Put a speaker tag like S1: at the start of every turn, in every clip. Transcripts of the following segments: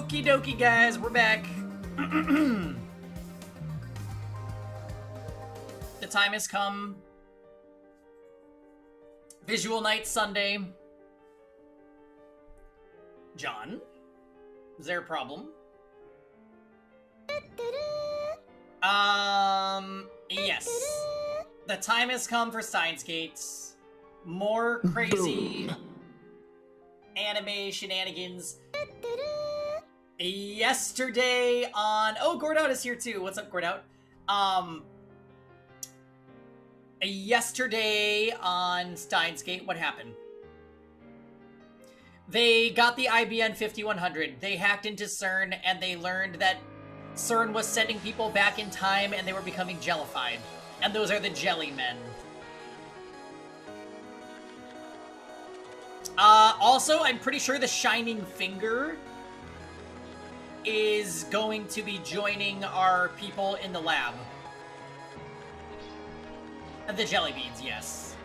S1: Okie dokie, guys, we're back. The time has come. Visual Night Sunday. John, is there a problem? Yes. The time has come for Steins Gates. More crazy anime shenanigans. Yesterday on... Oh, Gordout is here too. What's up, Gordout? Yesterday on Steins Gate, what happened? They got the IBN 5100. They hacked into CERN, and they learned that CERN was sending people back in time, and they were becoming jellified. And those are the Jelly Men. Also, I'm pretty sure the Shining Finger is going to be joining our people in the lab. The Jelly Beans, yes.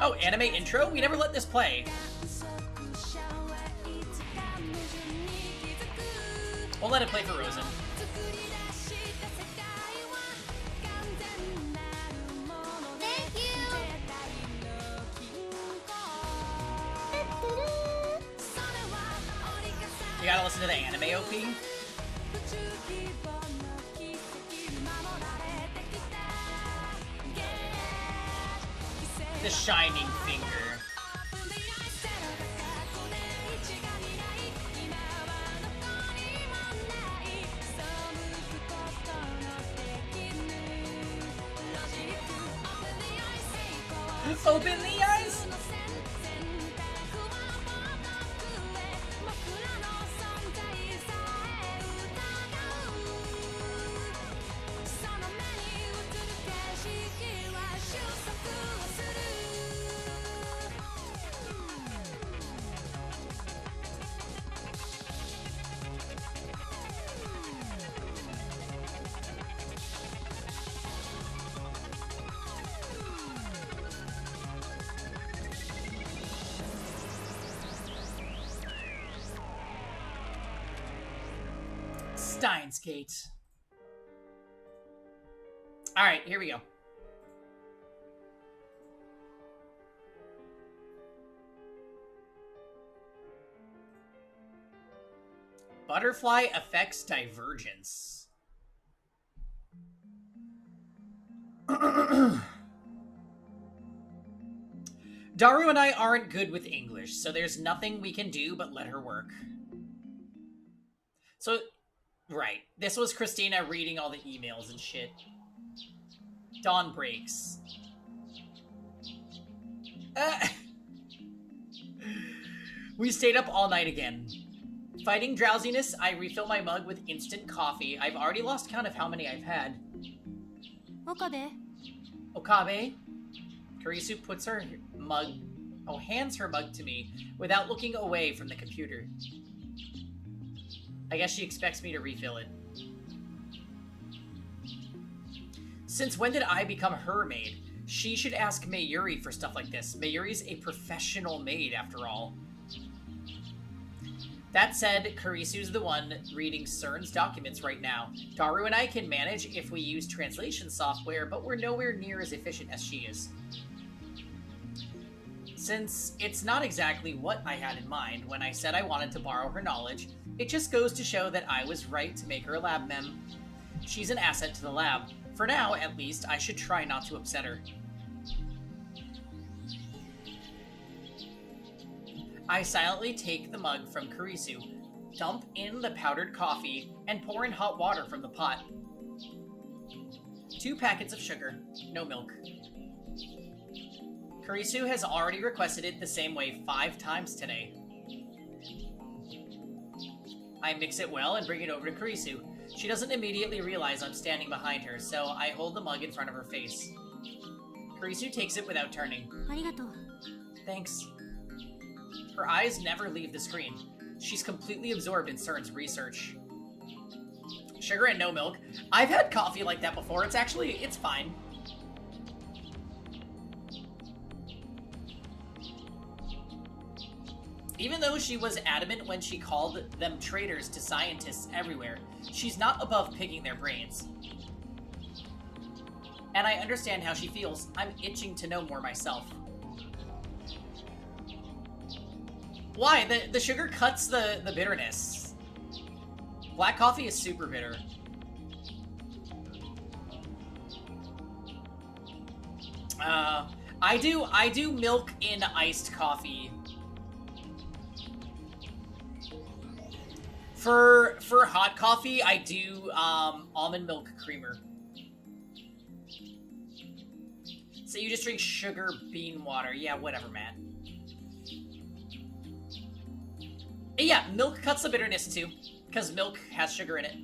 S1: Oh, anime intro? We never let this play. We'll let it play for Rosen. You gotta listen to the anime OP. The Shining Finger. Open the eyes! Steins Gate. Alright, here we go. Butterfly affects divergence. Daru and I aren't good with English, so there's nothing we can do but let her work. So... Right. This was Christina reading all the emails and shit. Dawn breaks. We stayed up all night again. Fighting drowsiness, I refill my mug with instant coffee. I've already lost count of how many I've had.
S2: Okabe.
S1: Okabe? Karisu puts her mug... Oh, hands her mug to me without looking away from the computer. I guess she expects me to refill it. Since when did I become her maid? She should ask Mayuri for stuff like this. Mayuri's a professional maid, after all. That said, Karisu's the one reading CERN's documents right now. Daru and I can manage if we use translation software, but we're nowhere near as efficient as she is. Since it's not exactly what I had in mind when I said I wanted to borrow her knowledge, it just goes to show that I was right to make her a lab mem. She's an asset to the lab. For now, at least, I should try not to upset her. I silently take the mug from Karisu, dump in the powdered coffee, and pour in hot water from the pot. 2 packets of sugar, no milk. Karisu has already requested it the same way 5 times today. I mix it well and bring it over to Karisu. She doesn't immediately realize I'm standing behind her, so I hold the mug in front of her face. Karisu takes it without turning.
S2: Arigato.
S1: Thanks. Her eyes never leave the screen. She's completely absorbed in CERN's research. Sugar and no milk. I've had coffee like that before. It's fine. Even though she was adamant when she called them traitors to scientists everywhere, she's not above picking their brains. And I understand how she feels. I'm itching to know more myself. Why? The sugar cuts the bitterness. Black coffee is super bitter. I do milk in iced coffee. For hot coffee, I do almond milk creamer. So you just drink sugar bean water. Yeah, whatever, man. Yeah, milk cuts the bitterness too, because milk has sugar in it.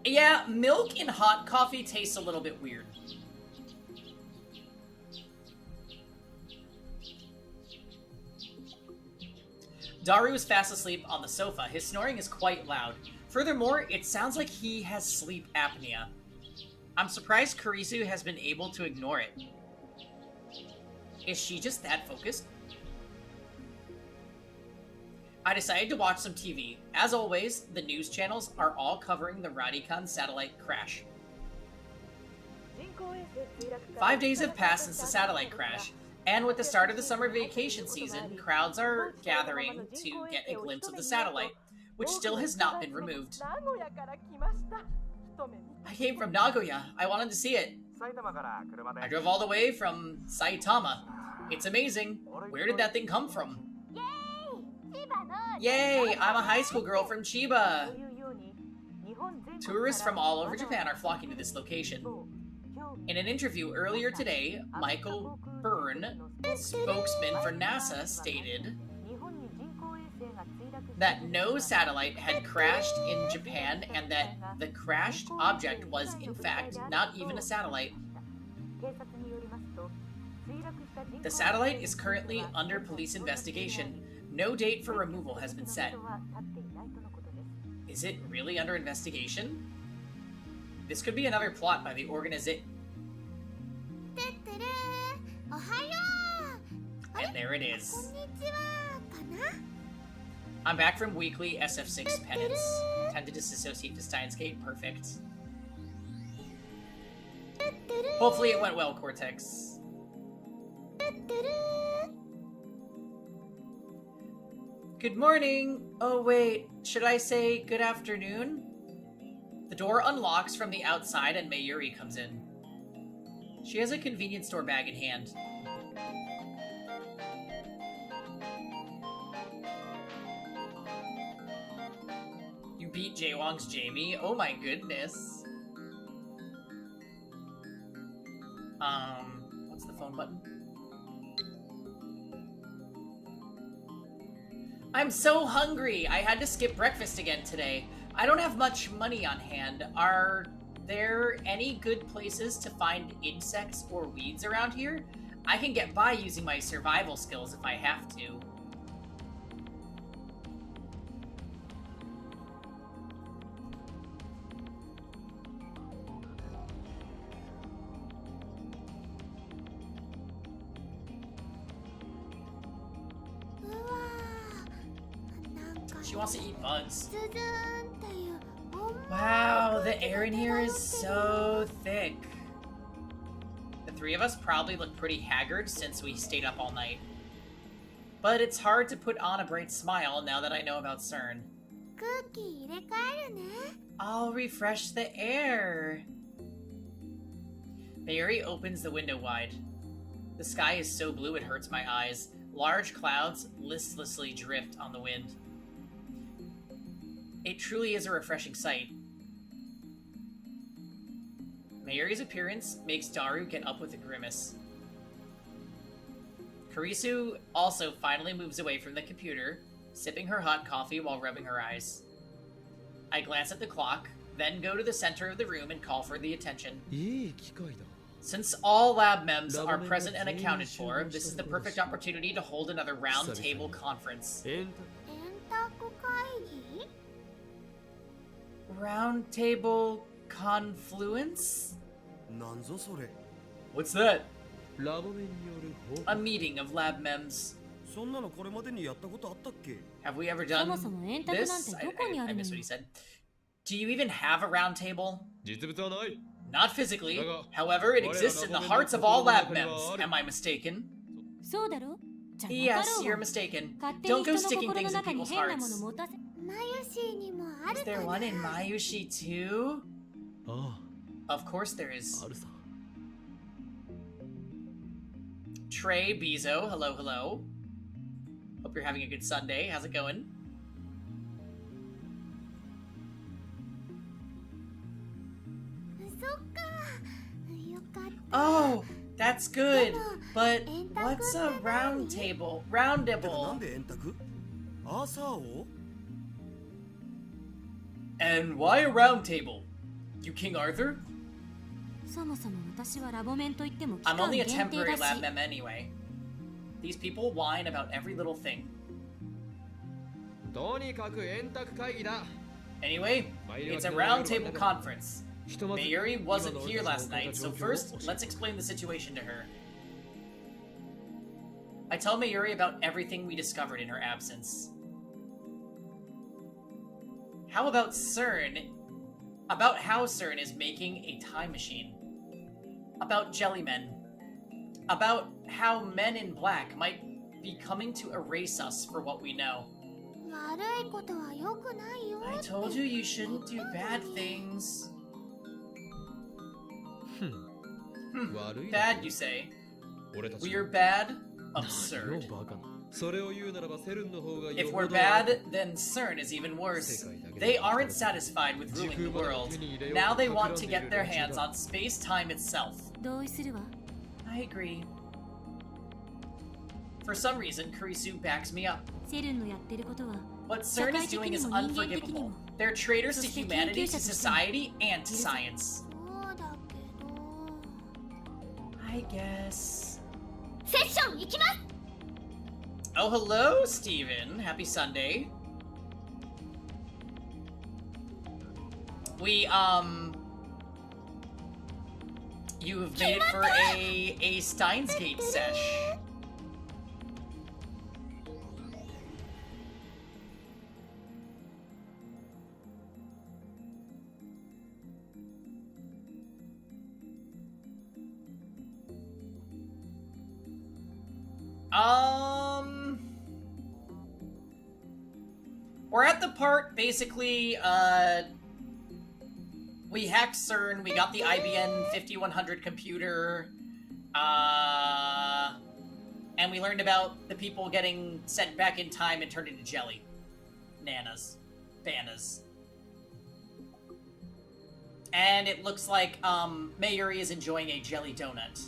S1: Yeah, milk in hot coffee tastes a little bit weird. Daru is fast asleep on the sofa. His snoring is quite loud. Furthermore, it sounds like he has sleep apnea. I'm surprised Kurisu has been able to ignore it. Is she just that focused? I decided to watch some TV. As always, the news channels are all covering the Radikan satellite crash. 5 days have passed since the satellite crash, and with the start of the summer vacation season, crowds are gathering to get a glimpse of the satellite, which still has not been removed. I came from Nagoya. I wanted to see it. I drove all the way from Saitama. It's amazing. Where did that thing come from? Yay! I'm a high school girl from Chiba! Tourists from all over Japan are flocking to this location. In an interview earlier today, Michael Byrne, spokesman for NASA, stated that no satellite had crashed in Japan and that the crashed object was, in fact, not even a satellite. The satellite is currently under police investigation. No date for removal has been set. Is it really under investigation? This could be another plot by the organization. And there it is. I'm back from weekly SF6 penance. Time to disassociate to Steins Gate. Perfect. Hopefully it went well, Cortex. Good morning! Oh wait, should I say good afternoon? The door unlocks from the outside and Mayuri comes in. She has a convenience store bag in hand. You beat Jaewong's Jamie? Oh my goodness. What's the phone button? I'm so hungry! I had to skip breakfast again today. I don't have much money on hand. Are there any good places to find insects or weeds around here? I can get by using my survival skills if I have to. She wants to eat bugs. Wow, the air in here is so thick. The three of us probably look pretty haggard since we stayed up all night. But it's hard to put on a bright smile now that I know about CERN. I'll refresh the air. Mayuri opens the window wide. The sky is so blue it hurts my eyes. Large clouds listlessly drift on the wind. It truly is a refreshing sight. Mayuri's appearance makes Daru get up with a grimace. Kurisu also finally moves away from the computer, sipping her hot coffee while rubbing her eyes. I glance at the clock, then go to the center of the room and call for the attention. Since all lab mems are present and accounted for, this is the perfect opportunity to hold another round table conference. Round table confluence?
S3: なんぞそれ。
S1: What's that?
S4: ラボメによる報
S1: A
S4: 告
S1: meeting of lab mems.
S3: そんなのこれまでにやったことあったっけ？
S1: Have we ever done
S2: そもそも円卓なんて
S1: this?
S2: どこにあるの
S1: I
S2: よ。
S1: missed what he said. Do you even have a round table?
S4: 実物はない
S1: Not physically. However, it exists in the hearts of all lab mems. Am I mistaken?
S2: そうだろ？じゃなか
S1: Yes,
S2: ろう
S1: you're
S2: が
S1: mistaken.
S2: 勝手に
S1: Don't
S2: 人
S1: go
S2: の
S1: sticking
S2: 心の
S1: things in
S2: 中に
S1: people's
S2: 変なもの
S1: hearts.
S2: 持たせ。
S5: マユシーにもあ
S1: Is
S5: るか
S1: there
S5: な
S1: one in Mayushi too?
S4: あ
S1: Of course there is.
S4: ああるさ
S1: Trey Bezo, hello, hello. Hope you're having a good Sunday. How's it going?
S5: そっかよかった
S1: Oh, that's good. But
S5: 円卓
S1: what's a
S5: って
S1: round
S5: 何？
S1: table?
S3: てかな
S1: Roundable.
S3: んで円卓？アーサー王？
S1: And why a round table? You King Arthur?
S2: そもそも私はラボメンといっても期
S1: I'm
S2: 間
S1: only a
S2: 限定
S1: temporary
S2: だ
S1: lab
S2: し。
S1: mem anyway. These people whine about every little thing.
S4: とにかく円卓会議だ
S1: Anyway, it's a roundtable conference.
S4: ひとまず
S1: Mayuri
S4: 今の
S1: wasn't
S4: 俺
S1: here
S4: た
S1: last
S4: ちの
S1: night,
S4: 状
S1: so
S4: 況を
S1: first,
S4: 教え
S1: let's
S4: て
S1: explain the situation to her. I tell Mayuri about everything we discovered in her absence. How about CERN? About how CERN is making a time machine. About jellymen. About how men in black might be coming to erase us for what we know.
S5: 悪いことは良くないよ
S1: I told you you shouldn't do bad things.
S4: 悪いな
S1: Bad, you say?
S4: 俺たち
S1: We're bad?
S4: の
S1: Absurd.
S4: バカなそれを言うならばセルンの方が
S1: If
S4: よほ
S1: we're
S4: ど
S1: bad, then CERN is even worse. They aren't satisfied with ruling the world. Now they want to get their hands on space-time itself.
S2: 同意するわ。
S1: I agree. For some reason, Kurisu backs me up.
S2: セルンのやってることは
S1: What CERN is doing is unforgivable. They're traitors to humanity, to society, and to science.
S5: そうだけど
S1: I guess.
S5: セッション行きます
S1: Oh, hello, Steven. Happy Sunday. We, you've made it for a Steins Gate sesh. We're at the part, basically, we hacked CERN, we got the IBM 5100 computer, and we learned about the people getting sent back in time and turned into jelly. Nanas. Bananas. And it looks like, Mayuri is enjoying a jelly donut.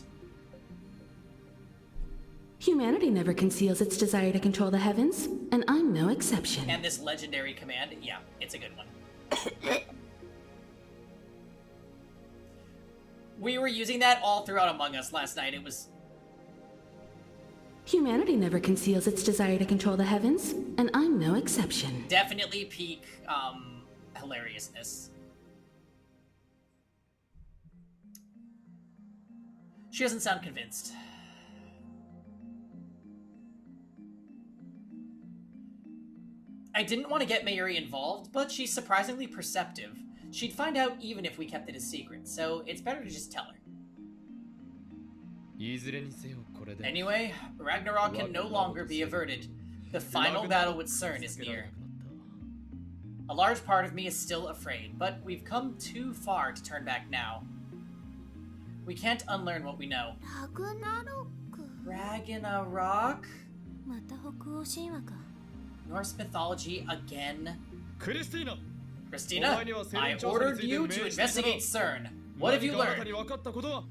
S6: Humanity never conceals its desire to control the heavens, and I'm no exception.
S1: And this legendary command, yeah, it's a good one. We were using that all throughout Among Us last night. It was...
S6: Humanity never conceals its desire to control the heavens, and I'm no exception.
S1: definitely peak, hilariousness. She doesn't sound convinced. I didn't want to get Mayuri involved, but she's surprisingly perceptive. She'd find out even if we kept it a secret, so it's better to just tell her.
S4: いずれにせよこれで
S1: Anyway, Ragnarok can no longer be averted. The final battle with CERN is near. A large part of me is still afraid, but we've come too far to turn back now. We can't unlearn what we know.
S5: ラグナロク
S1: Ragnarok?
S2: また北欧神話か。
S1: Norse mythology again?
S4: クリスティーナ
S1: Christina, I ordered you to investigate CERN. What have you
S4: 何かあなた
S1: learned?
S4: に分かったことは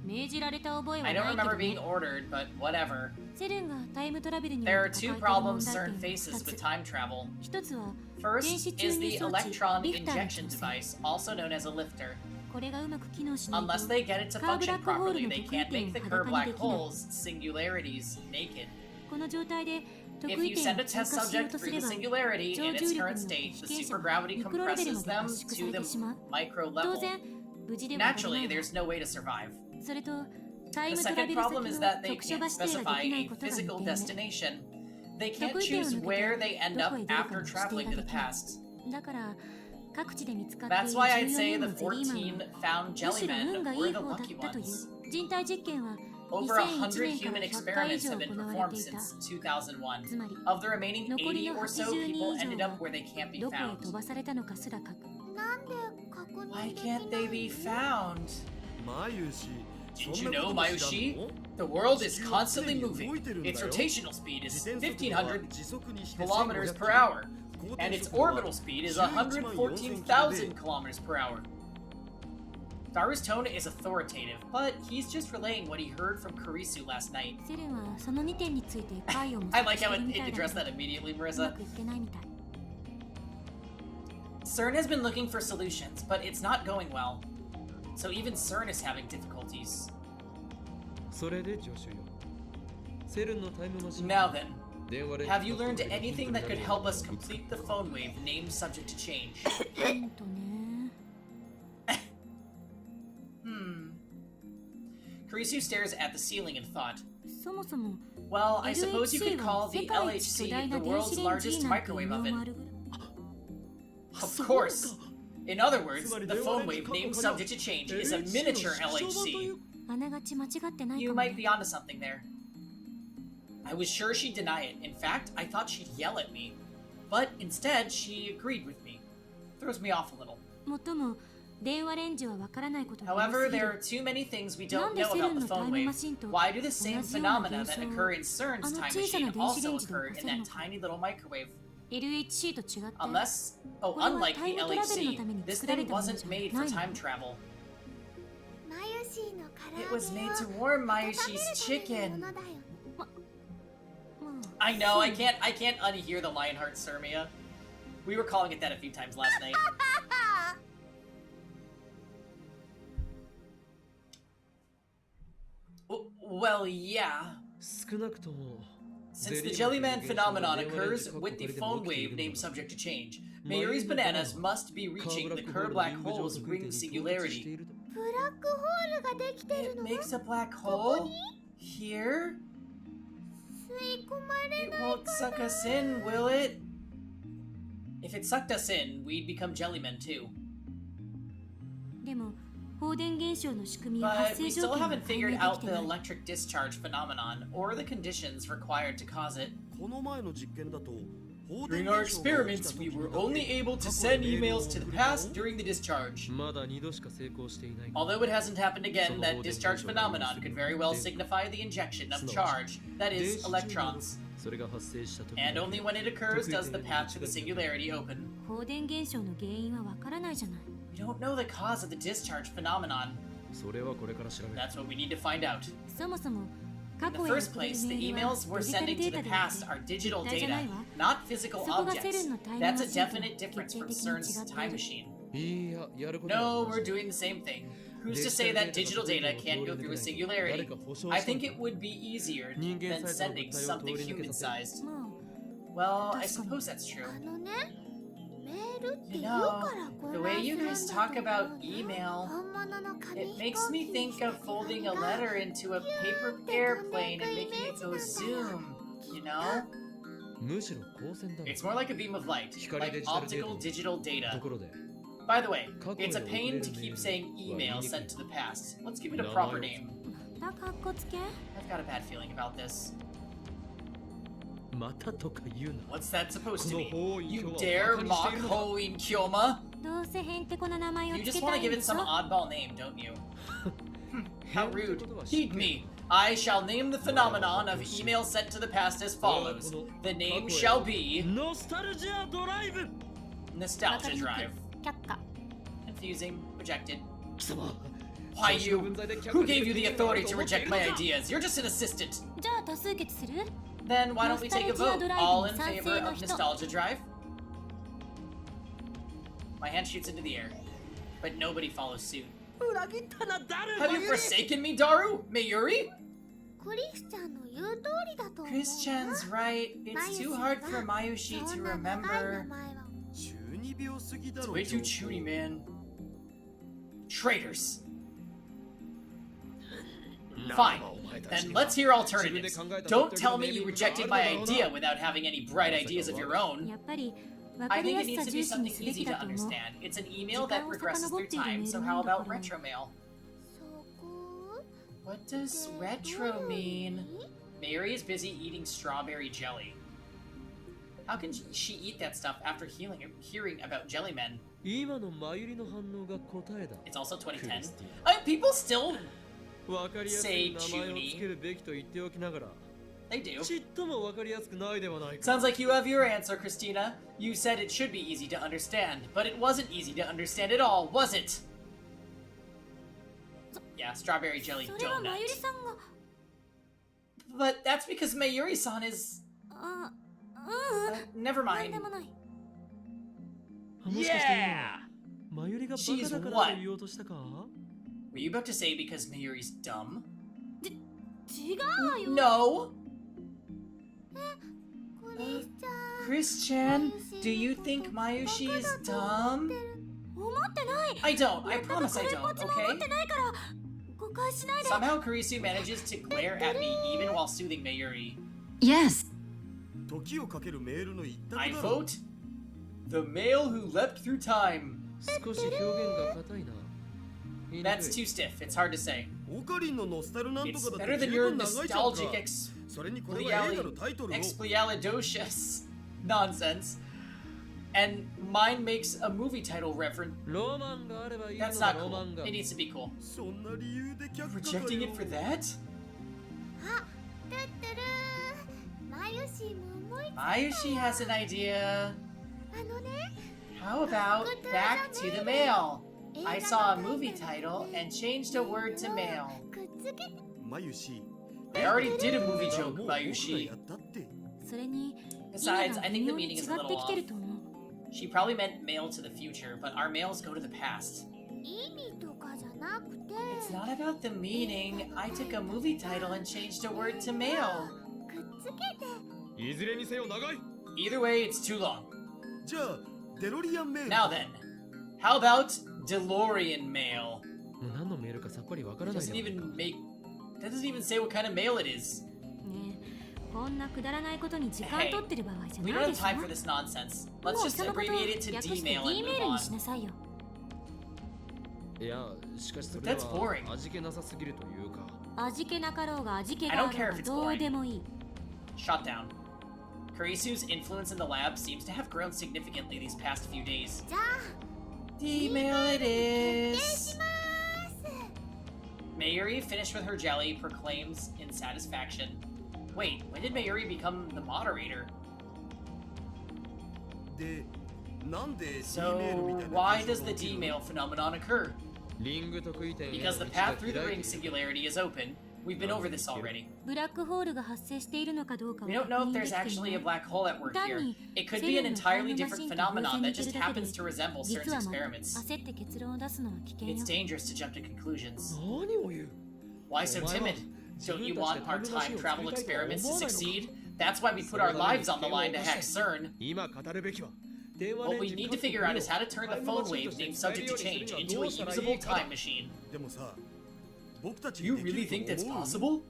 S2: 命じられた覚えは
S1: I
S2: な
S1: don't
S2: いけ
S1: remember
S2: ど
S1: being
S2: ね。
S1: ordered, but whatever.
S2: セルンがタイムトラベルに
S1: There
S2: よ
S1: are
S2: って
S1: two
S2: 抱えている問
S1: problems
S2: 題
S1: CERN
S2: 点
S1: faces
S2: 2
S1: with
S2: つ。
S1: time travel.
S2: 1つは電
S1: First
S2: 子
S1: is
S2: 注入
S1: the
S2: 装置
S1: electron
S2: リフターの
S1: injection
S2: 調整。
S1: device, also known as a lifter.
S2: これがうまく機能しないと
S1: Unless they get it to
S2: カーブラ
S1: function
S2: ックホール
S1: properly,
S2: の
S1: they
S2: 得意
S1: can't
S2: 点
S1: make
S2: を
S1: the
S2: 裸
S1: curved
S2: にで
S1: black
S2: きない。
S1: holes, singularities, naked.
S2: この状態で
S1: If you send a test subject through the singularity in its current state, the supergravity compresses them to the micro level. Naturally, there's no way to survive. The second problem is that they can't specify a physical destination. They can't choose where they end up after traveling to the past. That's why I'd say the 14 found jellymen were the lucky ones. Over 100 human experiments have been performed since 2001. Of the remaining 80 or so, people ended up where they can't be found. Why can't they be found? Did you know, Mayushi? The world is constantly moving. Its rotational speed is 1,500 kilometers per hour, and its orbital speed is 114,000 kilometers per hour. Daru's tone is authoritative, but he's just relaying what he heard from Kurisu last night. I like how it addressed that immediately, Marissa. CERN has been looking for solutions, but it's not going well. So even CERN is having difficulties. Now then, have you learned anything that could help us complete the phone wave named subject to change? Kurisu stares at the ceiling in thought. Well, I suppose you could call the LHC the world's largest microwave oven. Of course! In other words, the phone wave named subject to change is a miniature LHC. You might be onto something there. I was sure she'd deny it. In fact, I thought she'd yell at me. But instead, she agreed with me. Throws me off a little. However, there are too many things we don't know about the phone wave. Why do the same phenomena that occur in CERN's time machine also occur in that tiny little microwave? Unless, unlike the LHC, this thing wasn't made for time travel. It was made to warm Mayushi's chicken. I know, I can't unhear the Lionheart Surmia. We were calling it that a few times last night. Well, yeah. Since the Jellyman phenomenon occurs with the phone wave named subject to change, Mayuri's bananas must be reaching the curved black hole's ring singularity. It makes a black hole? Here? It won't suck us in, will it? If it sucked us in, we'd become Jellymen too. But we still haven't figured out the electric discharge phenomenon, or the conditions required to cause it. During our experiments, we were only able to send emails to the past during the discharge. Although it hasn't happened again, that discharge phenomenon could very well signify the injection of charge, that is, electrons. And only when it occurs does the path to the singularity open. We don't know the cause of the discharge phenomenon. That's what we need to find out. In the first place, the emails we're sending to the past are digital data, not physical objects. That's a definite difference from CERN's time machine. No, we're doing the same thing. Who's to say that digital data can't go through a singularity? I think it would be easier than sending something human-sized. Well, I suppose that's true. You know, the way you guys talk about email, it makes me think of folding a letter into a paper airplane and making it go zoom, you know? It's more like a beam of light, like optical digital data. By the way, it's a pain to keep saying email sent to the past. Let's give it a proper name. I've got a bad feeling about this. What's that supposed to mean? You dare mock Hoin Kyoma? You just want to give it some oddball name, don't you? How rude. Heed me. I shall name the phenomenon of email sent to the past as follows. The name shall be... Nostalgia Drive. Confusing. Rejected. Why you? Who gave you the authority to reject my ideas? You're just an assistant. Then why don't we take a vote? All in favor of Nostalgia Drive? My hand shoots into the air, but nobody follows suit. Have you forsaken me, Daru? Mayuri?
S5: クリスチャンの言う通りだと思うわ。
S1: Christian's right. It's too hard for Mayushi to
S5: そんな長い
S1: remember.
S5: 名前は
S3: 中二病すぎだ
S1: It's
S3: ろ
S1: way too
S3: ジョー
S1: chuny, man. Traitors. Fine. Then let's hear alternatives. Don't tell me you rejected my idea without having any bright ideas of your own.
S2: やっぱり分
S1: I
S2: かり
S1: think
S2: や
S1: it
S2: す
S1: needs
S2: さ
S1: to
S2: 重
S1: be
S2: 視に
S1: something
S2: すべ
S1: easy
S2: き
S1: to
S2: だと思う。
S1: understand. It's an email that progresses through time, so how about retro mail?
S5: そこ
S1: What does retro mean? Mary is busy eating strawberry jelly. How can she eat that stuff after hearing about jelly men?
S4: 今のマユリの反応が答えだ。
S1: It's also 2010.
S4: クリスティ
S1: People still
S4: わかりやすい名前をつけるべきと言っておきながら、
S1: they do.
S4: ちっともわかりやすくないではないか。
S1: Sounds like you have your answer, Christina. You said it should be easy to understand, but it wasn't easy to understand at all, was it? Yeah, strawberry jelly
S2: それはまゆり
S1: donut.
S2: さんが
S1: But that's because Mayuri-san is...
S2: あ、
S1: never
S2: なん
S1: mind.
S2: でもない。
S4: もしかして今マユリがバカだからと言おうとしたか？
S1: Were you about to say because Mayuri's dumb?
S2: 違うわよ。
S1: No!
S5: クリスチャン
S1: Christian, do you think Mayushi is dumb?
S2: 思ってない。
S1: I don't. I
S2: 全く
S1: promise
S2: こ
S1: I
S2: れっぽ
S1: don't,
S2: っちも思
S1: okay?
S2: ってないから誤解しないで。
S1: Somehow Kurisu manages to glare at me even while soothing Mayuri.
S6: Yes.
S3: 時をかけるメールの一
S1: I
S3: 択だろ
S1: vote the male who leapt through time.
S4: 少し表現が硬いな。言いにくい
S1: That's too stiff. It's hard to say.
S3: オカリンのノスタルなんと
S1: It's
S3: かだ
S1: better
S3: って
S1: than
S3: 十
S1: your
S3: 分長いじゃんか
S1: nostalgic
S3: それにこれは映画のタイトルを
S1: explialidocious nonsense. And mine makes a movie title reference.
S4: ロマンがあればいいの
S1: That's
S4: だ
S1: not
S4: ロマ
S1: cool.
S4: ンが
S1: It needs to be cool.
S3: そんな理由で却下かよ
S1: Rejecting it for that?
S5: あ、トゥットゥルーマユシも思いついた
S1: Mayushi has an idea.
S5: あのね
S1: How about back to the mail? I saw a movie title and changed a word to mail.
S5: くっつけて
S3: マユシ
S1: I already did a movie
S3: も
S1: joke,
S3: う僕が
S1: Mayushi.
S3: やったって
S2: それに
S1: Besides,
S2: 意味が
S1: I
S2: 微
S1: think the
S2: 妙に
S1: meaning
S2: 違
S1: is a
S2: っ
S1: little
S2: てきて
S1: off.
S2: ると思う。
S1: She probably meant mail to the future, but our mails go to the past.
S5: 意味とかじゃなくて
S1: It's not about the meaning. I took a movie title and changed a word to mail.
S5: くっつけて
S4: いずれにせよ長い。
S1: Either way, it's too long.
S3: じゃあデロリアンメール
S1: Now then, how about DeLorean mail?
S4: もう何のメールかさっぱりわから
S1: It
S4: ない
S1: doesn't
S4: ではない
S1: even
S4: か。
S1: make. That doesn't even say what kind of mail it is.
S2: ねえ、こんなくだらないことに時間
S1: Hey,
S2: 取ってる場合じゃ
S1: we
S2: な
S1: don't
S2: い
S1: have
S2: でしょ。
S1: time for this nonsense.
S2: も
S1: Let's
S2: う
S1: just
S2: そのことを
S1: abbreviate it to
S2: 略して
S1: D mail
S2: D
S1: and
S2: メー
S1: move
S2: ルに
S1: on.
S2: しなさいよ。
S4: いや、しかしそれ
S1: That's boring.
S4: は味気なさすぎるというか。
S2: 味気なかろうが味気
S1: I
S2: が
S1: don't
S2: あ
S1: care
S2: ろ
S1: if
S2: う
S1: it's
S2: がどうでもいい。
S1: Shot down. Kurisu's influence in the lab seems to have grown significantly these past few days.
S5: じゃあ
S1: D mail it
S5: 決定
S1: is.
S5: します
S1: Mayuri, finished with her jelly, proclaims in satisfaction. Wait, when did Mayuri become the moderator?
S3: でなんで D メールみ
S1: So,
S3: たいな
S1: why
S3: 現象
S1: does
S3: が
S1: the
S3: 起き
S1: D
S3: る
S1: mail phenomenon occur?
S4: リング得意点へ
S1: Because the
S4: の道
S1: path
S4: が
S1: through the
S4: 開い
S1: ring
S4: ている
S1: singularity is open. We've been over this already.
S2: ブラックホールが発生しているのかどうかは
S1: We
S2: 確
S1: don't know if
S2: 認で
S1: there's
S2: きてい
S1: actually
S2: な
S1: a
S2: い。
S1: black hole at work
S2: 単
S1: here.
S2: に
S1: It could
S2: セ
S1: be
S2: ル
S1: an
S2: ンのタイム
S1: entirely
S2: マ
S1: different
S2: シンと偶
S1: phenomenon
S2: 然
S1: that
S2: 似て
S1: just
S2: るだけで
S1: happens to resemble
S2: 実
S1: certain
S2: はもう
S1: experiments.
S2: 焦って結論を出すのは危険
S1: It's
S2: よ。
S1: dangerous to jump to conclusions.
S4: 何を言う
S1: Why so timid? Don't you want our time travel experiments to succeed? That's why we put our lives on the line to hack CERN.
S4: 今語るべきは電話
S1: What
S4: レン
S1: we
S4: ジ
S1: need to figure out is how to turn the phone wave named subject to change into a usable time machine.
S3: でもさ僕たち
S1: You
S3: にで
S1: really
S3: き
S1: think
S3: る
S1: that's
S3: と思う
S1: possible?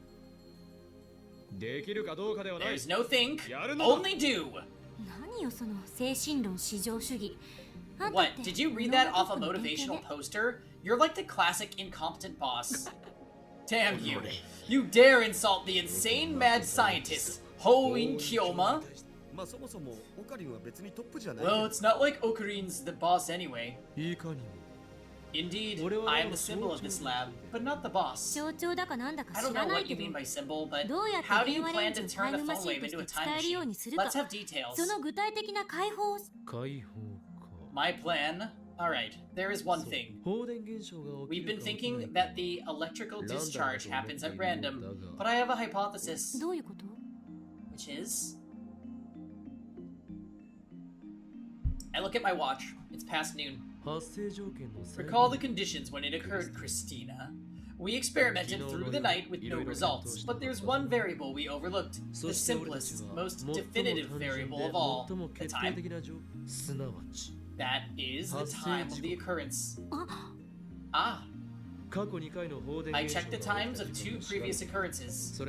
S4: できるかどうかではない
S1: There's no think,
S4: やるのだ
S1: only do.
S2: 何よその精神論至上主義。あんたっ
S1: What?
S2: て
S1: Did you read
S2: いろん
S1: that
S2: な
S1: off
S2: と
S1: a
S2: この典型
S1: motivational
S2: ね
S1: poster? You're like the classic incompetent boss. Damn you. You dare insult the insane mad scientist, Ho In Kyoma?
S3: まあそもそもオカリンは別にトップじゃない
S1: Well, it's not like Okarin's the boss anyway.
S4: いかにも
S1: Indeed, I am the symbol of this lab, but not the boss.
S2: 象徴だかなんだか
S1: I
S2: 知
S1: don't
S2: ら
S1: know
S2: な
S1: what
S2: いけ
S1: you
S2: ど
S1: mean by symbol, but
S2: どうやって
S1: how do
S2: 電
S1: you
S2: 話レ
S1: plan
S2: ンズ
S1: to
S2: を
S1: turn
S2: タイ
S1: the
S2: ムマ
S1: phone
S2: シン
S1: wave
S2: とし
S1: into
S2: て
S1: a time
S2: 使えるよう
S1: machine?
S2: にするか
S1: Let's have details.
S2: その具体的な解放を
S4: 解放か
S1: My plan? Alright, there is one thing.
S4: 放電現象が起き
S1: We've
S4: る
S1: been
S4: か起きない
S1: thinking
S4: か
S1: that the electrical discharge happens at random, but I have a hypothesis,
S2: どういうこと
S1: which is... I look at my watch. It's past noon.
S4: 発生条件の再
S1: Recall the conditions when it occurred, Christina. We experimented through the night with no results, but there's one variable we overlooked. The simplest, most definitive variable of all. The time. That is the time of the occurrence. Ah. I checked the times of 2 previous occurrences.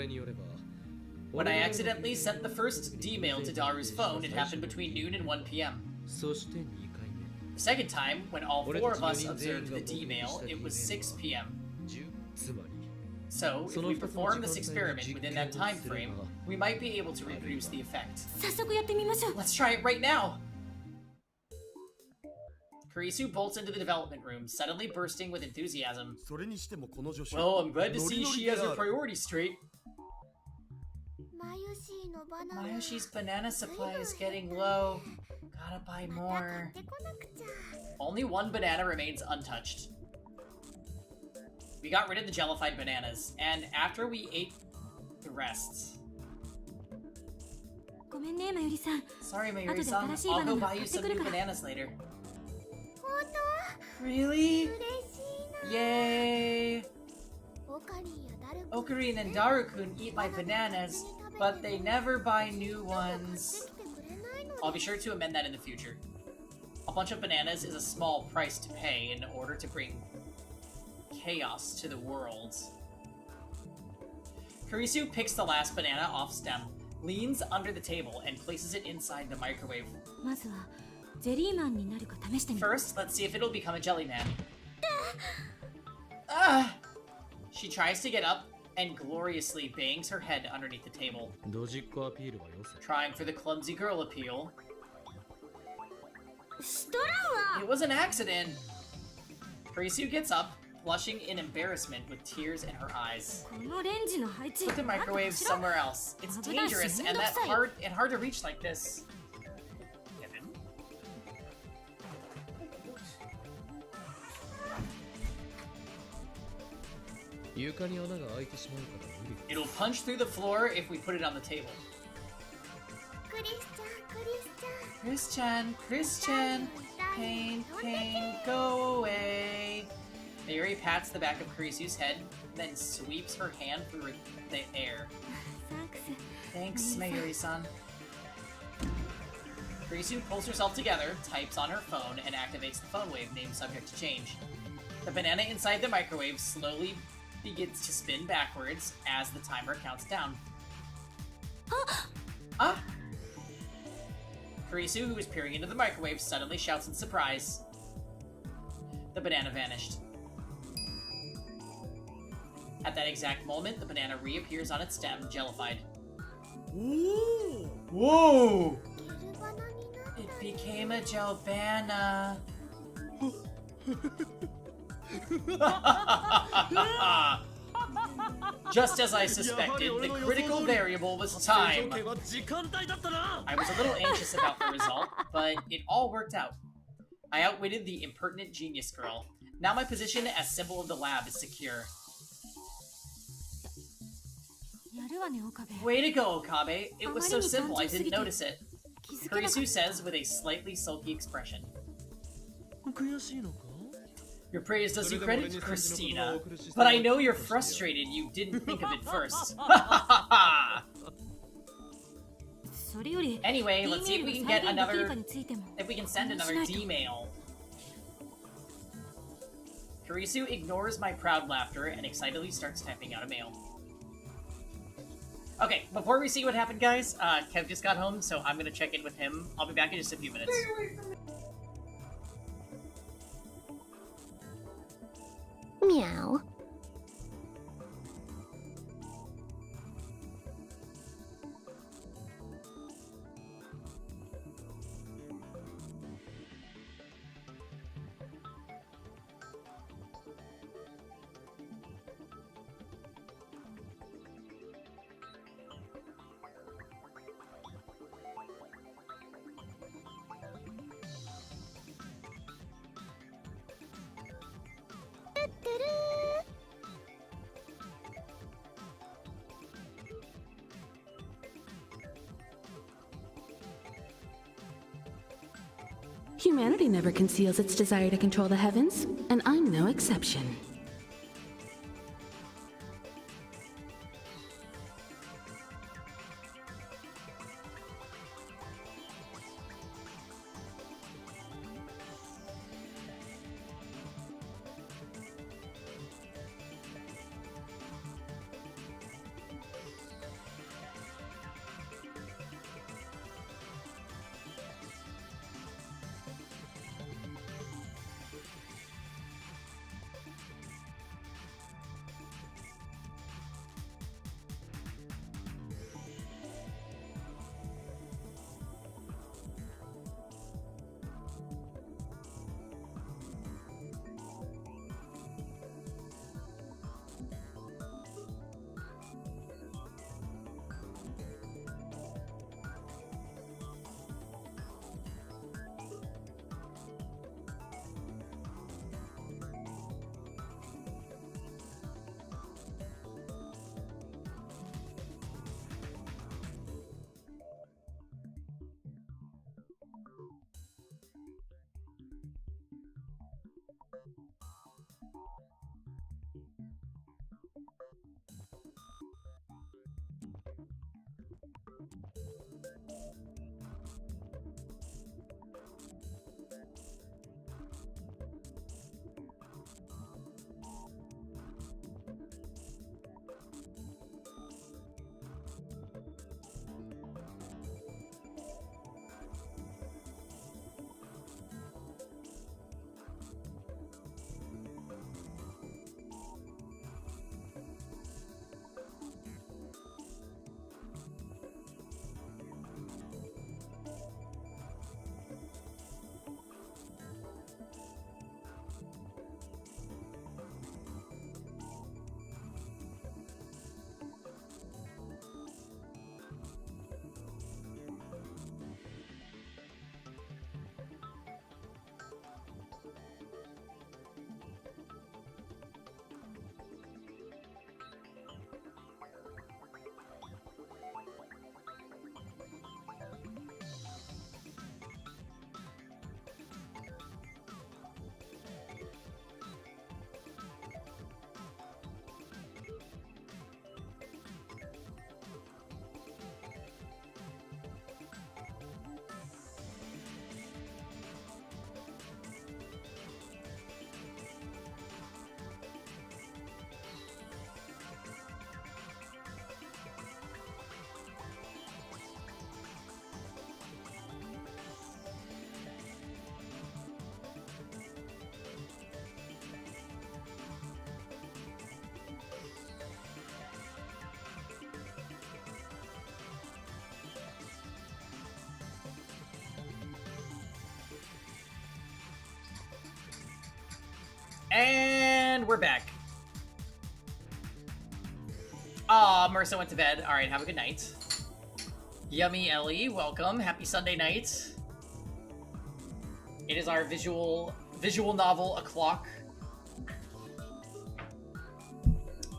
S1: When I accidentally sent the first D-mail to Daru's phone, it happened between noon and 1 p.m. The second time, when all 4 of us observed the D-mail, it was 6 p.m. So, if we perform this experiment within that time frame, we might be able to reproduce the effect. Let's try it right now! Kurisu bolts into the development room, suddenly bursting with enthusiasm. Well, I'm glad to see she has her priorities straight. Mayoshi's banana supply is getting low. Gotta buy more. Only 1 banana remains untouched. We got rid of the jellified bananas, and after we ate the rest... Sorry, Mayuri-san. I'll go buy you some new bananas later. Really? Yay! Ocarina and Daru-kun eat my bananas, but they never buy new ones. I'll be sure to amend that in the future. A bunch of bananas is a small price to pay in order to bring chaos to the world. Kurisu picks the last banana off stem, leans under the table, and places it inside the microwave. First, let's see if it'll become a jelly man. Ah! She tries to get up and gloriously bangs her head underneath the table. Trying for the clumsy girl appeal. It was an accident! Kurisu gets up, blushing in embarrassment with tears in her eyes. Put the microwave somewhere else. It's dangerous and hard to reach like this. It'll punch through the floor if we put it on the table. Christian, pain, go away. Mayuri pats the back of Kurisu's head, then sweeps her hand through the air. Thanks, Mayuri-san. Kurisu pulls herself together, types on her phone, and activates the phone wave named subject to change. The banana inside the microwave slowly begins to spin backwards as the timer counts down. Ah! Kurisu, who is peering into the microwave, suddenly shouts in surprise. The banana vanished. At that exact moment, the banana reappears on its stem, jellified.
S3: Ooh.
S1: Whoa! It became a Jobana. Just as I suspected, the critical variable was time. I was a little anxious about the result, but it all worked out. I outwitted the impertinent genius girl. Now my position as symbol of the lab is secure. Way to go, Okabe. It was so simple I didn't notice it. Kurisu says with a slightly sulky expression. Your praise does you credit, Christina. But I know you're frustrated you didn't think of it first. Anyway, let's see if we can get if we can send another D-mail. Kurisu ignores my proud laughter and excitedly starts typing out a mail. Okay, before we see what happened, guys, Kev just got home, so I'm gonna check in with him. I'll be back in just a few minutes.
S5: Meow.
S6: Humanity never conceals its desire to control the heavens, and I'm no exception.
S1: And we're back. Aw, Marissa went to bed. Alright, have a good night. Yummy Ellie, welcome. Happy Sunday night. It is our visual novel o'clock.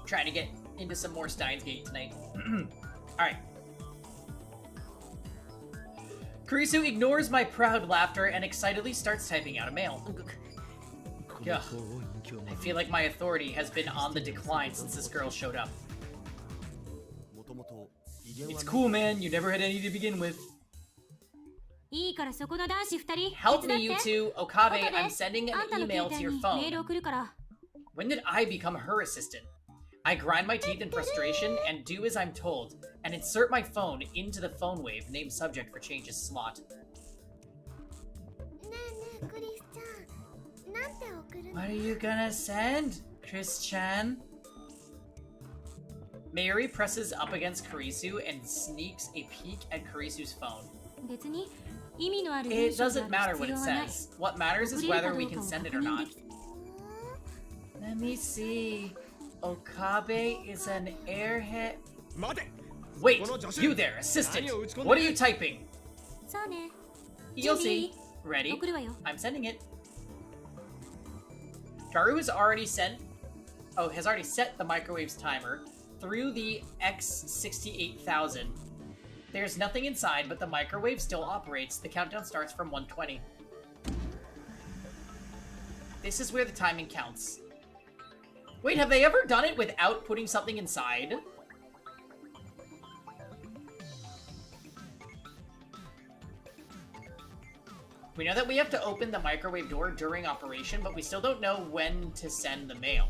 S1: Trying to get into some more Steins Gate tonight. Alright. Kurisu ignores my proud laughter and excitedly starts typing out a mail. Ugh. I feel like my authority has been on the decline since this girl showed up. It's cool, man. You never had any to begin with. Help me, you two. Okabe, I'm sending an email to your phone. When did I become her assistant? I grind my teeth in frustration and do as I'm told, and insert my phone into the phone wave, name subject for changes slot. What are you gonna send, Chris-chan? Mayuri presses up against Kurisu and sneaks a peek at Kurisu's phone. It doesn't matter what it says. What matters is whether we can send it or not. Let me see. Okabe is an airhead. Wait, you there, assistant. What are you typing? You'll see. Ready? I'm sending it. Garu has already set the microwave's timer through the X68000. There's nothing inside, but the microwave still operates. The countdown starts from 120. This is where the timing counts. Wait, have they ever done it without putting something inside? We know that we have to open the microwave door during operation, but we still don't know when to send the mail.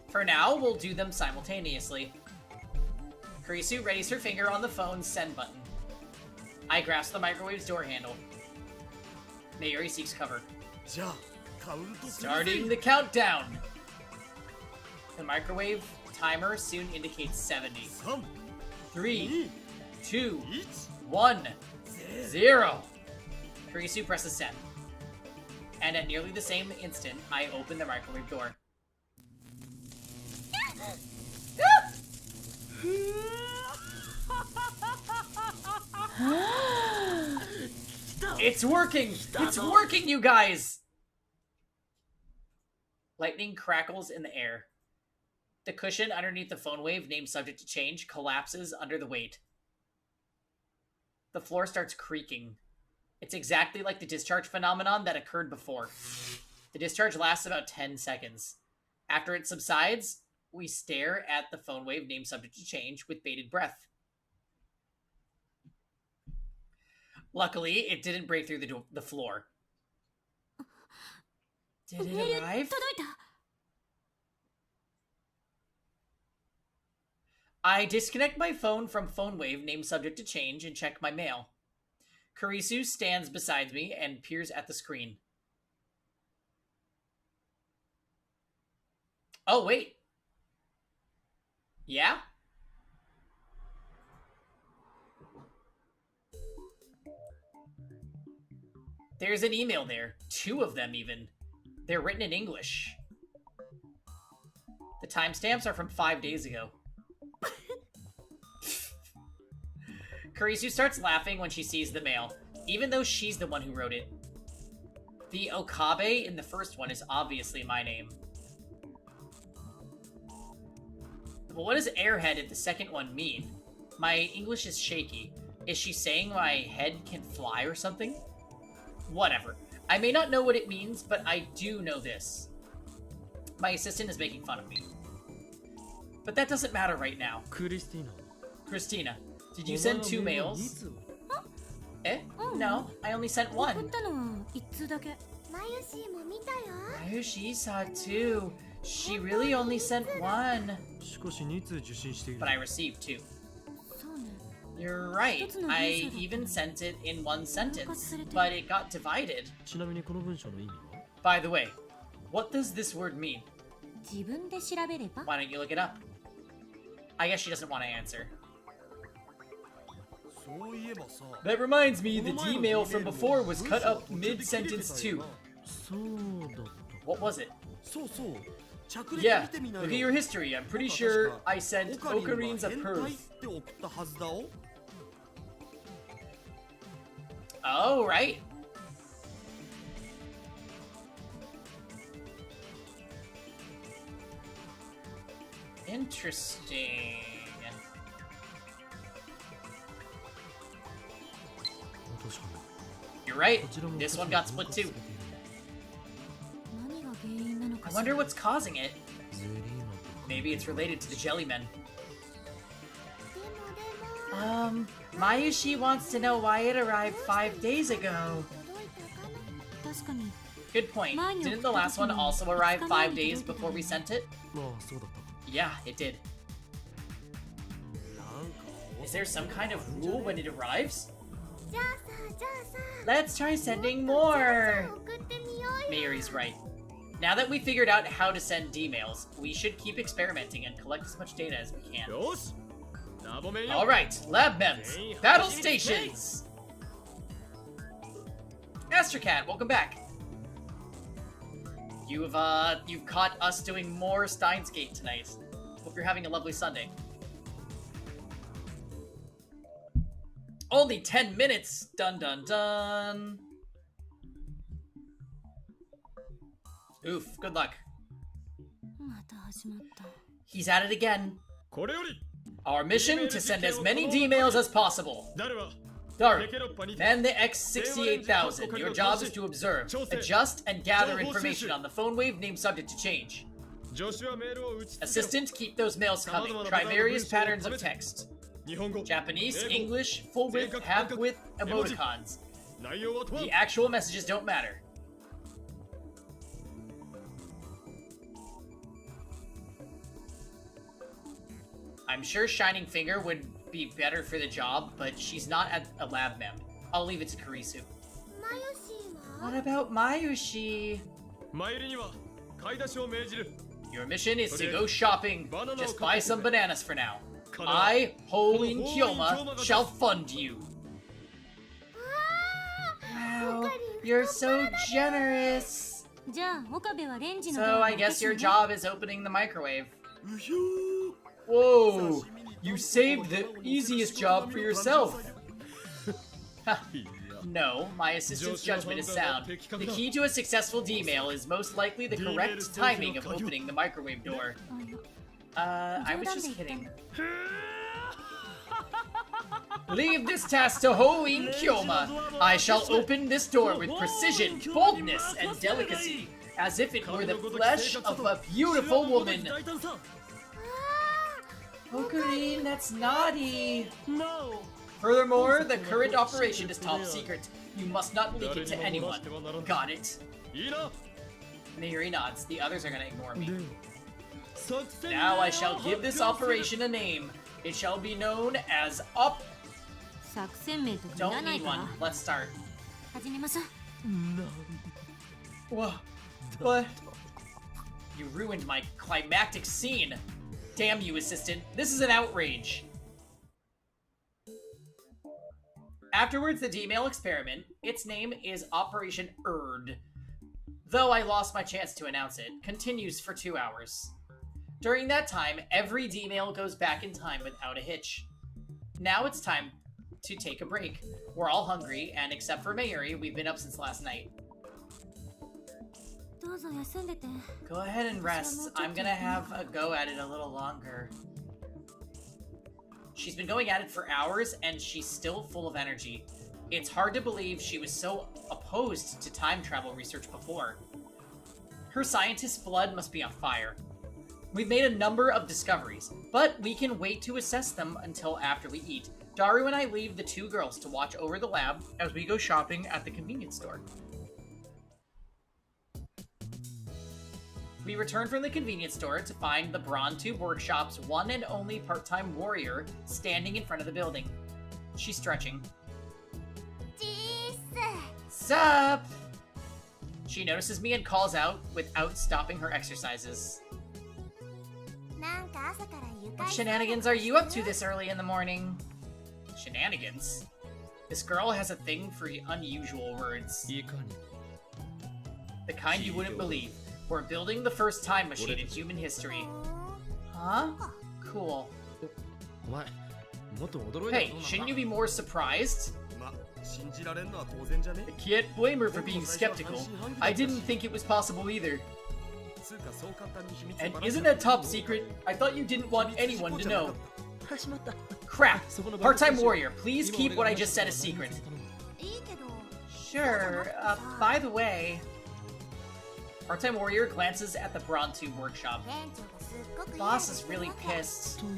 S1: For now, we'll do them simultaneously. Kurisu readies her finger on the phone's send button. I grasp the microwave's door handle. Mayuri seeks cover. Starting the countdown! The microwave timer soon indicates 70. 3, 2, 1, 0. Kurisu presses send. And at nearly the same instant, I open the microwave door. It's working! It's working, you guys! Lightning crackles in the air. The cushion underneath the phone wave, named subject to change, collapses under the weight. The floor starts creaking. It's exactly like the discharge phenomenon that occurred before. The discharge lasts about 10 seconds. After it subsides, we stare at the phone wave, named subject to change, with bated breath. Luckily, it didn't break through the floor. Did it arrive? I disconnect my phone from phone wave, named subject to change, and check my mail. Kurisu stands beside me and peers at the screen. Oh, wait. Yeah? There's an email there. 2 of them, even. They're written in English. The timestamps are from 5 days ago. Kurisu starts laughing when she sees the mail, even though she's the one who wrote it. The Okabe in the first one is obviously my name. But what does airhead in the second one mean? My English is shaky. Is she saying my head can fly or something? Whatever. I may not know what it means, but I do know this. My assistant is making fun of me. But that doesn't matter right now. Christina, did you send 2 mails? Eh? No, I only sent 1. Mayushi saw 2. She really only sent 1. But I received 2. You're right. I even sent it in 1 sentence, but it got divided. By the way, what does this word mean? Why don't you look it up? I guess she doesn't want to answer. That reminds me, the D-mail from before was cut up mid-sentence too.
S4: そうだった。
S1: What was it?
S3: そうそう。着歴
S1: Yeah,
S3: 見てみな
S1: look
S3: よ。
S1: at your history. I'm pretty sure I sent
S3: オカリン
S1: Ocarines
S3: が
S1: of
S3: 変態
S1: Perth.
S3: って送ったはずだお。
S1: Oh, right. Interesting.
S4: 確か
S1: You're right.
S4: に。こちらも
S1: This one got split too.
S2: 何が原因なのか
S1: I
S2: しら
S1: wonder what's causing it.
S4: ゼリーマンとか
S1: Maybe it's related to the Jellymen.
S5: でも
S1: Mayushi wants to know why it arrived 5 days ago.
S5: 届いたかな。
S2: 確かに
S1: Good point. Didn't the last one also arrive 5 days before we sent it?
S4: まあそうだったか。
S1: Yeah, it did. Is there some kind of rule when it arrives?
S5: じゃあさ、じゃあさ。
S1: Let's try sending more.
S5: 送ってみようよ。
S1: Mayuri's right. Now that we figured out how to send D-mails, we should keep experimenting and collect as much data as we can.
S3: よし。ラボメンよ。
S1: Alright, lab mems. Battle stations! Master Cat, welcome back. You've caught us doing more Steins Gate tonight. Hope you're having a lovely Sunday. Only 10 minutes! Dun dun dun! Oof, good luck.
S2: また始まった
S1: He's at it again.
S3: これより
S1: Our mission to send as many D-mails as possible.
S3: 誰は
S1: Daru,
S3: ケロッパにて
S1: man the X68000. Your job is to observe, adjust, and gather information on the phone wave named subject to change.
S3: 助手はメールを打ち続けろ
S1: Assistant, keep those mails coming. Try various patterns of text.
S3: 日本語
S1: Japanese, English, full width, half width, emoticons.
S3: 内容は問わん
S1: The actual messages don't matter. I'm sure Shining Finger would be better for the job, but she's not at a lab mem. I'll leave it to Kurisu.
S5: マヨシーは
S1: What about Mayushi?
S3: マユリには買い出しを命じる
S1: Your mission is to go shopping. Just buy some bananas for now. I, Hoin Kyoma, shall fund you. Wow, you're so generous.
S2: じゃあ岡部はレンジの
S1: So I guess your job is opening the microwave.
S3: うひゅ
S1: Whoa, you saved the easiest job for yourself. No, my assistant's judgment is sound. The key to a successful D-mail is most likely the correct timing of opening the microwave door. I was just kidding. Leave this task to Hoin Kyoma. I shall open this door with precision, boldness, and delicacy, as if it were the flesh of a beautiful woman.
S3: 大胆さ
S1: Ocarine, that's naughty.
S4: No!
S1: Furthermore, the current operation is top secret. You must not leak it to anyone. Got it.
S3: いいな
S1: Mayuri nods. The others are gonna ignore me.
S4: で、作戦
S1: Now I shall give this operation a name. It shall be known as Op.
S2: 作戦名とかいら
S1: Don't
S2: ない
S1: need
S2: か
S1: one.
S2: ら
S1: Let's start.
S2: 始めましょう
S1: Whoa. What? You ruined my climactic scene. Damn you, assistant. This is an outrage. Afterwards, the D-mail experiment. Its name is Operation Erd. Though I lost my chance to announce it, continues for 2 hours. During that time, every D-mail goes back in time without a hitch. Now it's time to take a break. We're all hungry, and except for Mayuri, we've been up since last night.
S2: どうぞ休んでて
S1: Go ahead and rest. I'm gonna have a go at it a little longer. She's been going at it for hours, and she's still full of energy. It's hard to believe she was so opposed to time travel research before. Her scientist's blood must be on fire. We've made a number of discoveries, but we can wait to assess them until after we eat. Daru and I leave the 2 girls to watch over the lab as we go shopping at the convenience store. We return from the convenience store to find the Bronze-Tube Workshop's one and only part-time warrior standing in front of the building. She's stretching.
S5: ジース
S1: Sup? She notices me and calls out without stopping her exercises.
S5: なんか朝から愉
S1: What
S5: 快
S1: shenanigans are you up to this early in the morning? Shenanigans? This girl has a thing for unusual words.
S4: いかに
S1: The kind you wouldn't believe. We're building the first time machine in human history. Huh? Cool.
S3: お前もっと驚い
S1: Hey, shouldn't you be more surprised?
S3: ま信じられんのは当然じゃね
S1: I can't blame her for being skeptical. I didn't think it was possible either.
S3: つうかそう簡単に秘密
S1: And isn't that top secret? I thought you didn't want anyone to know.
S4: 始まった
S1: Crap. Part-time warrior, please keep what I just said a secret.
S5: いいけど
S1: Sure. By the way... Part-time warrior glances at the Brontu workshop.
S5: 店長がすっごくイライラ
S1: Boss
S5: し
S1: is
S5: てる
S1: really
S5: わけ
S1: pissed.
S4: という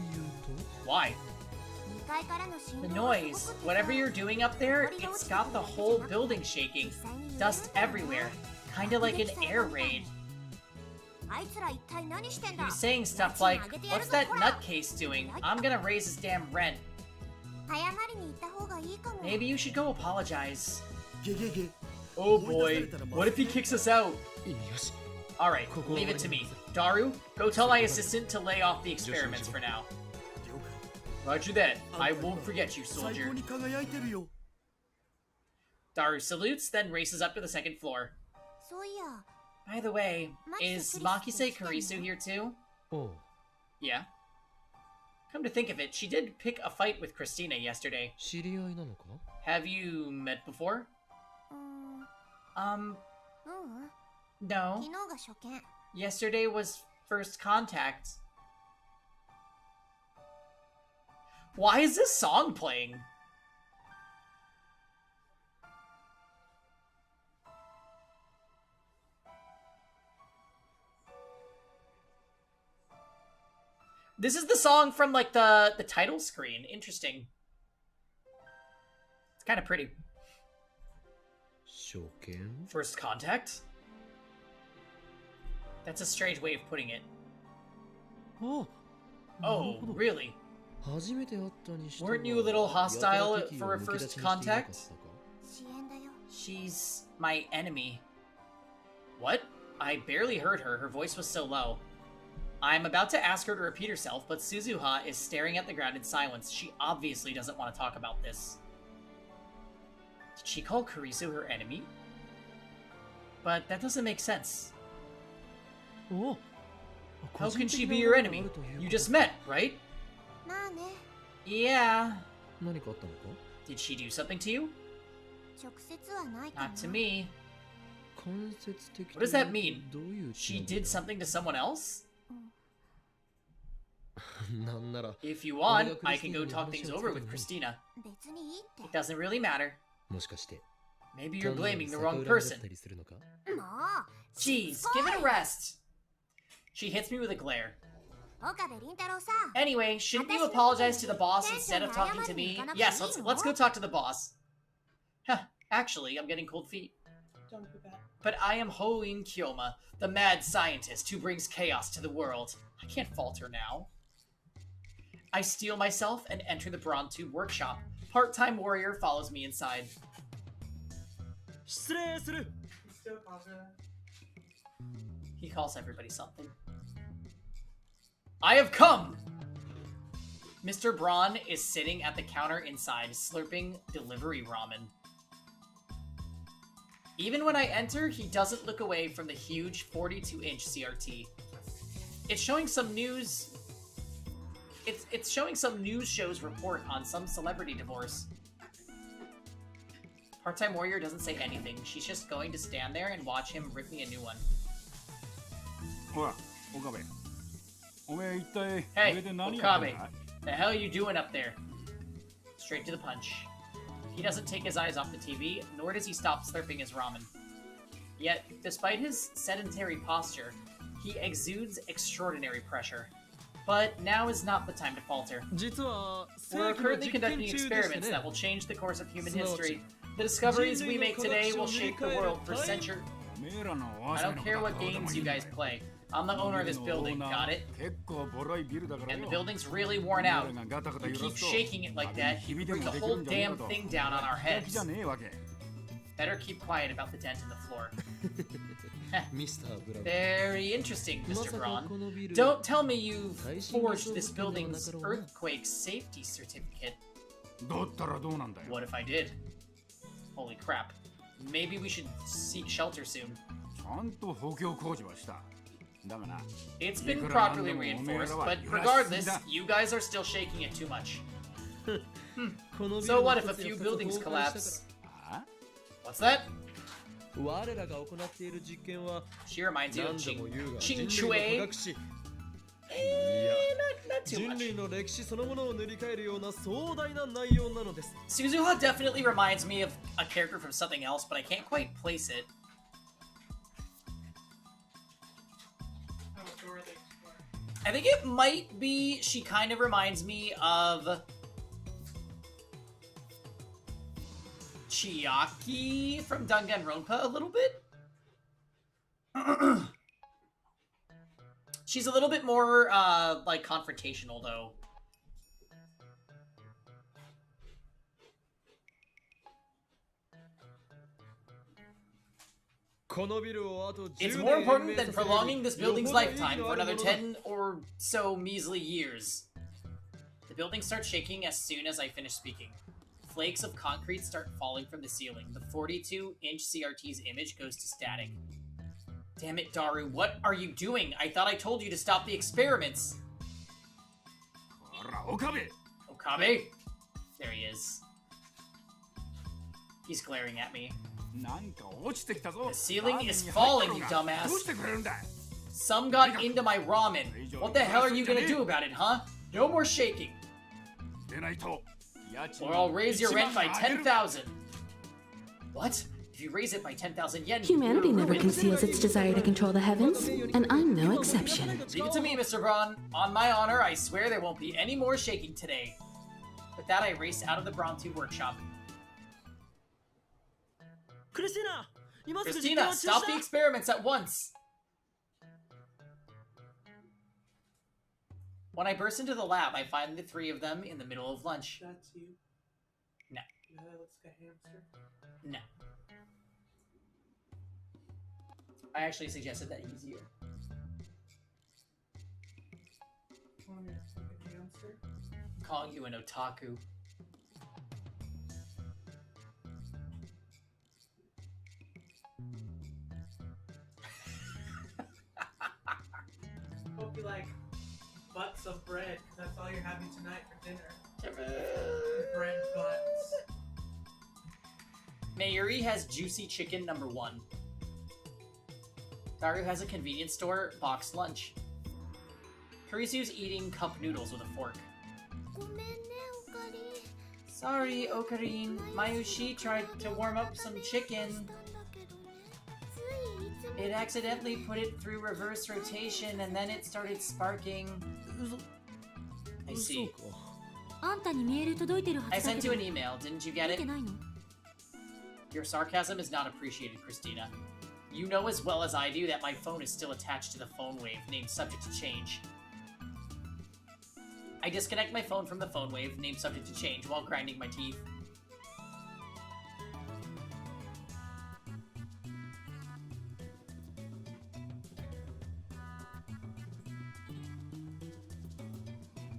S1: Why?
S5: 2階からの振
S1: The
S5: 動がす
S1: noise.
S5: ごくてさ
S1: Whatever you're doing up there, it's got the whole building shaking. Dust everywhere. Kinda like an air raid.
S5: あいつら一体何してんだ
S1: He's saying stuff like, what's that nutcase doing? I'm gonna raise his damn rent.
S5: 謝りに行った方がいいかも
S1: Maybe you should go apologize.
S3: ゲゲゲ
S1: Oh boy, what if he kicks us out?
S3: よし
S1: Alright, leave it to me. Daru, go tell my assistant to lay off the experiments for now.
S3: 了解
S1: Roger that. I won't forget you,
S3: 最
S1: soldier.
S3: 高に輝いてるよ
S1: Daru salutes, then races up to the second floor.
S5: そういや
S1: By the way, is Makise Kurisu here too?
S4: おう
S1: Yeah. Come to think of it, she did pick a fight with Christina yesterday.
S4: 知り合いなのか
S1: Have you met before?
S5: うーん
S1: Um,
S5: ううん
S1: no.
S5: 昨日が初見
S1: Yesterday was first contact. Why is this song playing? This is the song from like the title screen. Interesting. It's kind of pretty.
S4: 初見
S1: First contact? That's a strange way of putting it.
S4: あ
S1: Oh, really?
S4: 初めて会ったにしては
S1: Weren't you a little hostile
S4: やたら敵意を
S1: for a
S4: むき出
S1: first
S4: しにしていなかったか
S1: contact?
S5: 支援だよ
S1: She's my enemy. What? I barely heard her. Her voice was so low. I'm about to ask her to repeat herself, but Suzuha is staring at the ground in silence. She obviously doesn't want to talk about this. Did she call Kurisu her enemy? But that doesn't make sense.
S4: お
S1: How can she be your enemy? You just met, right?
S5: まあね
S1: Yeah.
S4: 何かあったのか
S1: Did she do something to you?
S5: 直接はないか
S1: Not to me.
S4: 間接的
S1: What does that mean?
S4: どういう
S1: She did something to someone else?
S4: なんなら
S1: If you want, I can go talk things over with Christina.
S5: 別にいいって
S1: It doesn't really matter.
S4: もしかして
S1: Maybe you're
S4: 単なる
S1: blaming the
S4: 逆
S1: wrong
S4: 恨みだっ
S1: person.
S4: たりするのか
S5: もう
S1: Jeez, give it a rest. She hits me with a glare.
S5: 岡部倫太郎さ
S1: Anyway, shouldn't you apologize to the boss instead of talking to me? Yes, let's go talk to the boss. Huh, actually, I'm getting cold feet. Don't do that. But I am Hoin Kyoma, the mad scientist who brings chaos to the world. I can't falter now. I steel myself and enter the Brontu workshop. Part-time warrior follows me inside.
S3: 失礼する
S1: He calls everybody something. I have come! Mr. Braun is sitting at the counter inside, slurping delivery ramen. Even when I enter, he doesn't look away from the huge 42-inch CRT. It's showing some news... It's showing some news show's report on some celebrity divorce. Part-time warrior doesn't say anything. She's just going to stand there and watch him rip me a new one.
S7: ほら、岡部。おめえ一体
S1: Hey,
S7: 上で何やってん
S1: Okabe.
S7: だ
S1: The hell are you doing up there? Straight to the punch. He doesn't take his eyes off the TV, nor does he stop slurping his ramen. Yet, despite his sedentary posture, he exudes extraordinary pressure. But now is not the time to falter.
S4: 実は
S1: We're
S4: 世紀の
S1: currently
S4: 実験
S1: conducting
S4: 中でして
S1: experiments
S4: ね
S1: that will change the course of human history. The discoveries we make today will shape the world for centuries.
S7: おめえらの
S1: I
S7: 噂
S1: don't
S7: の
S1: care
S7: こと
S1: what
S7: はどうでも
S1: games
S7: い
S1: you
S7: いんだ
S1: guys play. I'm the owner of this building, got it?
S7: 結構ボロいビルだから
S1: And
S7: よ
S1: the building's really worn out.
S7: 俺がガタガタ
S1: You
S7: 揺ら
S1: keep
S7: すと
S1: shaking it like that, you
S7: 壁
S1: bring
S7: で
S1: the
S7: もでき
S1: whole
S7: るんじゃねえ
S1: damn
S7: かと
S1: thing down on our
S7: 平気
S1: heads.
S7: じゃねえわけ
S1: Better keep quiet about the dent in the floor.
S4: ミスターブラウン
S1: Very interesting,
S4: ま
S1: Mr.
S4: さか
S1: Braun.
S4: このビル
S1: Don't tell me you've forged this building's earthquake safety certificate.
S7: だったらどうなんだよ
S1: What if I did? Holy crap. Maybe we should seek shelter soon.
S7: ちんと補強工事はした。だがな。
S1: It's been properly reinforced, but regardless, you guys are still shaking it too much. So what if a few buildings collapse? What's that?
S4: 我らが行っている実験は
S1: She reminds you of
S4: 何度も言うが
S1: Ching
S4: 人類
S1: Chui.
S4: の科学史
S1: Not too
S4: 人
S1: much.
S4: 類の歴史そのものを塗り替えるような壮大な内容なのです
S1: Suzuha definitely reminds me of a character from something else, but I can't quite place it. I think it might be, she kind of reminds me of Chiaki from Danganronpa a little bit. She's a little bit more, like, confrontational, though. It's more important than prolonging this building's lifetime for another 10 or so measly years. The building starts shaking as soon as I finish speaking. Flakes of concrete start falling from the ceiling. The 42-inch CRT's image goes to static. Damn it, Daru, what are you doing? I thought I told you to stop the experiments. Okabe? There he is. He's glaring at me. The ceiling is falling, you dumbass. Some got into my ramen. What the hell are you gonna do about it, huh? No more shaking. Or I'll raise your rent by 10,000. What? If you raise it by 10,000 yen...
S6: Humanity never conceals its desire to control the heavens, and I'm no exception.
S1: Leave it to me, Mr. Braun. On my honor, I swear there won't be any more shaking today. With that, I race out of the Bronte workshop. Christina, stop the experiments at once! When I burst into the lab, I find the three of them in the middle of lunch.
S8: That's you?
S1: No.
S8: That looks like a hamster?
S1: No. I actually suggested that he's you.
S8: Calling you like a hamster?
S1: I'm calling you an otaku.
S8: Hope you like butts of bread, because that's all you're having tonight for dinner. Bread butts.
S1: Mayuri has juicy chicken number 1. Daru has a convenience store boxed lunch. Kurisu's eating cup noodles with a fork. Sorry, Okarin. Mayushi tried to warm up some chicken. It accidentally put it through reverse rotation and then it started sparking. I see. I sent you an email, didn't you get it? Your sarcasm is not appreciated, Christina. You know as well as I do that my phone is still attached to the phone wave, named subject to change. I disconnect my phone from the phone wave, named subject to change, while grinding my teeth.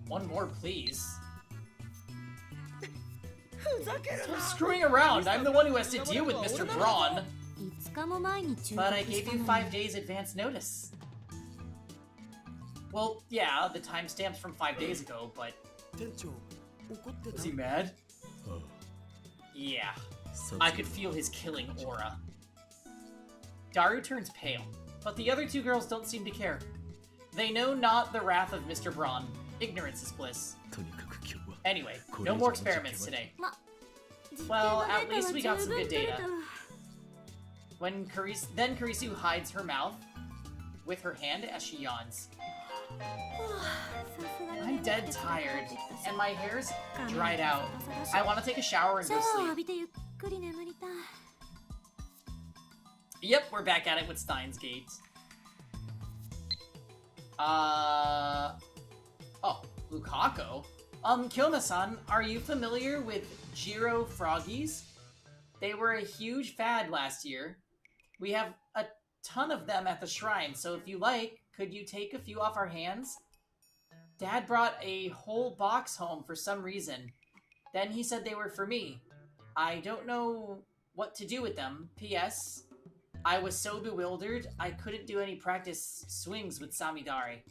S1: One more, please. Stop screwing around! I'm the one who has to deal with Mr. Braun! But I gave you 5 days advance notice. Well, yeah, the timestamp's from 5 days ago, but... Was he mad? Yeah. I could feel his killing aura. Daru turns pale, but the other two girls don't seem to care. They know not the wrath of Mr. Braun. Ignorance is bliss. Anyway, no more experiments today. Well, at least we got some good data. When Kurisu hides her mouth with her hand as she yawns. I'm dead tired, and my hair's dried out. I want to take a shower and go sleep. Yep, we're back at it with Steins Gate. Oh, Lukako? Kilma-san, are you familiar with Jiro Froggies? They were a huge fad last year. We have a ton of them at the shrine, so if you like, could you take a few off our hands? Dad brought a whole box home for some reason. Then he said they were for me. I don't know what to do with them. P.S. I was so bewildered, I couldn't do any practice swings with Samidare.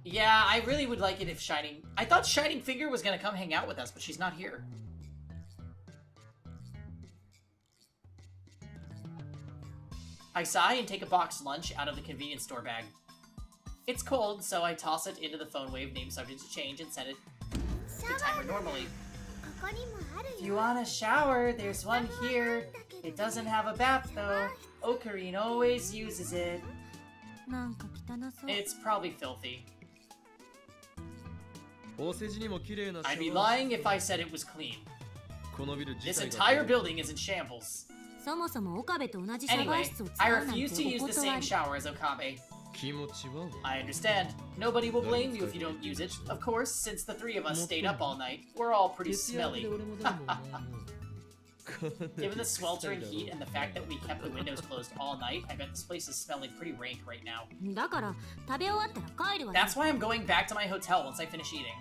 S1: Yeah, I really would like it if Shining... I thought Shining Finger was gonna come hang out with us, but she's not here. I sigh and take a boxed lunch out of the convenience store bag. It's cold, so I toss it into the phone wave named subject to change and set it to timer normally. If you want a shower, there's one here. It doesn't have a bath though. Ocarine always uses it. It's probably filthy. I'd be lying if I said it was clean. This entire building is in shambles. Anyway, I refuse to use the same shower as Okabe. I understand. Nobody will blame you if you don't use it. Of course, since the three of us stayed up all night, we're all pretty smelly. Given the sweltering heat and the fact that we kept the windows closed all night, I bet this place is smelling pretty rank right now. That's why I'm going back to my hotel once I finish eating.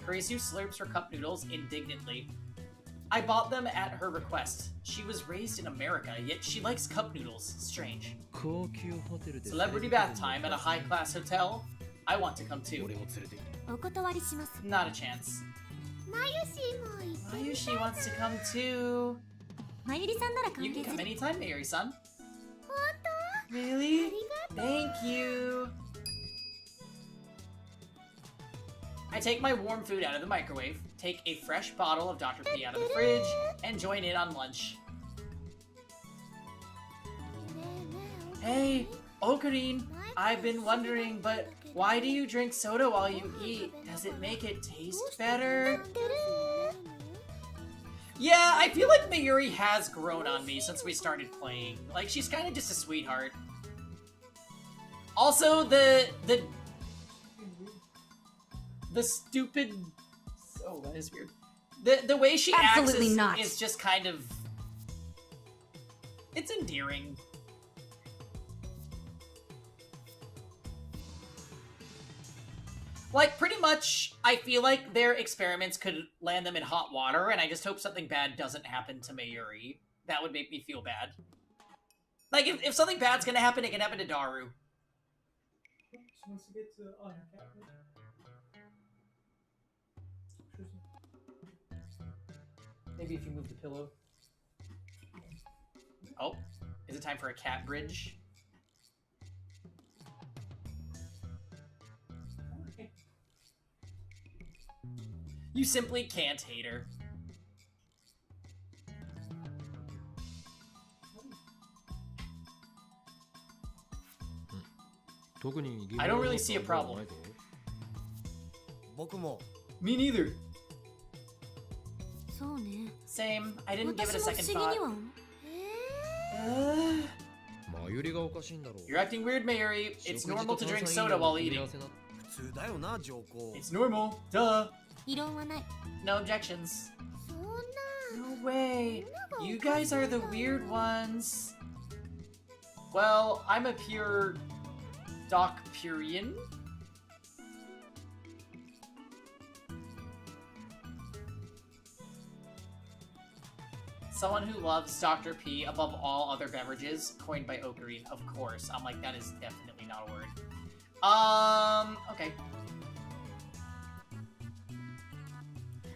S1: Kurisu slurps her cup noodles indignantly. I bought them at her request. She was raised in America, yet she likes cup noodles. Strange. Celebrity bath time at a high-class hotel? I want to come too. Not a chance. Mayushi wants to come too. You can come anytime, Mayuri-san. Really? Thank you. I take my warm food out of the microwave, take a fresh bottle of Dr. P out of the fridge, and join in on lunch. Hey, Ocarine, I've been wondering, but why do you drink soda while you eat? Does it make it taste better? Yeah, I feel like Mayuri has grown on me since we started playing. Like, she's kind of just a sweetheart. Also, the stupid... Oh, that is weird. The way she acts is just kind of... It's endearing. Like, pretty much, I feel like their experiments could land them in hot water, and I just hope something bad doesn't happen to Mayuri. That would make me feel bad. Like, if something bad's gonna happen, it can happen to Daru.
S8: She wants to get to... Oh, her cat.
S1: Maybe if you move the pillow. Oh, is it time for a cat bridge? You simply can't hate her. I don't really see a problem. Me neither. Same. I didn't give it a second thought. You're acting weird, Mayuri. It's normal to drink soda while eating. It's normal. Duh. No objections. No way. You guys are the weird ones. Well, I'm a pure... Doc-purian? Someone who loves Dr. P above all other beverages, coined by Ocarine, of course. I'm like, that is definitely not a word. Okay.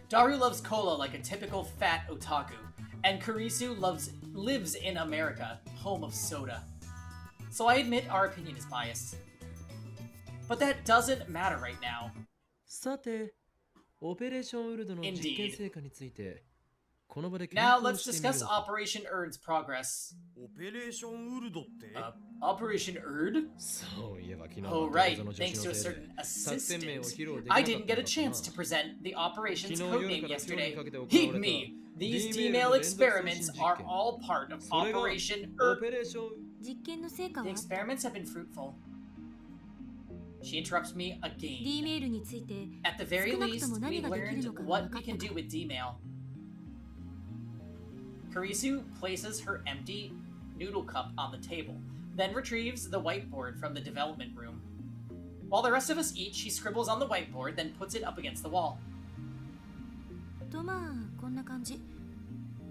S1: Daru loves cola like a typical fat otaku, and Kurisu lives in America, home of soda. So I admit our opinion is biased. But that doesn't matter right now. Indeed. Now let's discuss Operation Erd's progress. Operation Erd? Oh right, thanks to a certain assistant. I didn't get a chance to present the operation's codename yesterday. Heed me! These D-mail experiments are all part of Operation Erd. The experiments have been fruitful. She interrupts me again. At the very least, we learned what we can do with D-mail. Kurisu places her empty noodle cup on the table, then retrieves the whiteboard from the development room. While the rest of us eat, she scribbles on the whiteboard, then puts it up against the wall.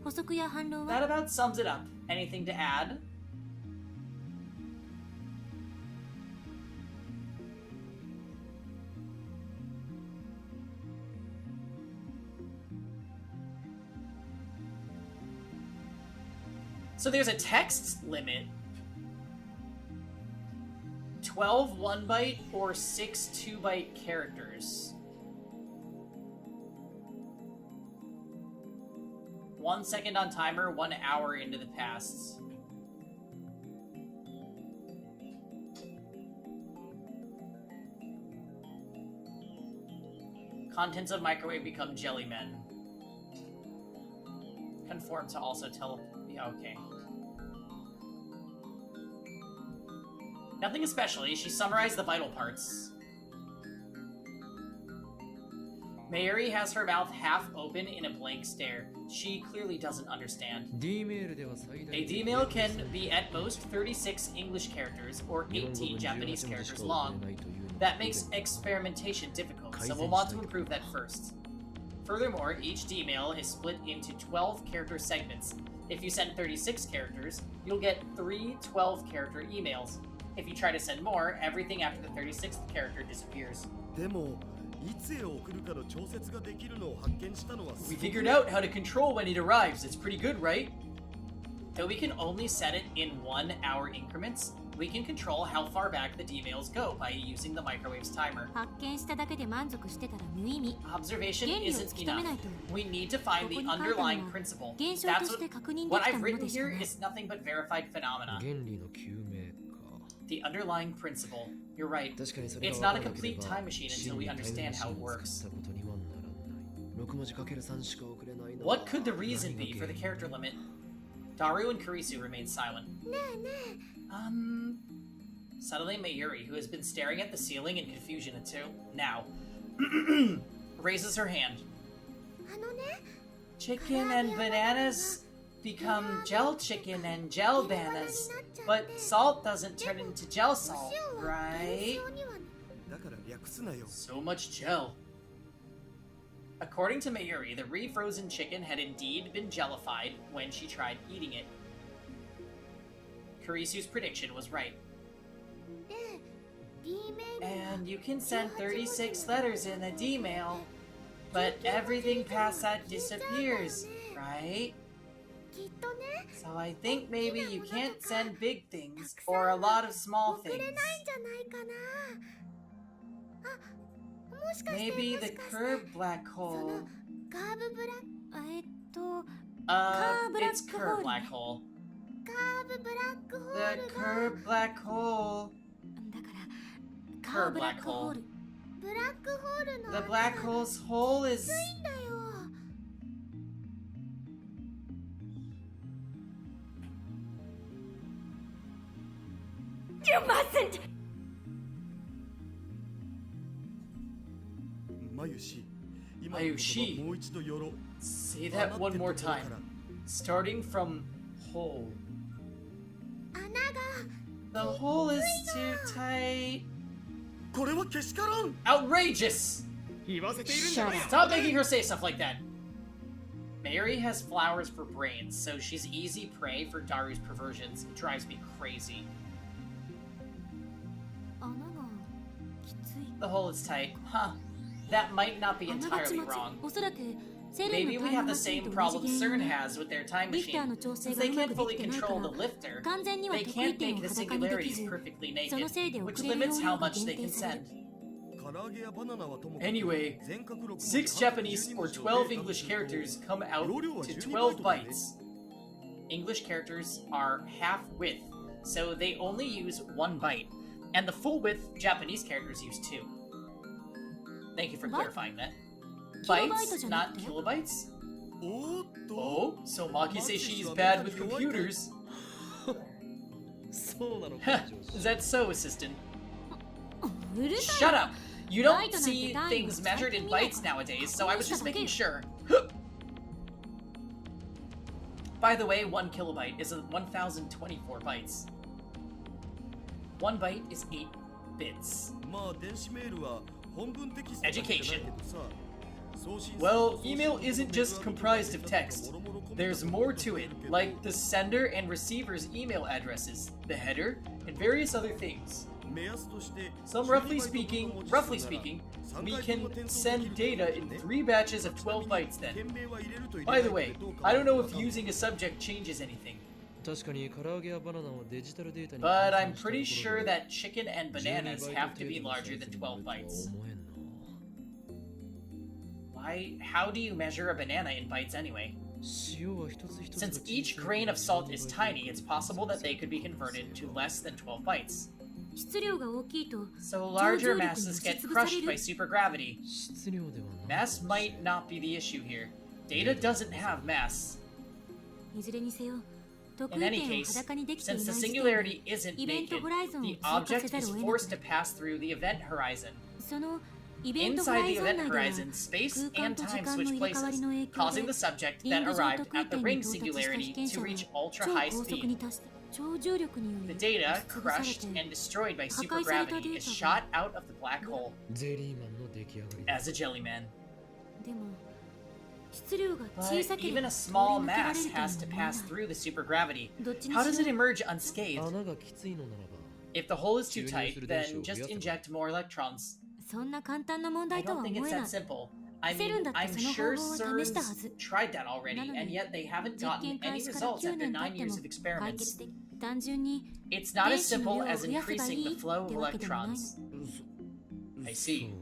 S2: 補足や反論
S1: That
S2: は
S1: about sums it up. Anything to add? So there's a text limit. 12 1-byte or 6 2-byte characters. 1 second on timer, 1 hour into the past. Contents of microwave become jelly men. Conform to also tele... Yeah, okay. Nothing especially. She summarized the vital parts. Mayuri has her mouth half open in a blank stare. She clearly doesn't understand. A D-mail can be at most 36 English characters or 18 Japanese characters long. That makes experimentation difficult, so we'll want to improve that first. Furthermore, each D-mail is split into 12 character segments. If you send 36 characters, you'll get 3 12-character emails. If you try to send more, everything after the 36th character disappears.
S3: でもいつへ送るかの調節ができるのを発見したのはすご
S1: We
S3: く
S1: figured out how to control when it arrives. It's pretty good, right? Though we can only set it in 1 hour increments, we can control how far back the D-mails go by using the microwave's timer.
S2: 発見しただけで満足してたら無意味
S1: Observation
S2: 原理を
S1: isn't
S2: 突き止め
S1: enough.
S2: ないと
S1: We need to find the
S2: ここに書いたのは
S1: underlying principle.
S2: 現象
S1: That's
S2: として確認で
S1: what
S2: きた
S1: I've
S2: もの
S1: written
S2: でしか
S1: here
S2: ない
S1: is nothing but verified phenomena.
S4: 原理の究明か
S1: The underlying principle. You're right.
S4: 確かにそれ
S1: It's
S4: が
S1: not
S4: 分
S1: a
S4: からなけれ
S1: complete
S4: ば
S1: time machine
S4: 真
S1: until
S4: に
S1: we
S4: タイムマ
S1: understand
S4: シ
S1: how
S4: ン
S1: it
S4: を
S1: works.
S4: 使ったことにはならない6文字かける3しか送れないの
S1: What could the reason
S4: 何が
S1: be for the
S4: 原因
S1: character limit? Daru and Kurisu remain silent.
S5: ねえねえ
S1: Suddenly Mayuri, who has been staring at the ceiling in confusion until now, raises her hand.
S5: あのね
S1: Chicken and bananas become gel chicken and gel bananas, but salt doesn't turn into gel salt,
S5: 塩は
S1: right?
S5: 現象には
S3: だから略すなよ
S1: So much gel. According to Mayuri, the refrozen chicken had indeed been jellified when she tried eating it. Kurisu's prediction was right.
S5: で D メール
S1: And you can send 36 letters in a D-mail, but everything past that disappears, right?
S5: きっとね
S1: So I think maybe you can't send big things or a lot of small
S5: 送れ
S1: things.
S5: ないんじゃないかなあもしかして
S1: Maybe
S5: も
S1: the
S5: しかして
S1: curved black
S5: そ
S1: hole.
S5: のカーブブラ
S1: It's curved black hole.
S5: カーブブラックホー
S1: The
S5: ルが
S1: curved black hole.
S2: だからカーブラックホール
S5: ブラックホールの
S1: The
S5: 跡
S1: black
S5: が
S1: hole's hole is...
S5: いいんだよ
S2: You mustn't!
S3: まゆし今
S1: まゆし
S3: もう一度よろ
S1: Say that one more time. Starting from hole.
S5: 穴が
S1: The hole is too tight.
S3: これはけしからん
S1: Outrageous!
S3: 言わせているんじゃない
S1: Stop making her say stuff like that. Mary has flowers for brains, so she's easy prey for Daru's perversions. It drives me crazy.
S2: 穴がきつい
S1: The hole is tight. Huh. That might not be
S2: 穴が
S1: entirely
S2: 詰ま
S1: wrong.
S2: っておそらくセレン
S1: Maybe
S2: の
S1: we
S2: タイ
S1: have
S2: ム
S1: the
S2: マシン
S1: same
S2: と同
S1: problem
S2: じ原
S1: CERN
S2: 因
S1: has with their time
S2: リフター
S1: machine.
S2: の調整
S1: Since
S2: が
S1: they
S2: うま
S1: can't
S2: くで
S1: fully
S2: きてないか
S1: control
S2: ら
S1: the lifter,
S2: 完全には
S1: they
S2: 得意
S1: can't
S2: 点
S1: make
S2: を
S1: the
S2: 裸にでき
S1: singularities
S2: ず
S1: perfectly
S2: その
S1: naked,
S2: せいで
S1: which
S2: 遅れる容
S1: limits
S2: 量
S1: how
S2: が
S1: much
S2: 限
S1: they
S2: 定
S1: can
S2: される
S1: send.
S3: 唐揚げやバナナはともかく
S1: Anyway,
S3: 全角録の
S1: 6 Japanese or 12 English characters come out to 12 bytes. English characters are half width, so they only use 1 byte, and the full width Japanese characters use 2. Thank you for
S2: What?
S1: clarifying that.
S2: Kilobyte
S1: Bytes,
S2: じゃなく
S1: not
S2: て
S1: kilobytes?
S3: おーっと
S1: Oh, so Maki says she's bad with computers.
S4: そうなの
S1: Heh,
S4: か上
S1: is
S4: 司
S1: that so, assistant?
S2: うるさい
S1: Shut up! You don't
S2: Byte
S1: see
S2: なんて単位は
S1: things measured in
S2: 最近
S1: bytes
S2: 見ないから。
S1: nowadays, so I was just making
S2: しただ
S1: sure. By the way, 1 kilobyte is 1024 bytes. 1 byte is 8 bits.
S3: まあ電子メールは本文テキストだけじゃないけどさ
S1: Well, email isn't just comprised of text. There's more to it, like the sender and receiver's email addresses, the header, and various other things. Some roughly speaking, we can send data in 3 batches of 12 bytes then. By the way, I don't know if using a subject changes anything. But I'm pretty sure that chicken and bananas have to be larger than 12 bytes. How do you measure a banana in bytes anyway? Since each grain of salt is tiny, it's possible that they could be converted to less than 12 bytes. So larger masses get crushed by supergravity. Mass might not be the issue here. Data doesn't have mass. In any case, since the singularity isn't naked, the object is forced to pass through the event horizon. Inside the event horizon, space and time switch places, causing the subject that arrived at the ring singularity to reach ultra-high speed. The data, crushed and destroyed by supergravity, is shot out of the black hole as a jellyman. But even a small mass has to pass through the supergravity. How does it emerge unscathed? If the hole is too tight, then just inject more electrons. I don't think it's that simple. I mean, I'm sure CERN's tried that already, and yet they haven't gotten any results after 9 years of experiments. It's not as simple as increasing the flow of electrons. I see.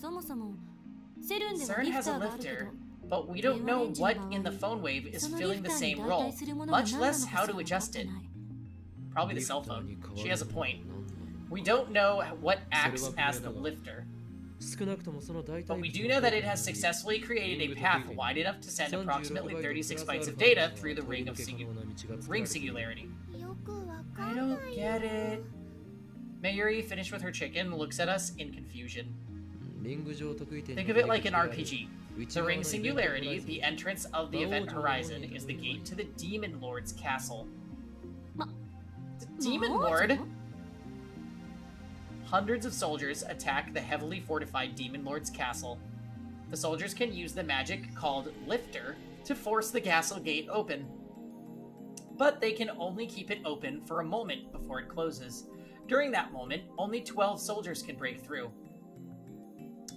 S1: CERN has a lifter, but we don't know what in the phone wave is filling the same role, much less how to adjust it. Probably the cell phone. She has a point. We don't know what acts as the lifter. But we do know that it has successfully created a path wide enough to send approximately 36 bytes of data through the ring singularity. I don't get it. Mayuri, finished with her chicken, looks at us in confusion. Think of it like an RPG. The ring singularity, the entrance of the event horizon, is the gate to the Demon Lord's castle. The Demon Lord? Hundreds of soldiers attack the heavily fortified Demon Lord's castle. The soldiers can use the magic called Lifter to force the castle gate open. But they can only keep it open for a moment before it closes. During that moment, only 12 soldiers can break through.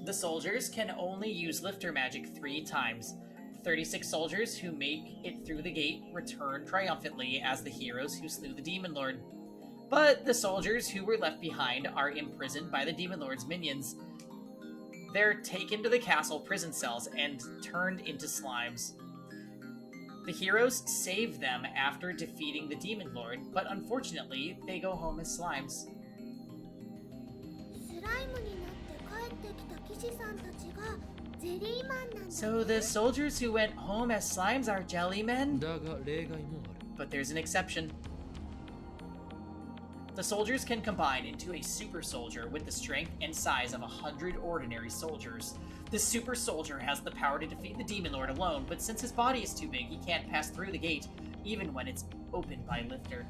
S1: The soldiers can only use Lifter magic 3 times. 36 soldiers who make it through the gate return triumphantly as the heroes who slew the Demon Lord. But the soldiers who were left behind are imprisoned by the Demon Lord's minions. They're taken to the castle prison cells and turned into slimes. The heroes save them after defeating the Demon Lord, but unfortunately, they go home as slimes. So the soldiers who went home as slimes are jellymen? But there's an exception. The soldiers can combine into a super soldier with the strength and size of 100 ordinary soldiers. This super soldier has the power to defeat the Demon Lord alone, but since his body is too big, he can't pass through the gate, even when it's opened by Lifter.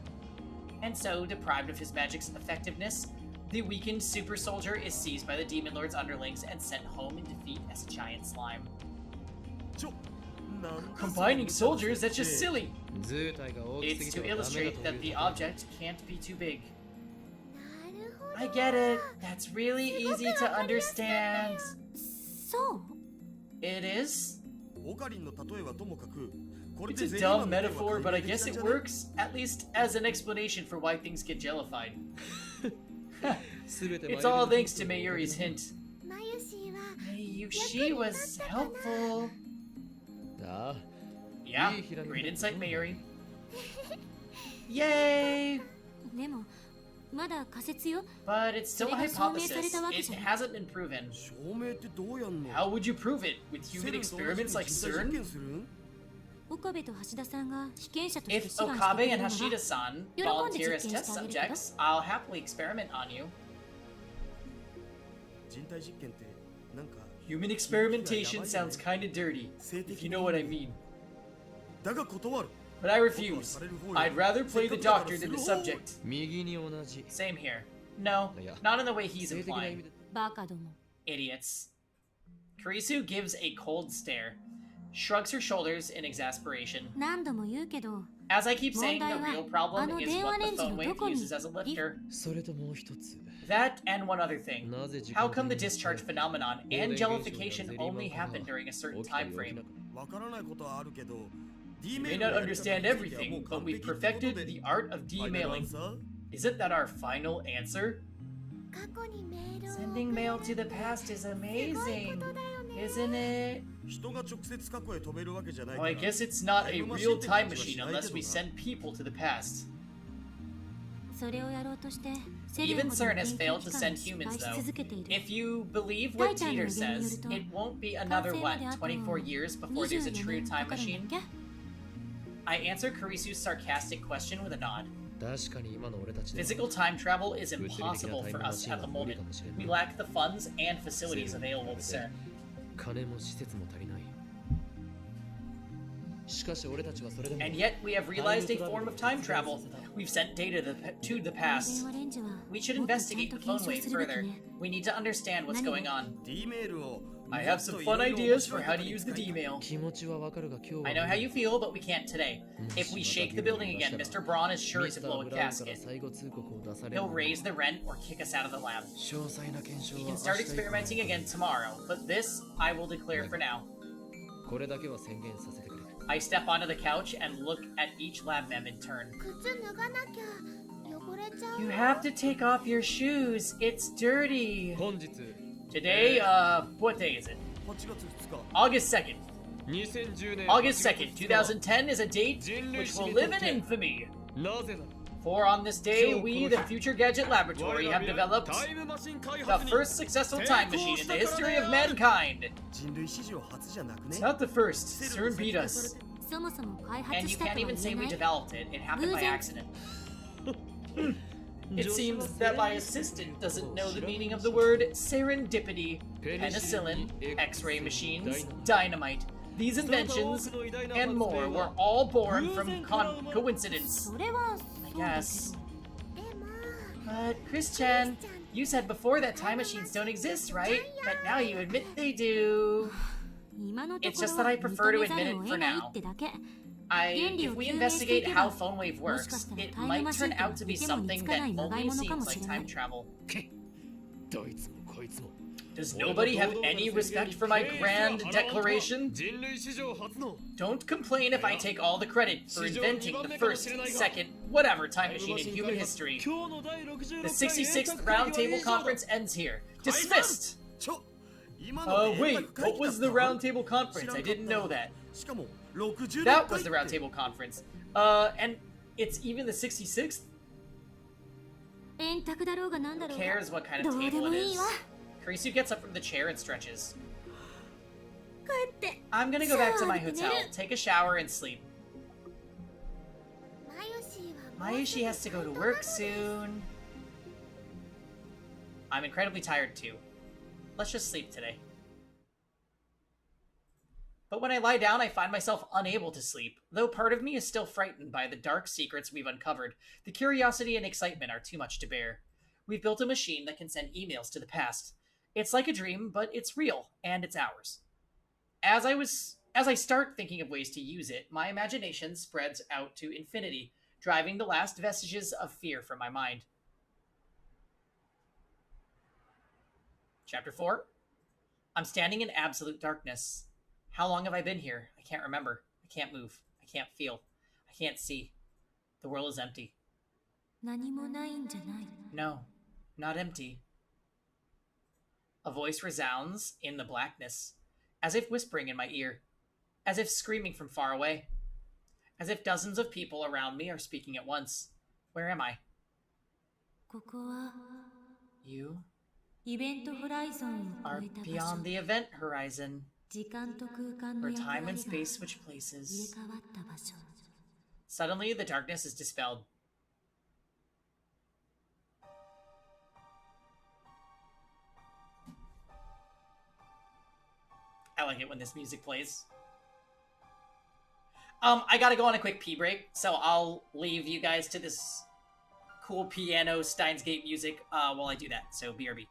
S1: And so, deprived of his magic's effectiveness, the weakened super soldier is seized by the Demon Lord's underlings and sent home in defeat as a giant slime. Combining soldiers, that's just silly! It's to illustrate that the object can't be too big. I get it. That's really easy to understand. It is? It's a dumb metaphor, but I guess it works, at least as an explanation for why things get jellified. It's all thanks to Mayuri's hint. Mayushi was helpful. Yeah, great insight, Mayuri. Yay! But it's still a hypothesis. It hasn't been proven. How would you prove it? With human experiments like CERN? If Okabe and Hashida-san volunteer as test subjects, I'll happily experiment on you. Human experimentation sounds kinda dirty, if you know what I mean. But I refuse. I'd rather play the doctor than the subject. Same here. No, not in the way he's implying. Idiots. Kurisu gives a cold stare, shrugs her shoulders in exasperation.
S2: 何度も言うけど
S1: As I keep saying, the
S2: 問題は
S1: real problem is what the
S2: あの電話レンジの
S1: phone wave
S2: どこに
S1: uses as a lifter.
S4: それともう一つ
S1: That and one other thing.
S4: なぜ時
S1: How
S4: 間
S1: come the
S4: 帯に
S1: discharge phenomenon
S4: 放電
S1: and
S4: 現象が
S1: jellification
S4: ゼリー
S1: only
S4: 板から
S1: happen during a certain
S4: 起きたり
S1: time
S4: 起き
S1: frame?
S4: なかっ
S3: わからないことはあるけど
S1: You may not understand everything, but we perfected the art of D-mailing. Isn't that our final answer?
S5: 過去にメールを
S1: Sending mail to the past is amazing, isn't it?
S3: 人が直接過去へ飛べるわけじゃないか
S1: Well,
S3: ら
S1: I guess it's not a real time machine unless we send people to the past.
S2: それをやろうとしてセリオ
S1: Even
S2: ほど
S1: CERN
S2: の
S1: has
S2: 研
S1: failed
S2: 究
S1: to
S2: 機関
S1: send
S2: が失
S1: humans,
S2: 敗し
S1: though.
S2: 続けている
S1: If you believe what
S2: Titan
S1: Teeter says,
S2: Reunion
S1: it won't be another, what,
S2: 完成まであと
S1: 24 years before there's a
S2: 24
S1: true
S2: 年
S1: time
S2: かかるんだっ
S1: machine?
S2: け
S1: I answer Kurisu's sarcastic question with a nod.
S4: 確かに今の俺たちでは
S1: Physical time travel is impossible for us at the moment. We lack the funds and facilities available to CERN.
S4: 金も施設も足りないしかし俺たちはそれでも
S1: And yet, we have realized a form of time travel. We've sent data to the
S2: 電
S1: past.
S2: 話レンジは
S1: We should
S2: もっとちゃん
S1: investigate
S2: と
S1: the
S2: 検
S1: phone
S2: 証
S1: wave
S2: するべき
S1: further.
S2: ね
S1: We need to understand what's going on.
S3: D メールを
S1: I have some fun ideas for how to use the D-mail.
S4: 気持ちはわかるが今日は
S1: I know how you feel, but we can't today. If we shake the building again, Mr. Braun is sure to blow a
S4: ミスター・ブラウンから
S1: gasket.
S4: 最後通告を出される
S1: He'll raise the rent or kick us out of the lab.
S4: 詳細な検証
S1: We
S4: は
S1: can
S4: 明
S1: start
S4: 日以降
S1: experimenting again tomorrow, but this I will declare for now.
S4: これだけは宣言させてくれ
S1: I step onto the couch and look at each lab mem in turn.
S5: 靴脱がなきゃ汚れちゃう
S1: You have to take off your shoes. It's dirty.
S4: 本日
S1: Today, what day is it?
S3: 8月2日
S1: August 2nd.
S4: 2010年
S1: August 2nd, 2010 is a date which will live in infamy.
S4: なぜな
S1: For on this day, we, the Future Gadget Laboratory, have developed
S3: タイムマシン開
S1: the
S3: 発に
S1: first successful time machine in the history of mankind.
S3: 人類史上初じゃなくね
S1: It's not the first. CERN beat us.
S2: そもそも開
S1: And
S2: 発
S1: you
S2: したと
S1: can't
S2: は
S1: even say
S2: 言え
S1: we
S2: ない
S1: developed it. It happened by accident. It seems that my assistant doesn't know the meaning of the word serendipity, penicillin, X-ray machines, dynamite. These inventions and more were all born from coincidence.
S2: それは
S1: I
S2: そうだ
S1: guess.
S5: でも
S1: But Chris-chan, you said before that time machines don't exist, right? But now you admit they do.
S2: 今のと
S1: It's
S2: ころ
S1: just
S2: は
S1: that I
S2: 認
S1: prefer to
S2: めざ
S1: admit
S2: る
S1: it
S2: を
S1: for
S2: 得ない
S1: now.
S2: ってだけ
S1: If we investigate how phone wave works, it might turn out to be something that only seems like time travel.
S4: どいつもこいつも
S1: Does nobody have any respect for my grand declaration?
S4: 人類史上初の
S1: Don't complain if I take all the credit for inventing the first, second, whatever time machine in human history.
S4: 今日の第66
S1: The 66th Roundtable Conference ends here. Dismissed!
S3: ちょ今の
S1: Wait, what was the Roundtable Conference? I didn't know that.
S3: しかも60
S1: That was the Roundtable Conference. And it's even the 66th?
S2: 円卓だろうがなんだ
S1: Who
S2: ろうが
S1: cares what kind of
S2: どうで
S1: table
S2: も
S1: it
S2: いい
S1: is?
S2: わ
S1: Kurisu gets up from the chair and stretches.
S2: 帰って
S1: I'm gonna go back to my
S2: さあ
S1: hotel,
S2: 寝る
S1: take a shower, and sleep.
S5: マヨシーはもう
S1: Mayushi has to go to work soon. I'm incredibly tired too. Let's just sleep today. But when I lie down, I find myself unable to sleep. Though part of me is still frightened by the dark secrets we've uncovered, the curiosity and excitement are too much to bear. We've built a machine that can send emails to the past. It's like a dream, but it's real, and it's ours. As I start thinking of ways to use it, my imagination spreads out to infinity, driving the last vestiges of fear from my mind. Chapter 4. I'm standing in absolute darkness. How long have I been here? I can't remember. I can't move. I can't feel. I can't see. The world is empty.
S2: 何もないんじゃない
S1: No, not empty. A voice resounds in the blackness, as if whispering in my ear, as if screaming from far away, as if dozens of people around me are speaking at once. Where am I?
S2: ここは
S1: You
S2: イベントホライゾンを
S1: are
S2: 超えた場
S1: beyond
S2: 所
S1: the event horizon,
S2: 時間と空間の
S1: where
S2: 役割
S1: time
S2: が
S1: and
S2: 入れ
S1: space switch places.
S2: 替わった場所
S1: Suddenly, the darkness is dispelled. I like it when this music plays. I gotta go on a quick pee break, so I'll leave you guys to this cool piano Steins Gate music while I do that, so BRB.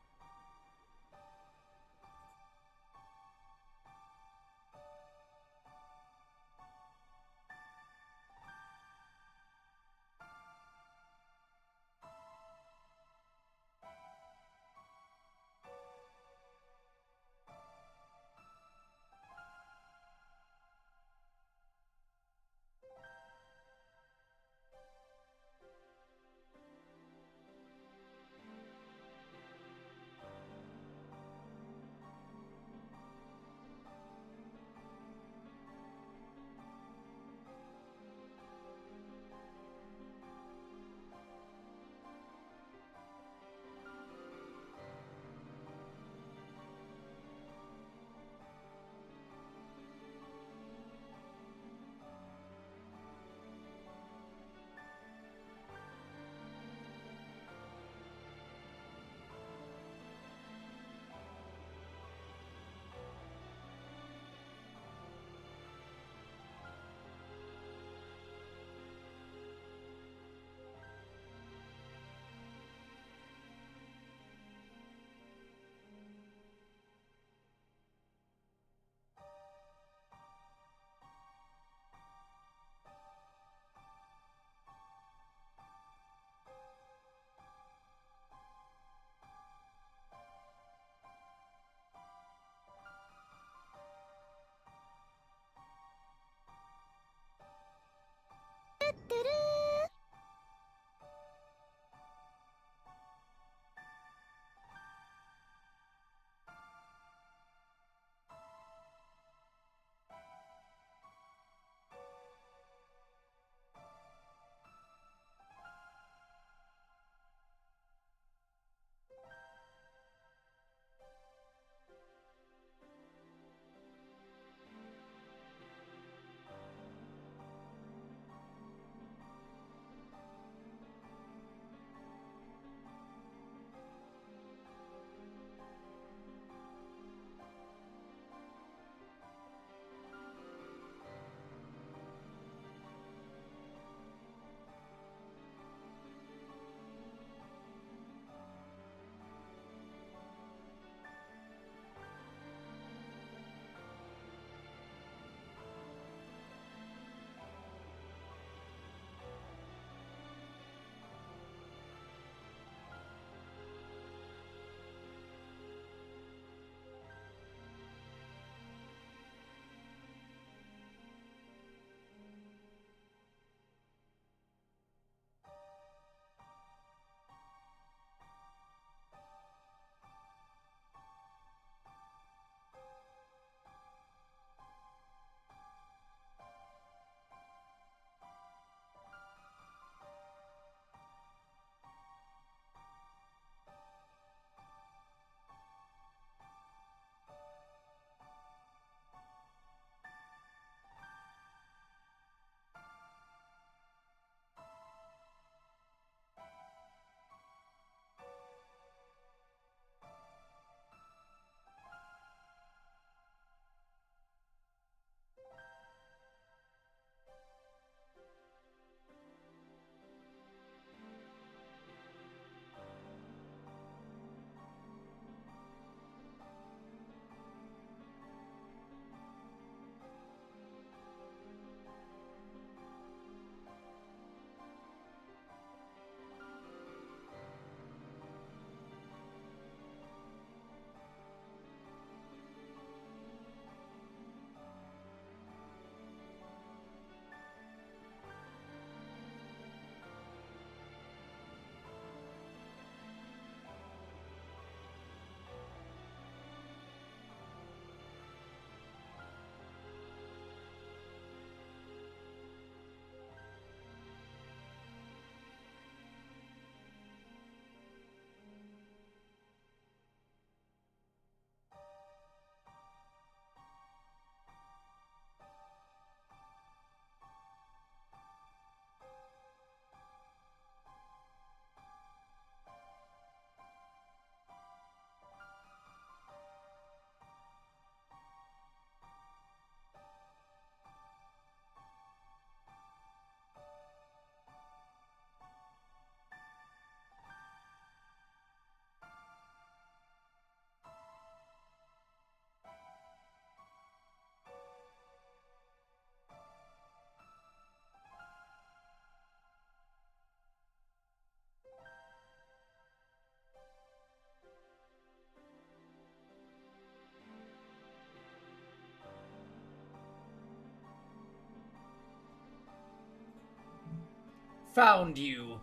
S1: Found you.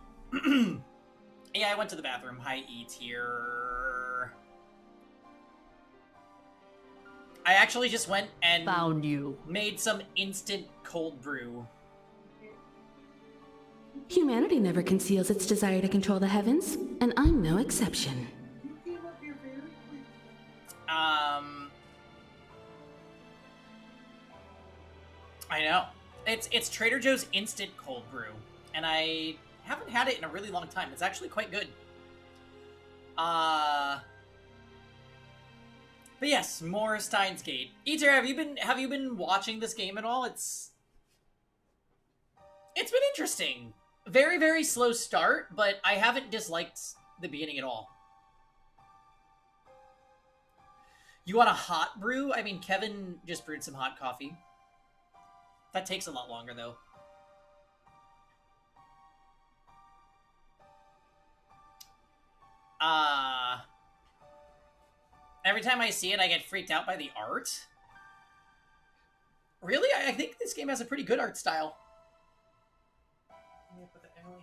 S1: Yeah, I went to the bathroom. Hi, E tier. I actually just went and
S2: Found you.
S1: made some instant cold brew.
S6: Humanity never conceals its desire to control the heavens, and I'm no exception.
S1: I know. It's Trader Joe's instant cold brew, and I haven't had it in a really long time. It's actually quite good. But yes, more Steins Gate. Eater, have you been watching this game at all? It's been interesting. Very, very slow start, but I haven't disliked the beginning at all. You want a hot brew? I mean, Kevin just brewed some hot coffee. That takes a lot longer, though. Every time I see it, I get freaked out by the art. Really? I think this game has a pretty good art style.
S8: Yeah, but the aliens.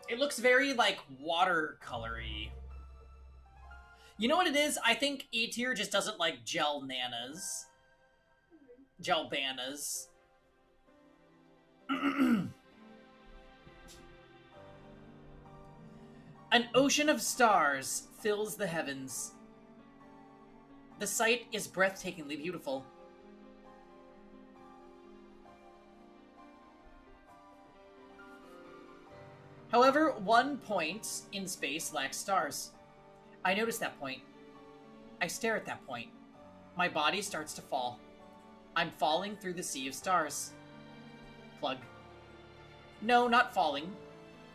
S1: It looks very, like, watercolory. You know what it is? I think E-tier just doesn't like gel nanas. Gel banas. An ocean of stars fills the heavens. The sight is breathtakingly beautiful. However, one point in space lacks stars. I notice that point. I stare at that point. My body starts to fall. I'm falling through the sea of stars. Plug. No, not falling.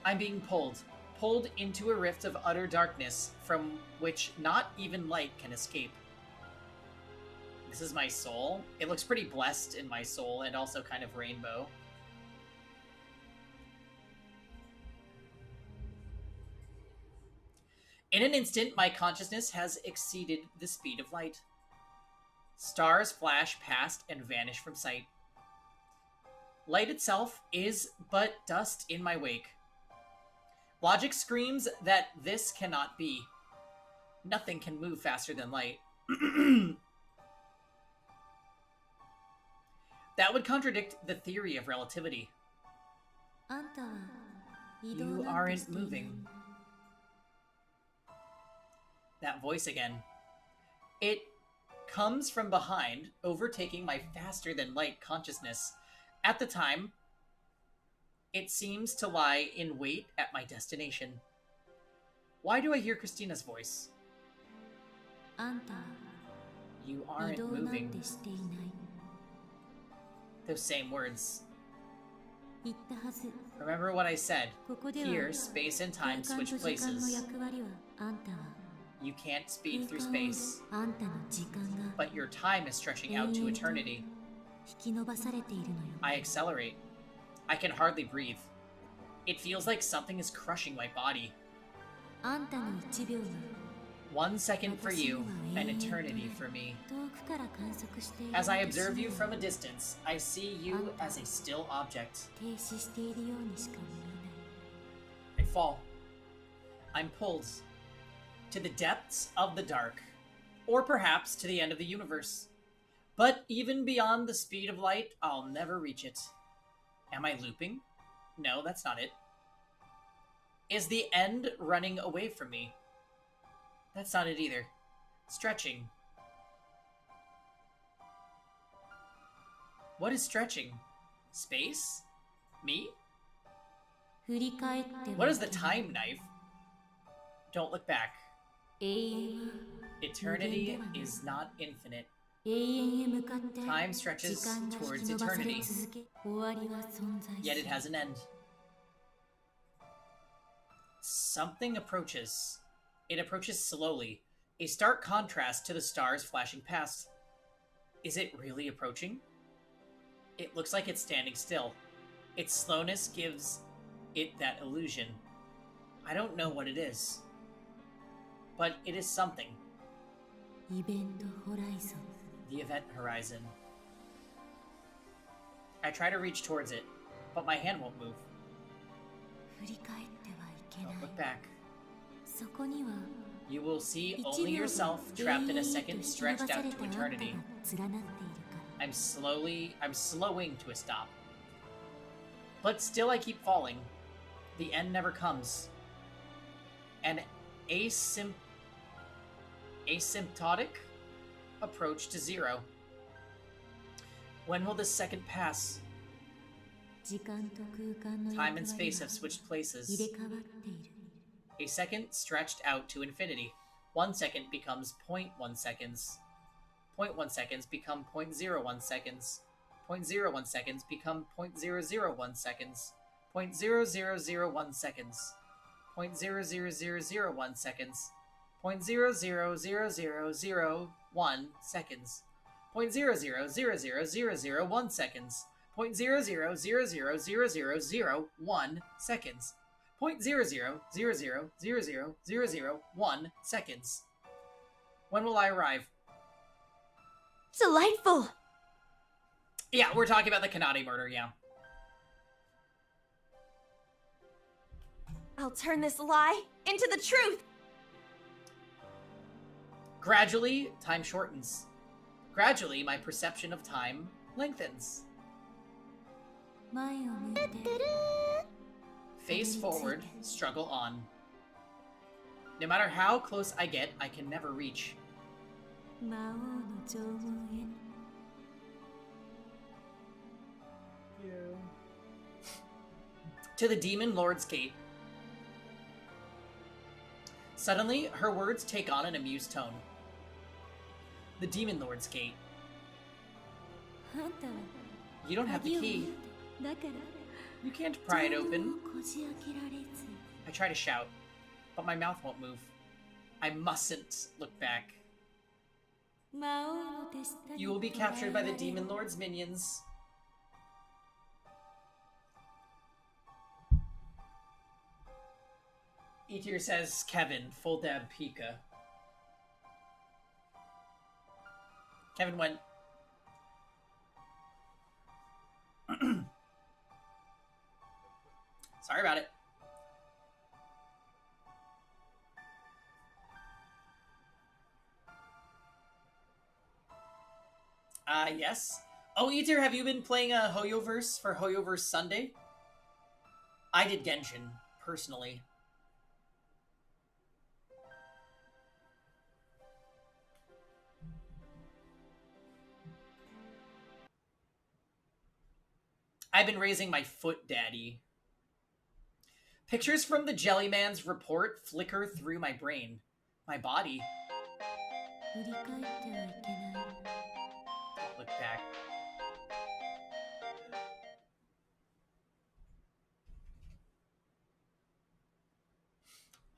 S1: I'm being pulled. Pulled into a rift of utter darkness from which not even light can escape. This is my soul. It looks pretty blessed in my soul and also kind of rainbow. In an instant, my consciousness has exceeded the speed of light. Stars flash past and vanish from sight. Light itself is but dust in my wake. Logic screams that this cannot be. Nothing can move faster than light. That would contradict the theory of relativity. You aren't moving. That voice again. It comes from behind, overtaking my faster-than-light consciousness. At the time, it seems to lie in wait at my destination. Why do I hear Christina's voice? You aren't moving. Those same words. Remember what I said. Here, space and time switch places. You can't speed through space, but your time is stretching out to eternity. I accelerate. I can hardly breathe. It feels like something is crushing my body. 1 second for you, an eternity for me. As I observe you from a distance, I see you as a still object. I fall. I'm pulled to the depths of the dark, or perhaps to the end of the universe. But even beyond the speed of light, I'll never reach it. Am I looping? No, that's not it. Is the end running away from me? That's not it either. Stretching. What is stretching? Space? Me? What is the time knife? Don't look back. Eternity is not infinite. Time stretches towards eternity, yet it has an end. Something approaches. It approaches slowly, a stark contrast to the stars flashing past. Is it really approaching? It looks like it's standing still. Its slowness gives it that illusion. I don't know what it is, but it is something. The event horizon. I try to reach towards it, but my hand won't move. Don't look back.
S2: そこには
S1: You will see
S2: 1
S1: only
S2: 秒が
S1: yourself
S2: 永
S1: trapped in a
S2: 遠へ
S1: second
S2: と引き
S1: stretched
S2: 伸ばさ
S1: out
S2: れ
S1: to
S2: たあなたが
S1: eternity.
S2: 連なっているから
S1: I'm slowing to a stop. But still I keep falling. The end never comes. An asymptotic approach to zero. When will this second pass?
S2: 時間と空間の
S1: Time
S2: 役
S1: and
S2: 割
S1: space
S2: が
S1: have switched
S2: 入
S1: places.
S2: れ替わっている
S1: A second stretched out to infinity. 1 second becomes 0.1 seconds. 0.1 seconds become 0.01 seconds. 0.01 seconds become 0.001 seconds. 0.0001 seconds. 0.00001 seconds. 0.00001 seconds. 0.0000001 seconds. 0.0000001 seconds. 0.0000001 seconds. When will I arrive?
S2: Delightful!
S1: Yeah, we're talking about the Kanade murder, yeah.
S9: I'll turn this lie into the truth!
S1: Gradually, time shortens. Gradually, my perception of time lengthens.
S2: 前を向いて
S1: Face forward, struggle on. No matter how close I get, I can never reach.
S2: 魔王の縄文へ
S1: To the Demon Lord's Gate. Suddenly, her words take on an amused tone. The Demon Lord's Gate.
S2: あんたは
S1: You don't have the
S2: 鍵を持
S1: key.
S2: ってだから
S1: You can't pry it
S2: 縄文
S1: open.
S2: をこじ開けられず
S1: I try to shout, but my mouth won't move. I mustn't look back.
S2: 魔王の手下に
S1: You will be captured by the
S2: 捕らえられ
S1: Demon Lord's minions. Etir says Kevin, full dab Pika. Kevin went. Sorry about it. Yes. Oh, Etir, have you been playing a Hoyoverse for Hoyoverse Sunday? I did Genshin, personally. I've been raising my foot, Daddy. Pictures from the Jellyman's report flicker through my brain. My body.
S2: 振り返ってはいけない
S1: Look back.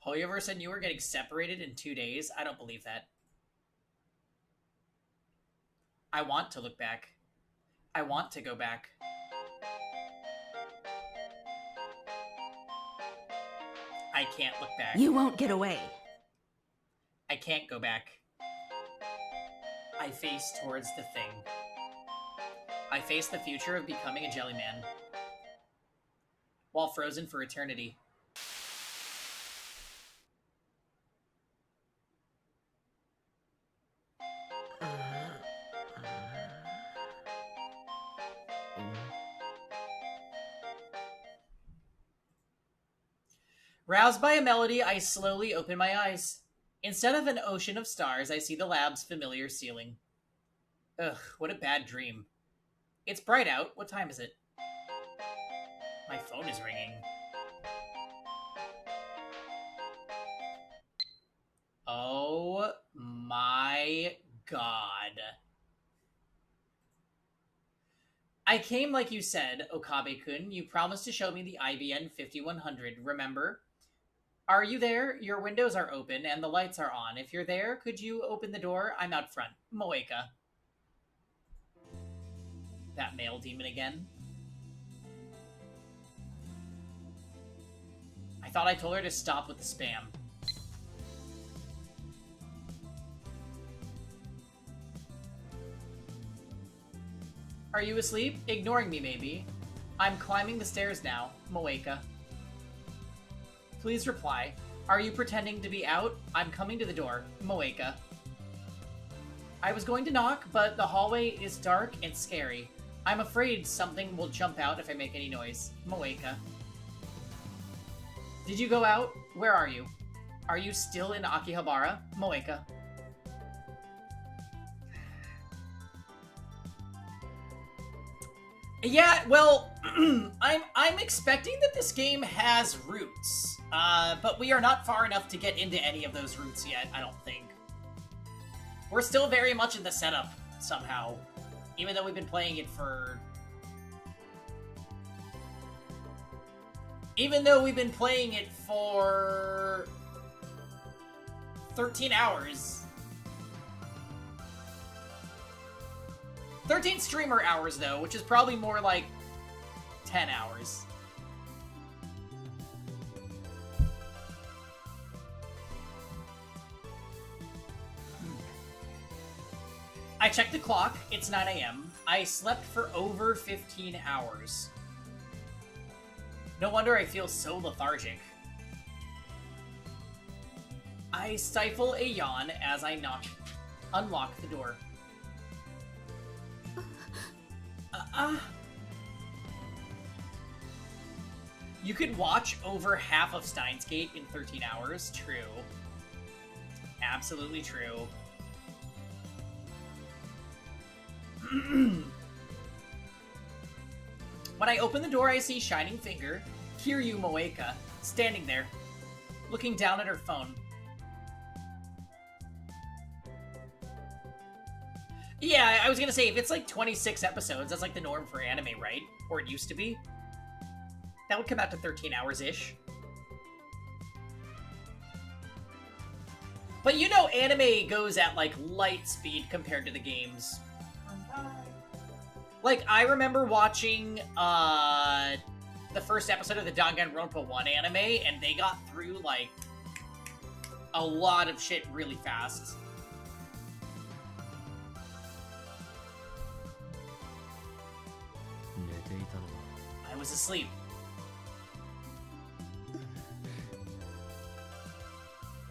S1: Hoyoverse and you are getting separated in 2 days? I don't believe that. I want to look back. I want to go back. I can't look back.
S9: You won't get away.
S1: I can't go back. I face towards the thing. I face the future of becoming a Jellyman. While frozen for eternity. Roused by a melody, I slowly open my eyes. Instead of an ocean of stars, I see the lab's familiar ceiling. Ugh, what a bad dream. It's bright out. What time is it? My phone is ringing. Oh my god. I came like you said, Okabe-kun. You promised to show me the IBN 5100, remember? Are you there? Your windows are open and the lights are on. If you're there, could you open the door? I'm out front. Moeka. That male demon again. I thought I told her to stop with the spam. Are you asleep? Ignoring me, maybe. I'm climbing the stairs now. Moeka. Please reply. Are you pretending to be out? I'm coming to the door. Moeka. I was going to knock, but the hallway is dark and scary. I'm afraid something will jump out if I make any noise. Moeka. Did you go out? Where are you? Are you still in Akihabara? Moeka. Yeah, well, I'm expecting that this game has roots, but we are not far enough to get into any of those roots yet, I don't think. We're still very much in the setup, somehow, even though we've been playing it for... 13 hours. 13 streamer hours, though, which is probably more like 10 hours. I checked the clock. It's 9 a.m. I slept for over 15 hours. No wonder I feel so lethargic. I stifle a yawn as I unlock the door. You could watch over half of Steins Gate in 13 hours. True. Absolutely true. When I open the door, I see Shining Finger, Kiryu Moeka, standing there, looking down at her phone. Yeah, I was gonna say, if it's like 26 episodes, that's like the norm for anime, right? Or it used to be. That would come out to 13 hours-ish. But you know anime goes at like light speed compared to the games. Like, I remember watching the first episode of the Danganronpa 1 anime, and they got through like a lot of shit really fast. I was asleep.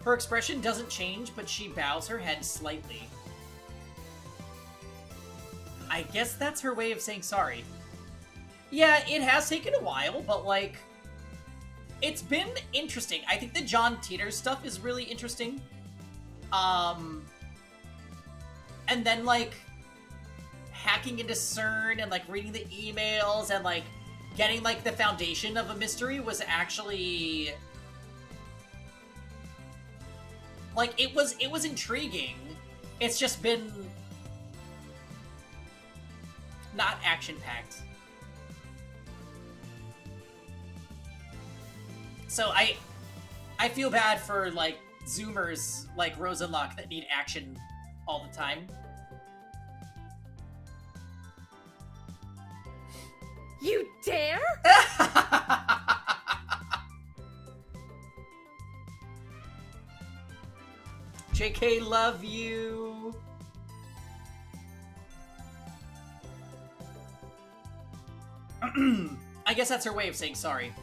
S1: Her expression doesn't change, but she bows her head slightly. I guess that's her way of saying sorry. Yeah, it has taken a while, but like, it's been interesting. I think the John Titor stuff is really interesting. And then like, hacking into CERN and like reading the emails and like getting like the foundation of a mystery was actually like it was intriguing. It's just been not action-packed. So I feel bad for like Zoomers like Rosenlock that need action all the time.
S9: You dare?
S1: JK, love you. I guess that's her way of saying sorry.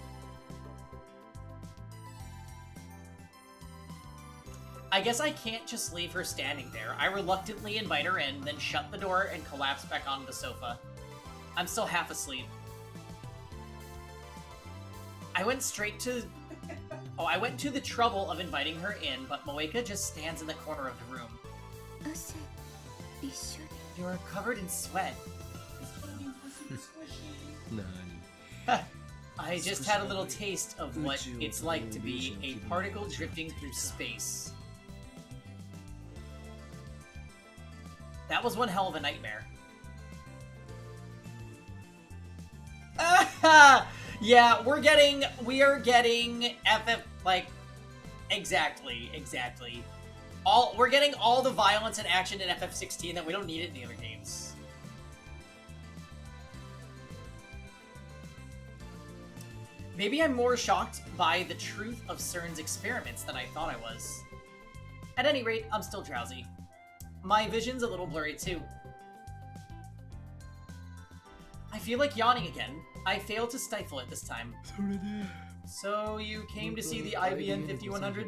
S1: I guess I can't just leave her standing there. I reluctantly invite her in, then shut the door and collapse back onto the sofa. I'm still half asleep. I went to the trouble of inviting her in, but Moeka just stands in the corner of the room. You're covered in sweat. I just had a little taste of what it's like to be a particle drifting through space. That was one hell of a nightmare. Yeah, we are getting FF, like, exactly. We're getting all the violence and action in FF16 that we don't need it in the other games. Maybe I'm more shocked by the truth of CERN's experiments than I thought I was. At any rate, I'm still drowsy. My vision's a little blurry too. I feel like yawning again. I failed to stifle it this time. So you came to see the IBN 5100?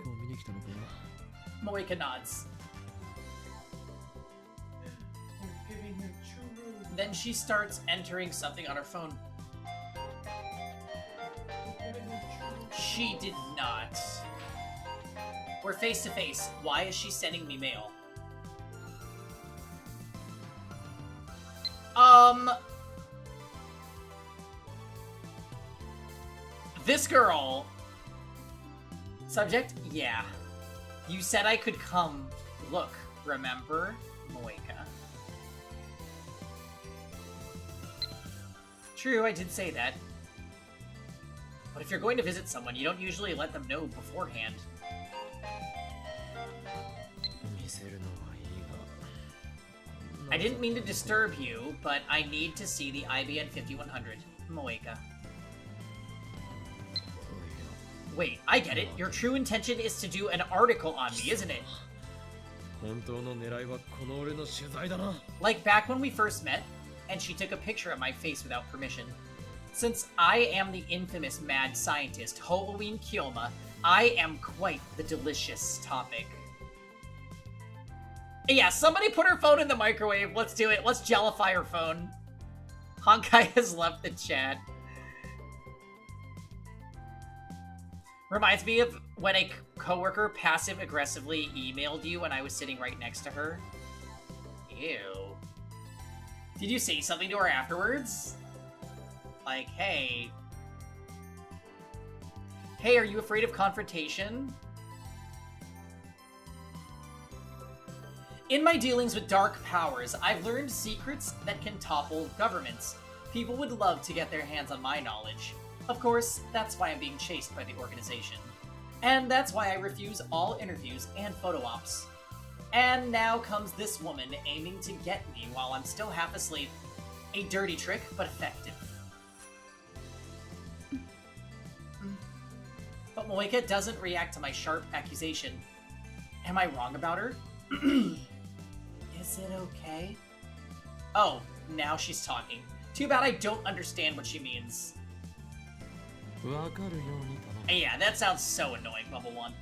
S1: Moeka nods.
S8: Giving him churu.
S1: Then she starts entering something on her phone.
S8: Giving him churu.
S1: She did not. We're face to face. Why is she sending me mail? This girl. Subject? Yeah. You said I could come look, remember? Moeka. True, I did say that. But if you're going to visit someone, you don't usually let them know beforehand. I didn't mean to disturb you, but I need to see the IBN 5100. Moeka. Wait, I get it. Your true intention is to do an article on me, isn't it? Like back when we first met, and she took a picture of my face without permission. Since I am the infamous mad scientist, Halloween Kyoma, I am quite the delicious topic. Yeah, somebody put her phone in the microwave. Let's do it. Let's jellify her phone. Honkai has left the chat. Reminds me of when a coworker passive-aggressively emailed you when I was sitting right next to her. Ew. Did you say something to her afterwards? Like, hey. Hey, are you afraid of confrontation? In my dealings with dark powers, I've learned secrets that can topple governments. People would love to get their hands on my knowledge. Of course, that's why I'm being chased by the organization. And that's why I refuse all interviews and photo ops. And now comes this woman aiming to get me while I'm still half asleep. A dirty trick, but effective. But Moeka doesn't react to my sharp accusation. Am I wrong about her? Is it okay? Oh, now she's talking. Too bad I don't understand what she means. Yeah, that sounds so annoying, Bubble One.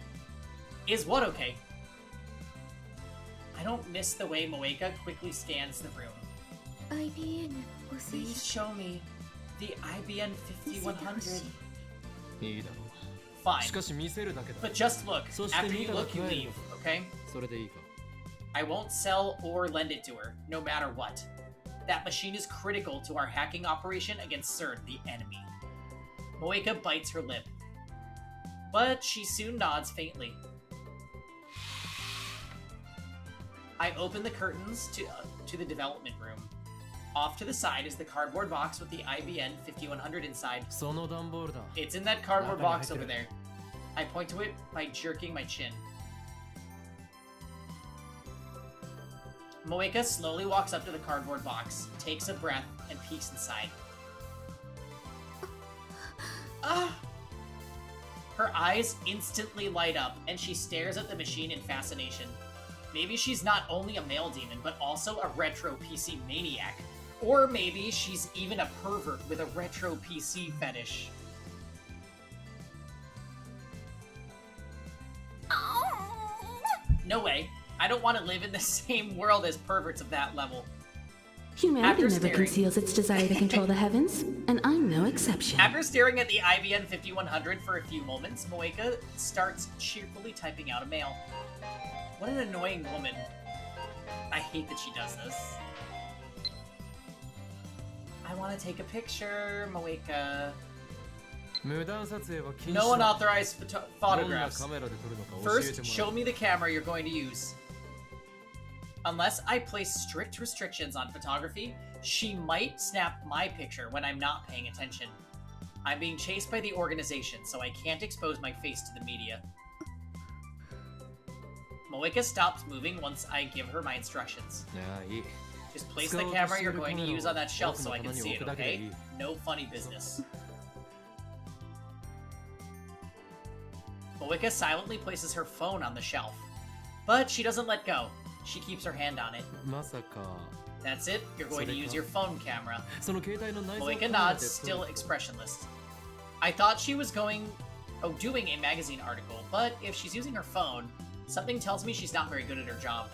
S1: Is what okay? I don't miss the way Moeka quickly scans the room.
S5: IBN
S1: Please show me the IBN 5100. Fine. But just look. After you look, you leave, okay? I won't sell or lend it to her, no matter what. That machine is critical to our hacking operation against CERN, the enemy. Moeka bites her lip. But she soon nods faintly. I open the curtains to the development room. Off to the side is the cardboard box with the IBN 5100 inside. It's in that cardboard box over there. I point to it by jerking my chin. Moeka slowly walks up to the cardboard box, takes a breath, and peeks inside. Her eyes instantly light up, and she stares at the machine in fascination. Maybe she's not only a male demon, but also a retro PC maniac. Or maybe she's even a pervert with a retro PC fetish. No way. I don't want to live in the same world as perverts of that level.
S6: Humanity never conceals its desire to control the heavens, and I'm no exception.
S1: After staring at the IBN 5100 for a few moments, Moeka starts cheerfully typing out a mail. What an annoying woman. I hate that she does this. I want to take a picture, Moeka. No unauthorized photographs. First, show me the camera you're going to use. Unless I place strict restrictions on photography, she might snap my picture when I'm not paying attention. I'm being chased by the organization, so I can't expose my face to the media. Moeka stops moving once I give her my instructions. Just place the camera you're going to use on that shelf so I can see it, okay? No funny business. Moeka silently places her phone on the shelf. But she doesn't let go. She keeps her hand on it. That's it, you're going to use your phone camera. Moeka nods, still expressionless. I thought she was going Oh, doing a magazine article, but if she's using her phone, something tells me she's not very good at her job.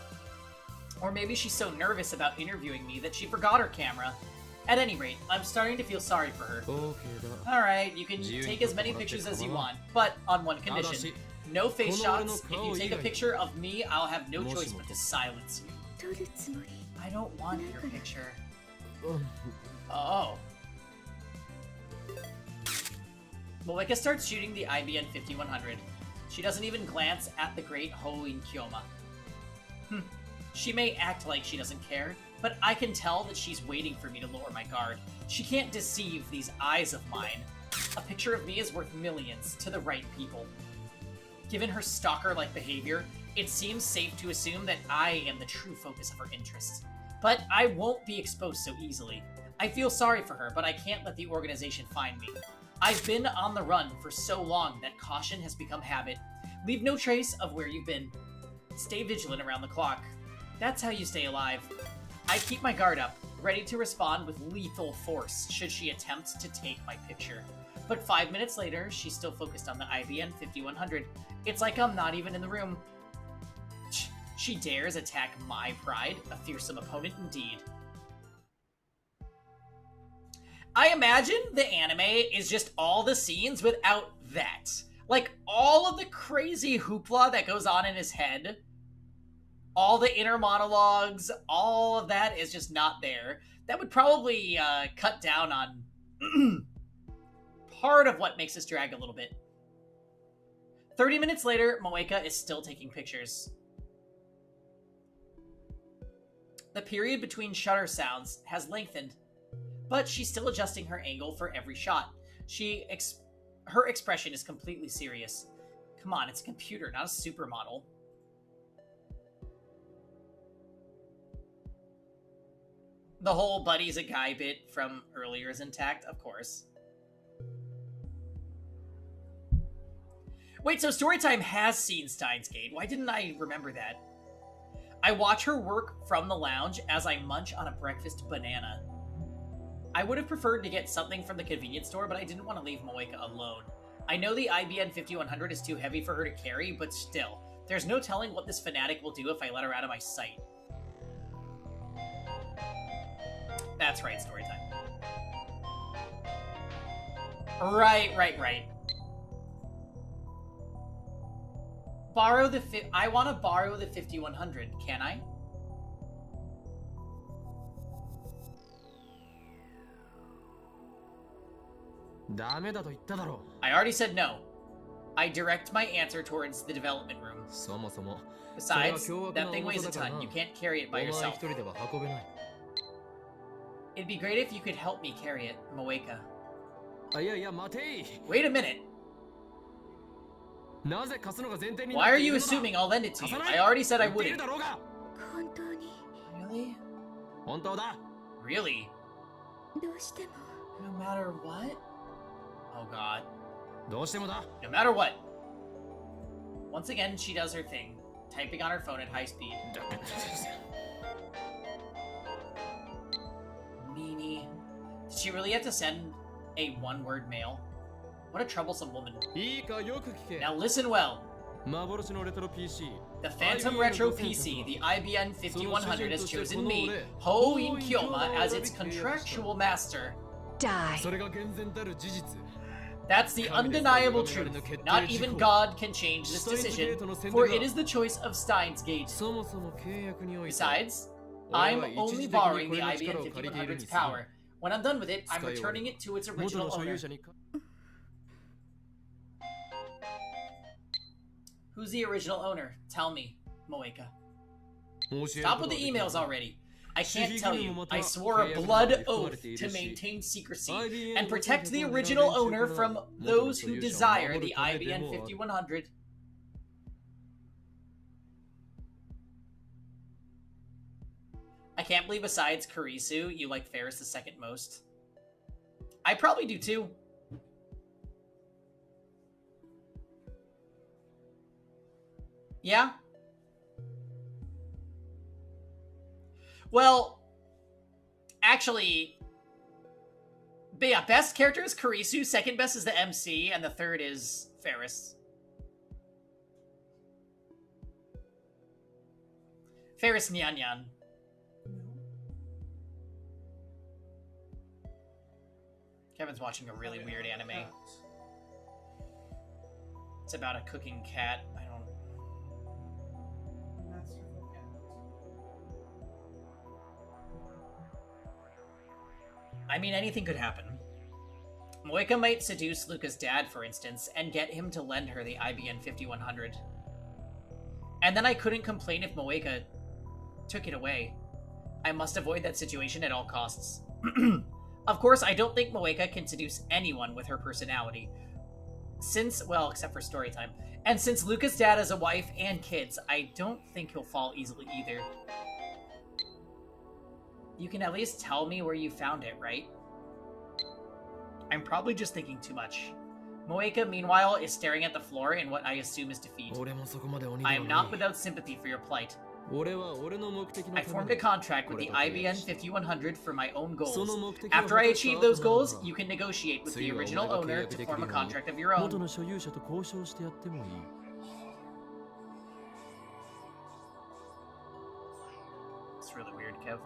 S1: Or maybe she's so nervous about interviewing me that she forgot her camera. At any rate, I'm starting to feel sorry for her. Alright, you can take as many pictures as you want, but on one condition. No face shots. If you take a picture of me, I'll have no choice but to silence you. I don't want your picture. Oh. Moeka starts shooting the IBN 5100. She doesn't even glance at the great Hoin Kyoma. She may act like she doesn't care, but I can tell that she's waiting for me to lower my guard. She can't deceive these eyes of mine. A picture of me is worth millions to the right people. Given her stalker-like behavior, it seems safe to assume that I am the true focus of her interests. But I won't be exposed so easily. I feel sorry for her, but I can't let the organization find me. I've been on the run for so long that caution has become habit. Leave no trace of where you've been. Stay vigilant around the clock. That's how you stay alive. I keep my guard up, ready to respond with lethal force should she attempt to take my picture. But 5 minutes later, she's still focused on the IBN 5100. It's like I'm not even in the room. She dares attack my pride, a fearsome opponent indeed. I imagine the anime is just all the scenes without that. Like, all of the crazy hoopla that goes on in his head, all the inner monologues, all of that is just not there. That would probably cut down on part of what makes this drag a little bit. 30 minutes later, Moeka is still taking pictures. The period between shutter sounds has lengthened, but she's still adjusting her angle for every shot. Her expression is completely serious. Come on, it's a computer, not a supermodel. The whole Buddy's a guy bit from earlier is intact, of course. Wait, so Storytime has seen Steins Gate. Why didn't I remember that? I watch her work from the lounge as I munch on a breakfast banana. I would have preferred to get something from the convenience store, but I didn't want to leave Moeka alone. I know the IBN 5100 is too heavy for her to carry, but still, there's no telling what this fanatic will do if I let her out of my sight. That's right, Storytime. Right. I want to borrow the 5100, can I? I already said no. I direct my answer towards the development room. Besides, that thing weighs a ton. You can't carry it by yourself. It'd be great if you could help me carry it, Moeka. Wait a minute. Why are you assuming I'll lend it to you? I already said I wouldn't. Really? Really? No matter what? Oh god. No matter what. Once again, she does her thing, typing on her phone at high speed. Meanie. Did she really have to send a one-word mail? What a troublesome woman. Now listen well. The Phantom Retro PC, the IBN 5100, has chosen me, Hoin Kyoma, as its contractual master.
S9: Die.
S1: That's the undeniable truth. Not even God can change this decision, for it is the choice of Steins Gate. Besides, I'm only borrowing the IBN 5100's power. When I'm done with it, I'm returning it to its original owner. Who's the original owner? Tell me, Moeka. Stop with the emails already. I can't tell you. I swore a blood oath to maintain secrecy and protect the original owner from those who desire the IBN 5100. I can't believe besides Kurisu, you like Ferris the second most. I probably do too. Yeah? Well, actually, But yeah, best character is Kurisu, second best is the MC, and the third is Ferris. Ferris Nyan Nyan. Kevin's watching a really weird anime. It's about a cooking cat. I don't... I mean, anything could happen. Moeka might seduce Luca's dad, for instance, and get him to lend her the IBN 5100. And then I couldn't complain if Moeka took it away. I must avoid that situation at all costs. Of course, I don't think Moeka can seduce anyone with her personality. Since, well, except for story time. And since Luca's dad has a wife and kids, I don't think he'll fall easily either. You can at least tell me where you found it, right? I'm probably just thinking too much. Moeka, meanwhile, is staring at the floor in what I assume is defeat. I am not without sympathy for your plight. I formed a contract with the IBN 5100 for my own goals. After I achieve those goals, you can negotiate with the original owner to form a contract of your own. It's really weird, Kev.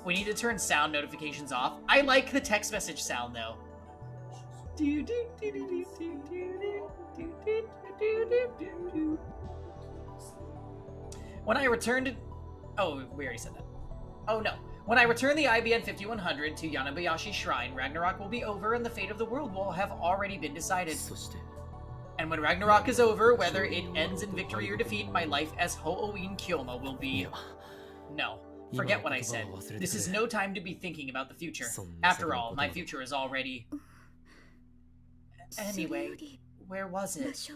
S1: We need to turn sound notifications off. I like the text message sound, though. When I returned... Oh, we already said that. Oh, no. When I return the IBN 5100 to Yanabayashi Shrine, Ragnarok will be over and the fate of the world will have already been decided. And when Ragnarok is over, whether it ends in victory or defeat, my life as Ho-Oin Kyoma will be... No. Forget what I said. This is no time to be thinking about the future. After all, my future is already... Anyway, where was it?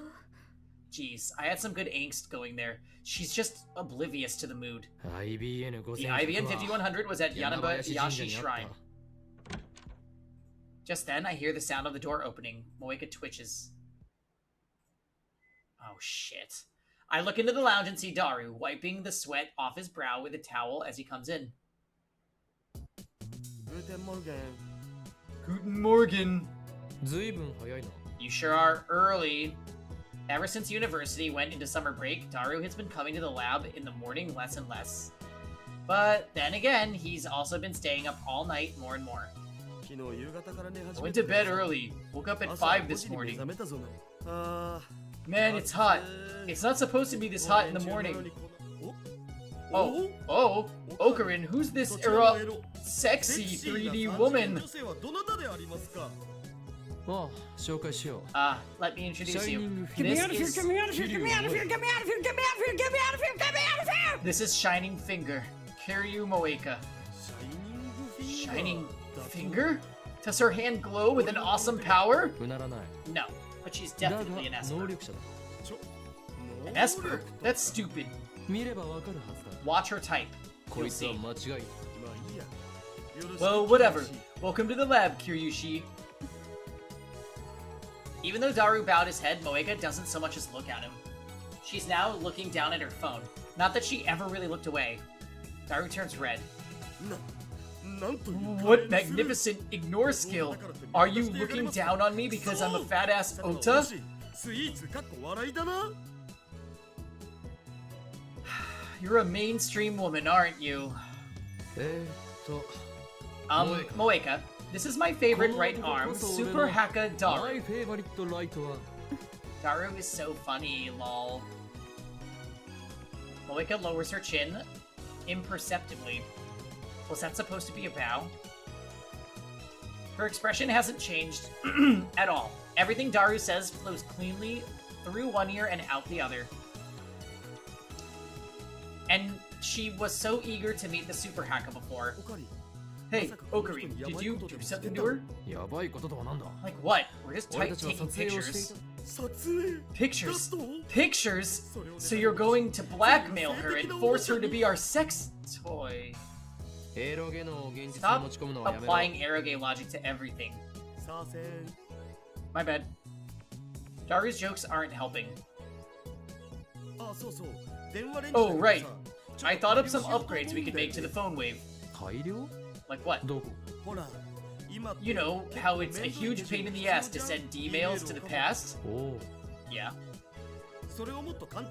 S1: Jeez, I had some good angst going there. She's just oblivious to the mood. The IBN 5100 was at Yanabayashi Shrine. Just then, I hear the sound of the door opening. Moeka twitches. Oh, shit. I look into the lounge and see Daru, wiping the sweat off his brow with a towel as he comes in.
S3: Guten Morgen.
S1: Guten Morgen. You sure are early. Ever since university went into summer break, Daru has been coming to the lab in the morning less and less. But then again, he's also been staying up all night more and more. I went to bed early. Woke up at 5 this morning. Man, it's hot. It's not supposed to be this hot in the morning. Oh, Ocarin, who's this sexy 3D woman? Let me introduce you. This is Shining Finger, Kiryu Moeka. Shining Finger? Does her hand glow with an awesome power? No, but she's definitely an Esper. An Esper? That's stupid. Watch her type. You'll see. Well, whatever. Welcome to the lab, Kiryushi. Even though Daru bowed his head, Moeka doesn't so much as look at him. She's now looking down at her phone. Not that she ever really looked away. Daru turns red. What magnificent ignore skill! Are you looking down on me because I'm a fat-ass Ota? You're a mainstream woman, aren't you? Moeka, this is my favorite right arm, Super Haka Daru. Daru is so funny, lol. Moeka lowers her chin imperceptibly. Was that supposed to be a bow? Her expression hasn't changed at all. Everything Daru says flows cleanly through one ear and out the other. And she was so eager to meet the Super Haka before. Hey, Ocarin, did you do something to her? Like what? We're just taking pictures. Pictures? Pictures? So you're going to blackmail her and force her to be our sex toy. Stop applying eroge logic to everything. My bad. Daru's jokes aren't helping. Oh, right. I thought of some upgrades we could make to the phone wave.
S4: 改良
S1: Like what?
S4: どこ
S1: You know, how it's a huge pain in the ass to send emails to the past?
S4: おお
S1: Yeah.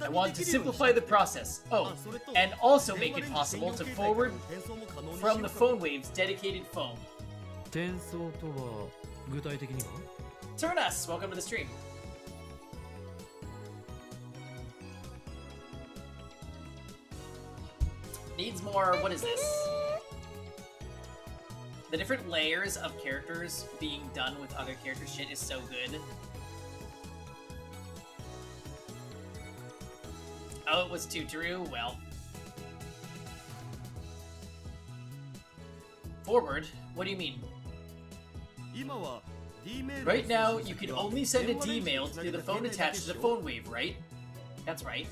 S1: I want to simplify the process. Oh, and also make it possible to forward from the phone wave's dedicated phone.
S4: 転送とは具体的には
S1: Turn us! Welcome to the stream. Needs more. What is this? The different layers of characters being done with other character shit is so good. Oh, it was Tutoru? Well. Forward? What do you mean? Right now, you can only send a D-mail through the phone attached to the phone wave, right? That's right.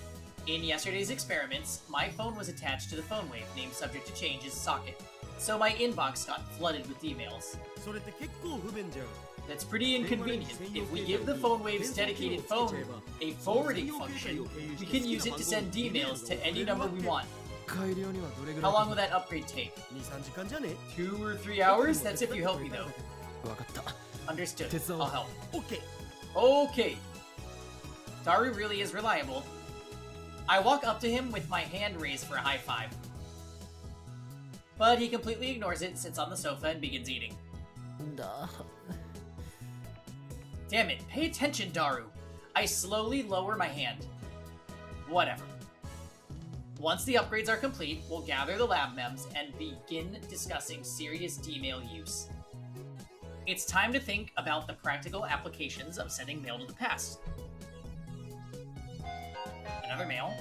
S1: In yesterday's experiments, my phone was attached to the phone wave, named subject to change's socket. So my inbox got flooded with emails. That's pretty inconvenient. If we give the phone wave's dedicated phone a forwarding function, we can use it to send emails to any number we want.
S4: 改良にはどれぐら
S1: How
S4: い
S1: long will that upgrade take? 2 or 3 hours? That's if you help me, though.
S4: わかった
S1: Understood.
S4: 手伝おう
S1: I'll help. Okay. Daru really is reliable. I walk up to him with my hand raised for a high five. But he completely ignores it, sits on the sofa, and begins eating.
S4: だ
S1: Damn it, pay attention, Daru. I slowly lower my hand. Whatever. Once the upgrades are complete, we'll gather the lab mems and begin discussing serious D-mail use. It's time to think about the practical applications of sending mail to the past. Another mail.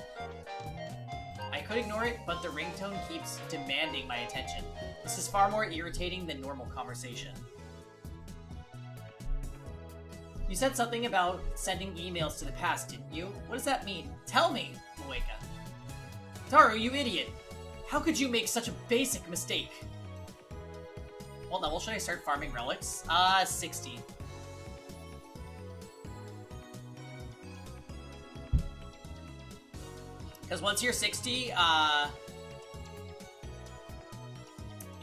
S1: I could ignore it, but the ringtone keeps demanding my attention. This is far more irritating than normal conversation. You said something about sending emails to the past, didn't you? What does that mean? Tell me, Moeka. Daru, you idiot! How could you make such a basic mistake? What level should I start farming relics? 60. Because once you're 60,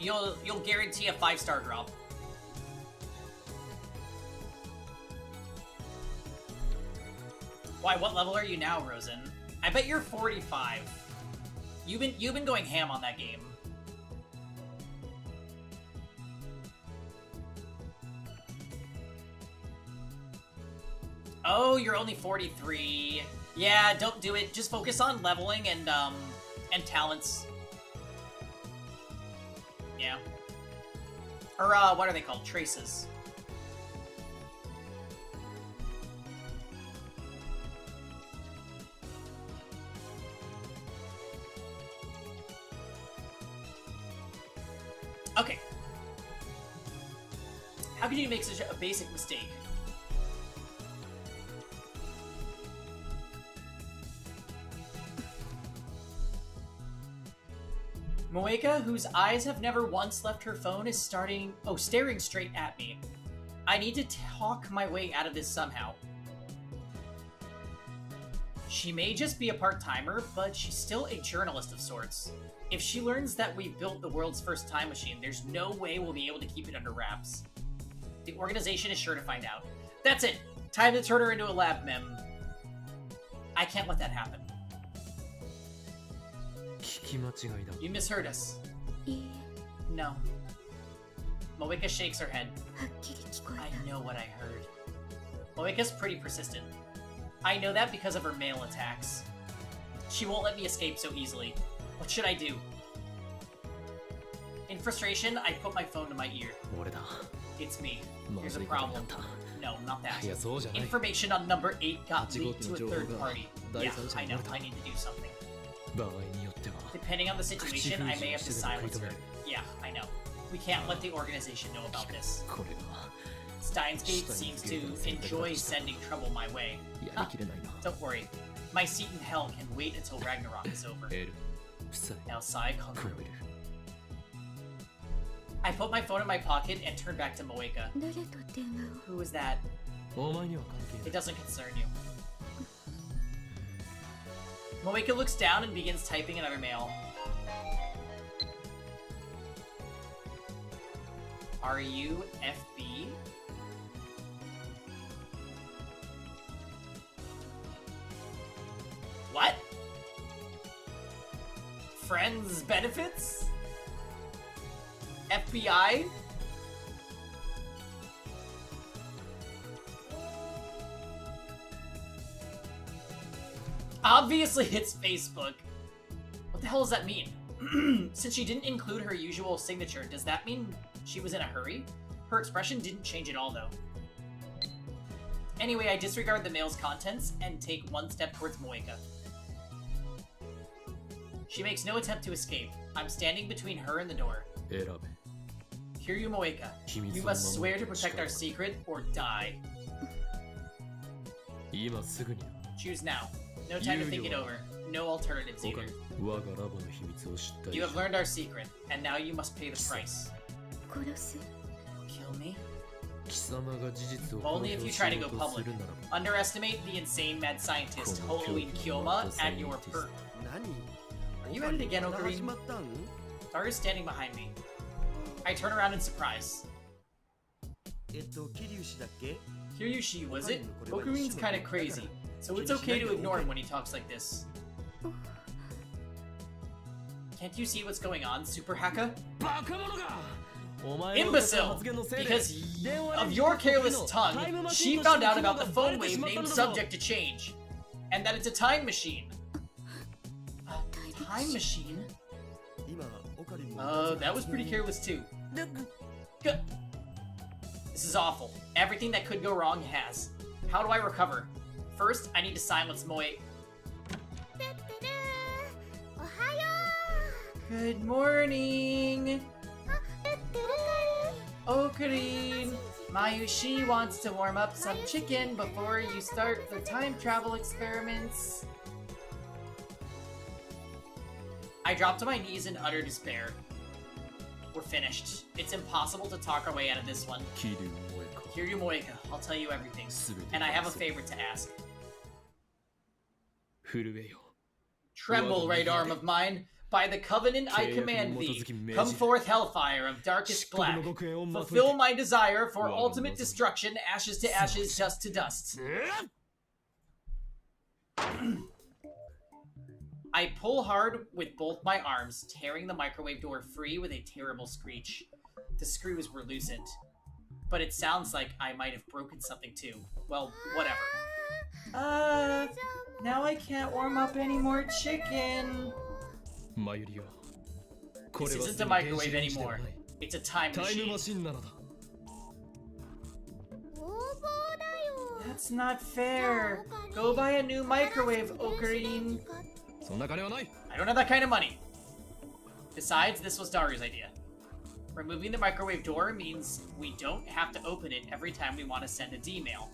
S1: you'll guarantee a 5-star drop. Why? What level are you now, Rosen? I bet you're 45. You've been going ham on that game. Oh, you're only 43. Yeah, don't do it. Just focus on leveling and talents. Yeah. Or what are they called? Traces. Okay. How could you make such a basic mistake? Moeka, whose eyes have never once left her phone, is staring straight at me. I need to talk my way out of this somehow. She may just be a part-timer, but she's still a journalist of sorts. If she learns that we built the world's first time machine, there's no way we'll be able to keep it under wraps. The organization is sure to find out. That's it! Time to turn her into a lab mem. I can't let that happen.
S4: 聞き間違いだ
S1: You misheard us. No. Moeka shakes her head. I know what I heard. Moeka's pretty persistent. I know that because of her mail attacks. She won't let me escape so easily. What should I do? In frustration, I put my phone to my ear.
S4: 俺だ
S1: It's me.
S4: ま
S1: Here's
S4: ず
S1: a
S4: いことにな
S1: problem.
S4: った
S1: No, not that.
S4: いやそうじゃない
S1: Information on number 8 got
S4: 8号
S1: leaked
S4: 機
S1: to
S4: の
S1: a
S4: 情報
S1: third
S4: が
S1: party.
S4: 第
S1: Yeah,
S4: 三者
S1: I
S4: に漏
S1: know.
S4: れた
S1: I need to do something.
S4: 場合によっては
S1: Depending on the situation, I may have to
S4: 口封じをしてでも食い
S1: silence
S4: 止め
S1: her.
S4: る
S1: Yeah, I know. We can't let the organization know about this.
S4: これは
S1: Steins Gate seems to enjoy sending trouble my way.
S4: やりきれないな
S1: Don't worry. My seat in hell can wait until Ragnarok is over.
S4: エル夫妻
S1: Now, Sai
S4: 比
S1: Kongru.
S4: べる
S1: I put my phone in my pocket and turn back to Moeka.
S2: 誰と電話を
S1: Who is that?
S4: お前には関係
S1: It
S4: ない
S1: doesn't concern you. Moeka looks down and begins typing another mail. Are you FB? What? Friends benefits? FBI? Obviously it's Facebook. What the hell does that mean? Since she didn't include her usual signature, does that mean she was in a hurry? Her expression didn't change at all, though. Anyway, I disregard the mail's contents and take one step towards Moeka. She makes no attempt to escape. I'm standing between her and the door. Kiryu Moeka, you must swear to protect our secret or die. Choose now. No time to think it over. No alternatives either. You have learned our secret, and now you must pay the price. Kill me? Only if you try to go public. Underestimate the insane mad scientist Halloween Kyoma at your perk. Are you at it again, Ocarina? Daru's standing behind me. I turn around in surprise. Kiryushi, was it? Ocarina's kinda crazy, so it's okay to ignore him when he talks like this. Can't you see what's going on, Super Haka? Imbecile! Because of your careless tongue, she found out about the phone wave named subject to change. And that it's a time machine. A time machine? That was pretty careless too. This is awful. Everything that could go wrong has. How do I recover? First, I need to silence Moe. Good morning! Ocarine! Mayushi wants to warm up some chicken before you start the time travel experiments. I drop to my knees in utter despair. We're finished. It's impossible to talk our way out of this one. Kiryu Moeka, I'll tell you everything. And I have a favor to ask. Tremble, right arm of mine. By the covenant I command thee. Come forth, hellfire of darkest black. Fulfill my desire for ultimate destruction, ashes to ashes, dust to dust. I pull hard with both my arms, tearing the microwave door free with a terrible screech. The screws were loosened. But it sounds like I might have broken something too. Well, whatever. Now I can't warm up any more chicken. This isn't a microwave anymore. It's a time machine. That's not fair. Go buy a new microwave, Ocarine. I don't have that kind of money. Besides, this was Daru's idea. Removing the microwave door means we don't have to open it every time we want to send a D-mail.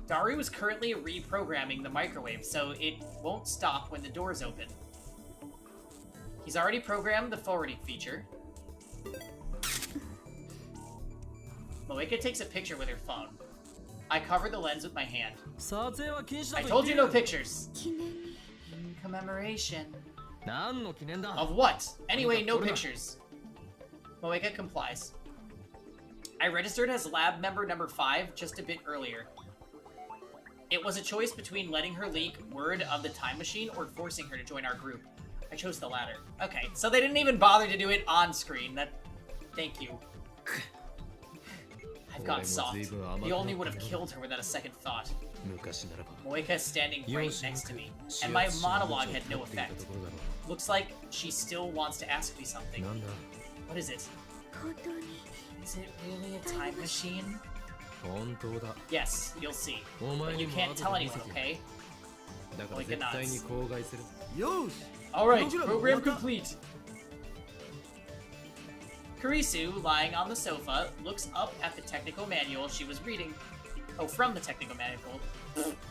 S1: Daru is currently reprogramming the microwave, so it won't stop when the door's open. He's already programmed the forwarding feature. Moeka takes a picture with her phone. I cover the lens with my hand. I told you no pictures! In commemoration. Of what? Anyway, no pictures. Moeka complies. I registered as lab member number 5 just a bit earlier. It was a choice between letting her leak word of the time machine or forcing her to join our group. I chose the latter. Okay, so they didn't even bother to do it on screen. Thank you. I've gone soft. The only would have killed her without a second thought. Moeka is standing right next to me, and my monologue had no effect. Looks like she still wants to ask me something. What is it? Is it really a time machine? Yes, you'll see. But you can't tell anyone, okay? Moeka nods. Alright, program complete. Kurisu, lying on the sofa, looks up at the technical manual she was reading. Oh, from the technical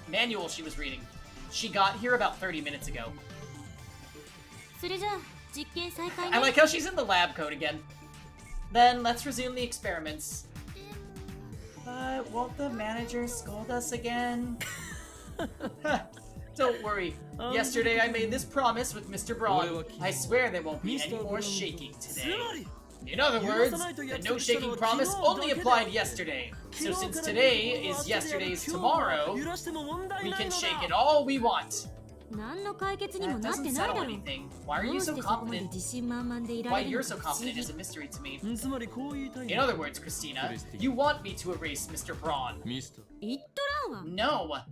S1: manual she was reading. She got here about 30 minutes ago. I like how she's in the lab coat again. Then let's resume the experiments. But won't the manager scold us again? Don't worry. Yesterday I made this promise with Mr. Braun. I swear there won't be any more shaking today. In other words, the no shaking promise only applied yesterday. So since today is yesterday's tomorrow, we can shake it all we want.
S2: 何の解決にも
S1: That
S2: なって
S1: doesn't
S2: ないだ
S1: settle
S2: ろう。
S1: anything. Why are
S2: ど
S1: you
S2: うし
S1: so
S2: てそこまで
S1: confident?
S2: 自信満々でいら
S1: Why
S2: れる
S1: you're
S2: の
S1: so
S2: か不思
S1: confident
S2: 議
S1: is a mystery to me.
S4: つまりこう言いたい
S1: In other words, Christina, you want me to erase Mr. Braun.
S4: ミスター
S2: 言っとらんわ。
S1: No.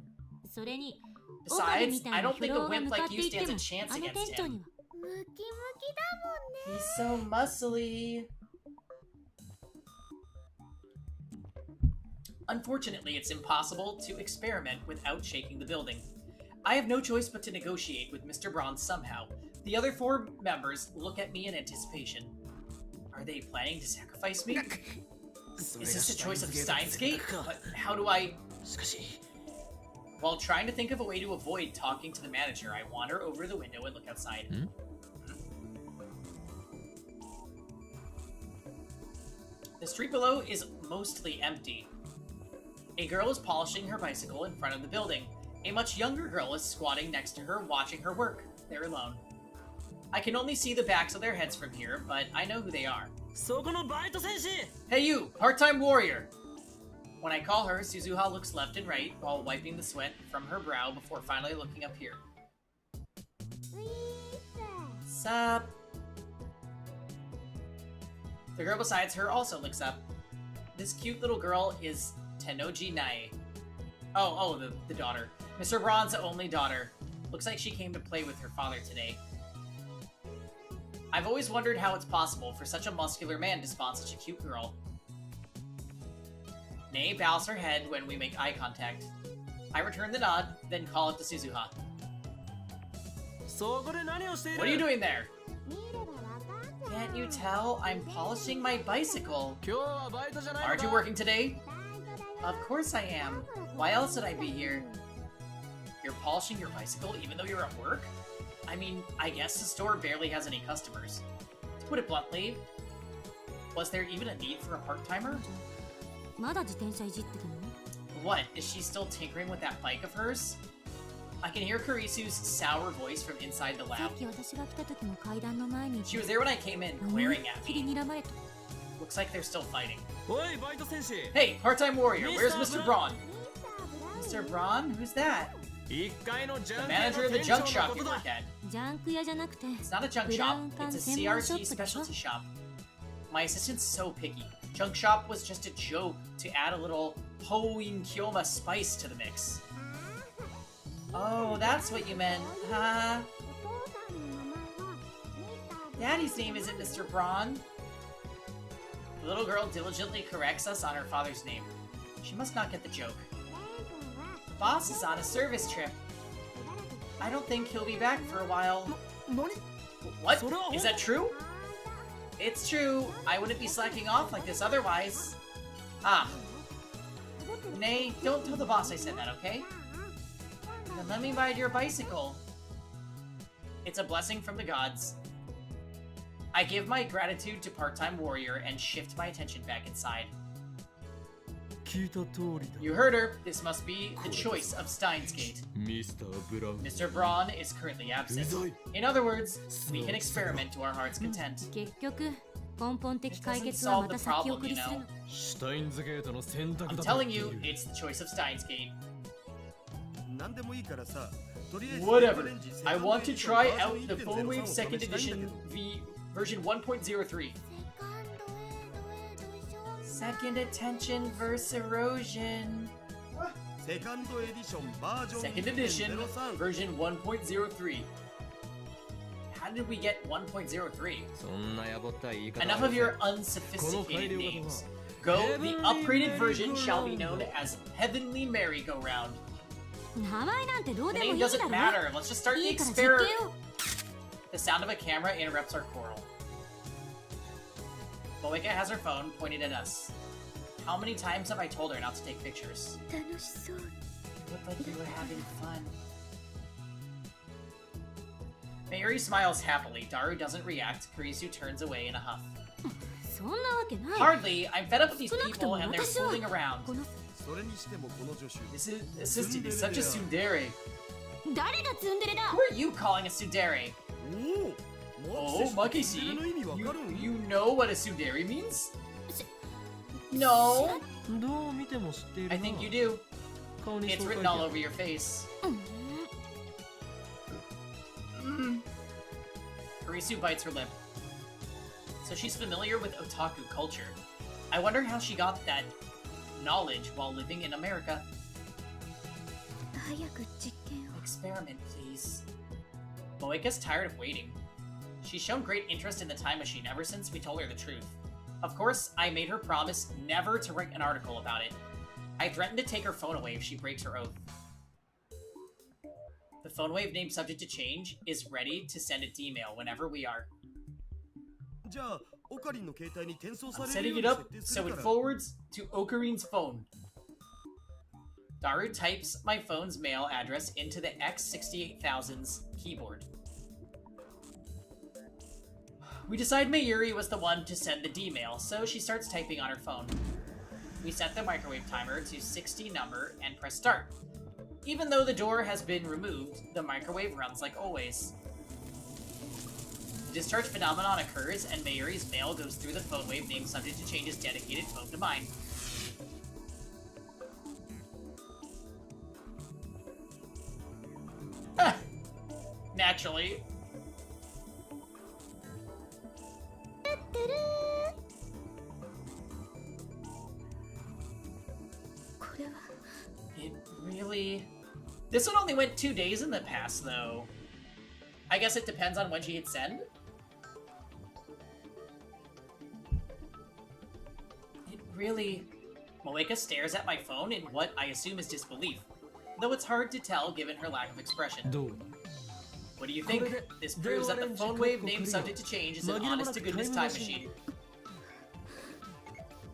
S2: それに、岡部
S1: Besides,
S2: みた
S1: I
S2: いな
S1: don't
S2: フ
S1: think
S2: ロ
S1: a
S2: ーが
S1: wimp
S2: 向か
S1: like
S2: って
S1: you
S2: いって
S1: stands a
S2: も
S1: chance
S2: あの
S1: against
S2: 店長
S1: him.
S2: には。
S5: ムキムキ
S1: He's so muscly. Unfortunately, it's impossible to experiment without shaking the building. I have no choice but to negotiate with Mr. Braun somehow. The other 4 members look at me in anticipation. Are they planning to sacrifice me? Is this the choice of Steins Gate? But how do I... While trying to think of a way to avoid talking to the manager, I wander over the window and look outside. The street below is mostly empty. A girl is polishing her bicycle in front of the building. A much younger girl is squatting next to her, watching her work. They're alone. I can only see the backs of their heads from here, but I know who they are.
S4: そこのバイト戦士
S1: Hey you, part-time warrior! When I call her, Suzuha looks left and right while wiping the sweat from her brow before finally looking up here. Sup? The girl beside her also looks up. This cute little girl is Tenoji Nae. Oh, the daughter. Mr. Braun's only daughter. Looks like she came to play with her father today. I've always wondered how it's possible for such a muscular man to spawn such a cute girl. Nae bows her head when we make eye contact. I return the nod, then call it to Suzuha.
S4: そこで何をしている
S1: What are you doing there?
S5: 見ればわかんじゃん
S1: Can't you tell? I'm polishing my bicycle.
S4: 今日はバイトじゃないの
S1: Aren't
S4: か
S1: you working today?
S5: バイトだよ
S1: Of course I am. Why else would I be here? You're polishing your bicycle even though you're at work? I mean, I guess the store barely has any customers. To put it bluntly, was there even a need for a part-timer?
S2: まだ自転車いじってるの
S1: What, is she still tinkering with that bike of hers? I can hear Karisu's sour voice from inside the
S2: さ
S1: lab.
S2: っき私が来た時も階段の前にい
S1: She
S2: て
S1: was there when I came in,
S2: 思いっ
S1: glaring at
S2: きり
S1: me.
S2: 睨まれた
S1: Looks like they're still fighting.
S4: おいバイト戦士
S1: Hey, part-time warrior, where's Mr. Braun?
S5: ミスターブラウン
S1: Mr. Braun? Who's that?
S4: 1階のジャ
S1: The
S4: ン
S1: manager of the
S4: ク
S1: junk
S4: 屋
S1: shop
S4: の
S1: you
S4: 店長のこと
S1: work
S4: だ
S1: at.
S2: ジャンク屋じゃなくて
S1: It's not a junk
S2: ブラ
S1: shop,
S2: ウン管
S1: it's a
S2: 専門ショッ
S1: CRT
S2: プでしょ
S1: specialty shop. My assistant's so picky. Junk shop was just a joke to add a little Hoin Kyoma spice to the mix. Oh, that's what you meant, huh?
S5: お父さんの名前はミスターブラウン
S1: Daddy's name isn't Mr. Braun. The little girl diligently corrects us on her father's name. She must not get the joke.
S5: レイ君は
S1: The boss is on a service trip. I don't think he'll be back for a while.
S4: 何
S1: What?
S4: それは
S1: Is that true?
S5: あ
S1: It's true. I wouldn't be slacking off like this otherwise. Ah. Nay, don't tell the boss I said that, okay? Then let me ride your bicycle. It's a blessing from the gods. I give my gratitude to part-time warrior and shift my attention back inside.
S4: 聞いた通りだ
S1: You heard her. This must be the choice of Steins Gate.
S4: ミスターブラウン
S1: Mr. Braun is currently absent. In other words, we can experiment to our heart's content.
S2: 結局根本的解決はまた先送りするの
S4: シュタインズゲートの選択
S1: I'm
S4: だと
S1: telling
S4: 言
S1: you,
S4: っている
S1: it's the choice of Steins Gate.
S3: 何でもいいからさとりあえず
S1: Whatever.
S3: レンジ
S1: I
S3: セカンド
S1: want
S3: エ
S1: to
S3: ディション
S1: try
S3: バージョン
S1: out the
S3: 1.03
S1: Phone Wave
S3: を
S1: Second
S3: 試したいんだけ
S1: Edition
S3: ど
S1: V version 1.03. Second attention verse erosion.
S3: セカンドエディションバージョン
S1: Second edition
S3: 1.03
S1: version 1.03. How did we get 1.03?
S4: そんなやぼったい言い方
S1: Enough of your unsophisticated names. Go, the upgraded version shall be known as Heavenly Merry-Go-Round.
S2: 名前なんてどう
S1: The
S2: でも
S1: name
S2: いいだ
S1: doesn't
S2: ろ
S1: matter. Let's just start the
S2: いいから実
S1: experiment.
S2: 験を
S1: The sound of a camera interrupts our choral. Moeka has her phone pointed at us. How many times have I told her not to take pictures?
S5: 楽しそう
S1: You looked like you were having fun. Mayuri smiles happily. Daru doesn't react. Kurisu turns away in a huff.
S2: そんなわけない
S1: Hardly. I'm fed up with these
S2: 少なくと
S1: people
S2: も
S1: and they're
S2: 私は
S1: fooling around.
S2: この
S3: それにしてもこの助手
S1: This assistant is such a tsundere.
S2: 誰がツンデレだ
S1: Who are you calling a tsundere?
S3: おお、
S1: Oh, マキシ
S3: の意味わかるん
S1: You know what a tsundere means? No.
S4: どう見ても知っているな。
S1: I think you do.
S4: 顔に
S1: It's
S4: そう書い
S1: written
S4: てあ
S1: all
S4: る
S1: over your face.
S2: うん
S1: Harisu bites her lip. So she's familiar with otaku culture. I wonder how she got that knowledge while living in America.
S2: 早く実験を
S1: Experiment, please. Moeka's tired of waiting. She's shown great interest in the time machine ever since we told her the truth. Of course, I made her promise never to write an article about it. I threatened to take her phone away if she breaks her oath. The phone wave name subject to change is ready to send its email whenever we are.
S3: じゃあ、オカリンの携帯に転送さ
S1: I'm
S3: れる
S1: setting
S3: よう
S1: it
S3: に
S1: up
S3: 設定す
S1: so
S3: る
S1: it
S3: から。
S1: forwards to Okarin's phone. Daru types my phone's mail address into the X68000's keyboard. We decide Mayuri was the one to send the D-mail, so she starts typing on her phone. We set the microwave timer to 60 number and press start. Even though the door has been removed, the microwave runs like always. The discharge phenomenon occurs, and Mayuri's mail goes through the phone wave name subject to change's dedicated phone to mine. Naturally. It really... This one only went 2 days in the past, though. I guess it depends on when she hit send. It really... Moeka stares at my phone in what I assume is disbelief, though it's hard to tell given her lack of expression.
S4: どう
S1: What do you think? This proves that the phone wave name subject to change is an honest-to-goodness time machine.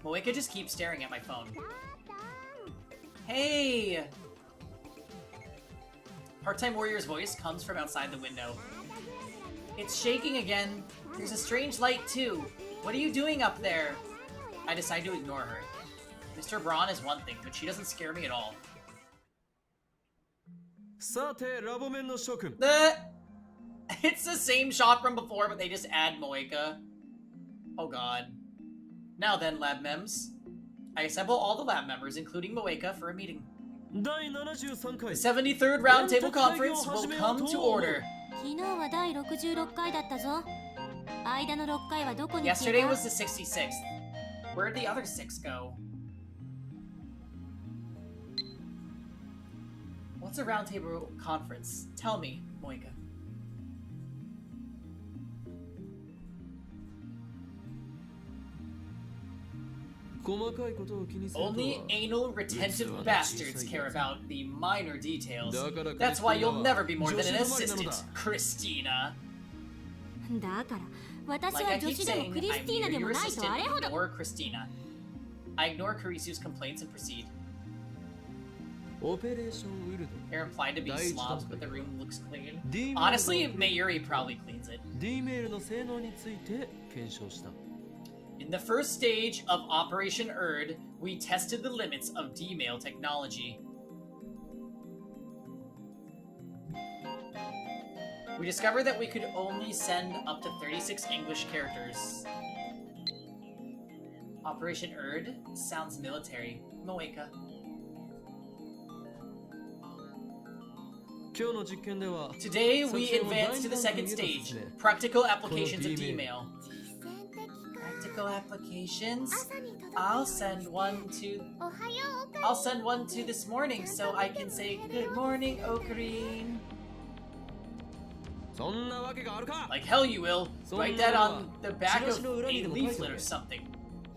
S1: Moeka just keeps staring at my phone. Hey! Part-time warrior's voice comes from outside the window. It's shaking again. There's a strange light, too. What are you doing up there? I decide to ignore her. Mr. Braun is one thing, but she doesn't scare me at all.
S4: さて、ラボメンの諸君。
S1: It's the same shot from before, but they just add Moeka. Oh god. Now then, lab mems. I assemble all the lab members, including Moeka, for a meeting.
S4: 第73回
S1: The 73rd Roundtable Conference will come to order.
S2: 昨日は第66回だったぞ間の6回はどこに消
S1: Yesterday
S2: えた
S1: was the 66th. Where'd the other 6 go? What's a Roundtable Conference? Tell me, Moeka. Only anal retentive bastards care about the minor details. That's why you'll never be more than an assistant, Christina.
S2: だから私
S1: Like
S2: は
S1: I
S2: 女
S1: keep
S2: 子でも
S1: saying,
S2: クリス
S1: I'm
S2: ティーナ
S1: neither
S2: でも
S1: your
S2: ないと
S1: assistant
S2: あれほど
S1: nor Christina. I ignore Kurisu's complaints and proceed.
S4: オペレーションウルド
S1: They're implied to be slobs, but the room looks clean.
S4: D
S1: Honestly, Mayuri probably cleans it.
S4: D メールの性能について検証した。
S1: In the first stage of Operation Erd, we tested the limits of D-mail technology. We discovered that we could only send up to 36 English characters. Operation Erd sounds military. Moeka.
S4: 今日の実験では
S1: Today, we advance to the second stage. Practical applications of D-mail. Practical applications? I'll send one to...
S5: おはよう
S1: I'll send one to this morning so I can say good morning, Ocarine.
S4: そんなわけがあるか
S1: Like hell you will. Write that on the back of a leaflet or something.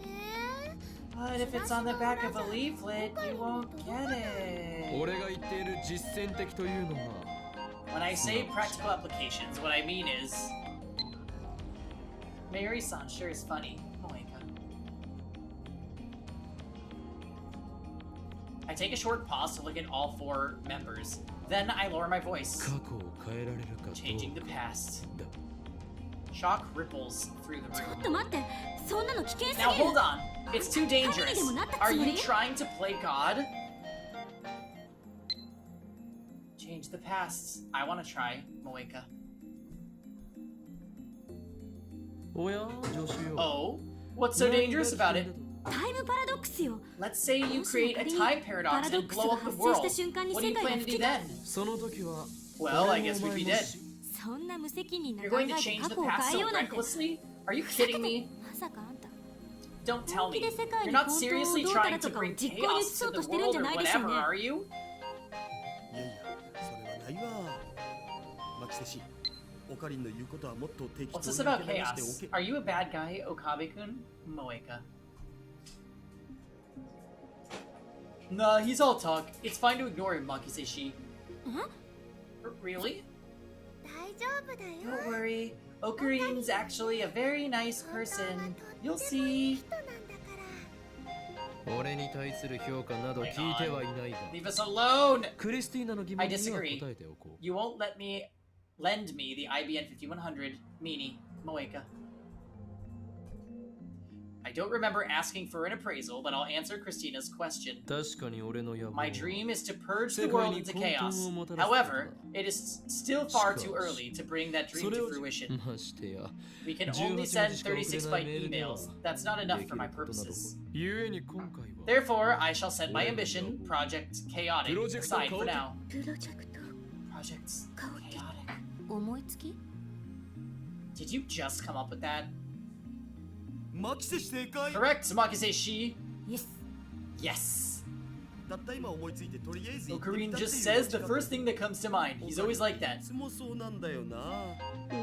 S5: え
S1: But if it's on the back of a leaflet, you won't get it.
S4: 俺が言っている実践的というのは
S1: When I say practical applications, what I mean is... Mary-san sure is funny. Moeka. I take a short pause to look at all 4 members. Then I lower my voice,
S4: 過去を変えられるかどう
S1: changing the
S4: か
S1: past.
S4: だ
S1: Shock ripples through the
S2: ちょっ
S1: room.
S2: と待ってそんなの危険すぎ
S1: Now
S2: る
S1: hold on. It's too dangerous. Are you trying to play God? change the past. I want to try, Moeka.
S4: おや、助手よ。
S1: Oh? What's so dangerous about it?
S2: タイムパラドックスよ。
S1: Let's say you create a time paradox and blow up the world. What do you plan to do then?
S4: その時は、
S1: Well, I guess we'd be dead.
S2: そんな無責任な
S1: You're
S2: 考
S1: going
S2: え
S1: to
S2: で
S1: change
S2: 過
S1: the
S2: 去を
S1: past
S2: 変えよ
S1: so
S2: うなんて。
S1: recklessly? Are you kidding me?
S2: まさかあんた
S1: Don't tell
S2: 本気
S1: me.
S2: で世界
S1: You're
S2: に
S1: not
S2: 本当を
S1: seriously
S2: どうた
S1: trying
S2: ら
S1: to
S2: とかを
S1: bring
S2: 実行に移
S1: chaos
S2: そ
S1: to
S2: うと
S1: the
S2: してるん
S1: world
S2: じゃ
S1: or
S2: ないですよ
S1: whatever,
S2: ね。
S1: are you?
S3: いやいやそれはないわマキセシオカリンの言うことはもっと適当
S1: What's
S3: に
S1: this
S3: 受
S1: about
S3: け流して
S1: chaos?
S3: おけ
S1: Are you a bad guy, Okabe-kun? Moeka. Nah, he's all talk. It's fine to ignore him, Makiseshi. Really?
S5: 大丈夫だよ
S1: Don't worry. Okarin's actually a very nice
S5: 本当は
S1: person.
S5: とって
S1: You'll
S5: もいい
S1: see.
S5: 人なんだから
S4: 俺に対する評価など聞いてはいないが、
S1: Leave us alone!
S4: クリスティーナの疑問
S1: I
S4: には
S1: disagree.
S4: 答えておこう。
S1: You won't let me lend me the IBN 5100, Meanie, Moeka. I don't remember asking for an appraisal, but I'll answer Christina's question.
S4: 確かに俺の野望は
S1: My dream is to purge the world into chaos. However, it is still far too early to bring that dream to fruition.
S4: ましてや、
S1: We can only send 36 byte emails. That's not enough for my purposes.
S4: ゆえに今回は
S1: Therefore, I shall set my ambition, Project Chaotic, aside for now.
S2: プロジェクト
S1: Project Chaotic.
S2: 思いつき
S1: Did you just come up with that?
S3: マキセシ正解
S1: Correct, Makiseshi.
S2: イエス
S1: Yes.
S3: たった今思いついてとりあえず言ってみ
S1: Okarin
S3: たって
S1: just
S3: いう
S1: says the first thing that comes to mind. He's always like that.
S3: いつもそうなんだよな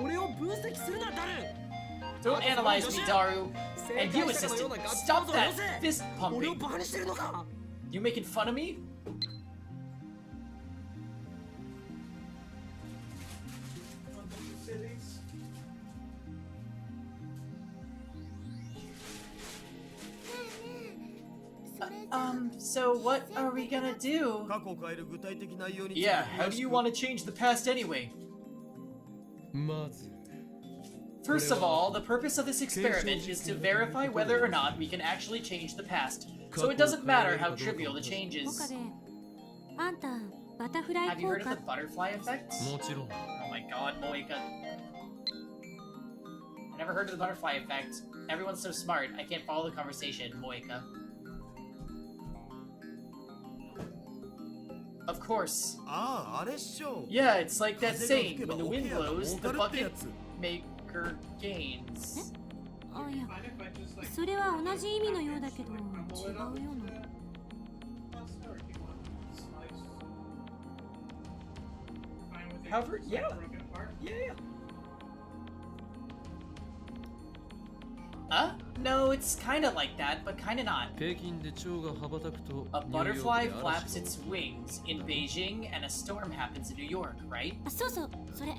S4: 俺を分析するな、ダル
S1: Don't analyze me, Daru. And you, assistant, stop that fist
S4: 俺を
S1: pumping.
S4: バカにしてるのか
S1: You making fun of me?
S8: Cities.
S1: So what are we gonna do?
S3: 過去を変える具体的内容について
S1: Yeah, how do you want to change the past anyway?
S4: まず
S1: First of all, the purpose of this experiment is to verify whether or not we can actually change the past. So it doesn't matter how trivial the change
S2: 岡
S1: is.
S2: 部あんたバタフライ
S1: Have you
S2: 効
S1: heard of
S2: 果
S1: the butterfly effect?
S4: もちろん
S1: Oh my god, Moeka. I never heard of the butterfly effect. Everyone's so smart, I can't follow the conversation, Moeka. Of course.
S3: あああれっしょ
S1: Yeah, it's like that
S3: 風が吹
S1: saying,
S3: けば
S1: when the
S3: 桶
S1: wind
S3: 屋が
S1: blows,
S3: 儲
S1: the
S3: かるってや
S1: bucket
S3: つ
S1: maker gains.
S2: あいや
S8: Fine if I just like
S2: それは同じ意味のようだけど違うような
S8: I'll start you want slice. Fine with it.
S1: However,
S8: It's
S1: yeah.
S8: broken apart.
S1: Yeah. No, it's kinda like that, but kinda not.
S4: 北京で蝶が羽ばたくと
S1: A
S4: ニューヨーク
S1: butterfly
S4: で
S1: flaps
S4: 嵐
S1: its
S4: が
S1: wings in Beijing, and a storm happens in New York, right?
S2: あそうそうそれ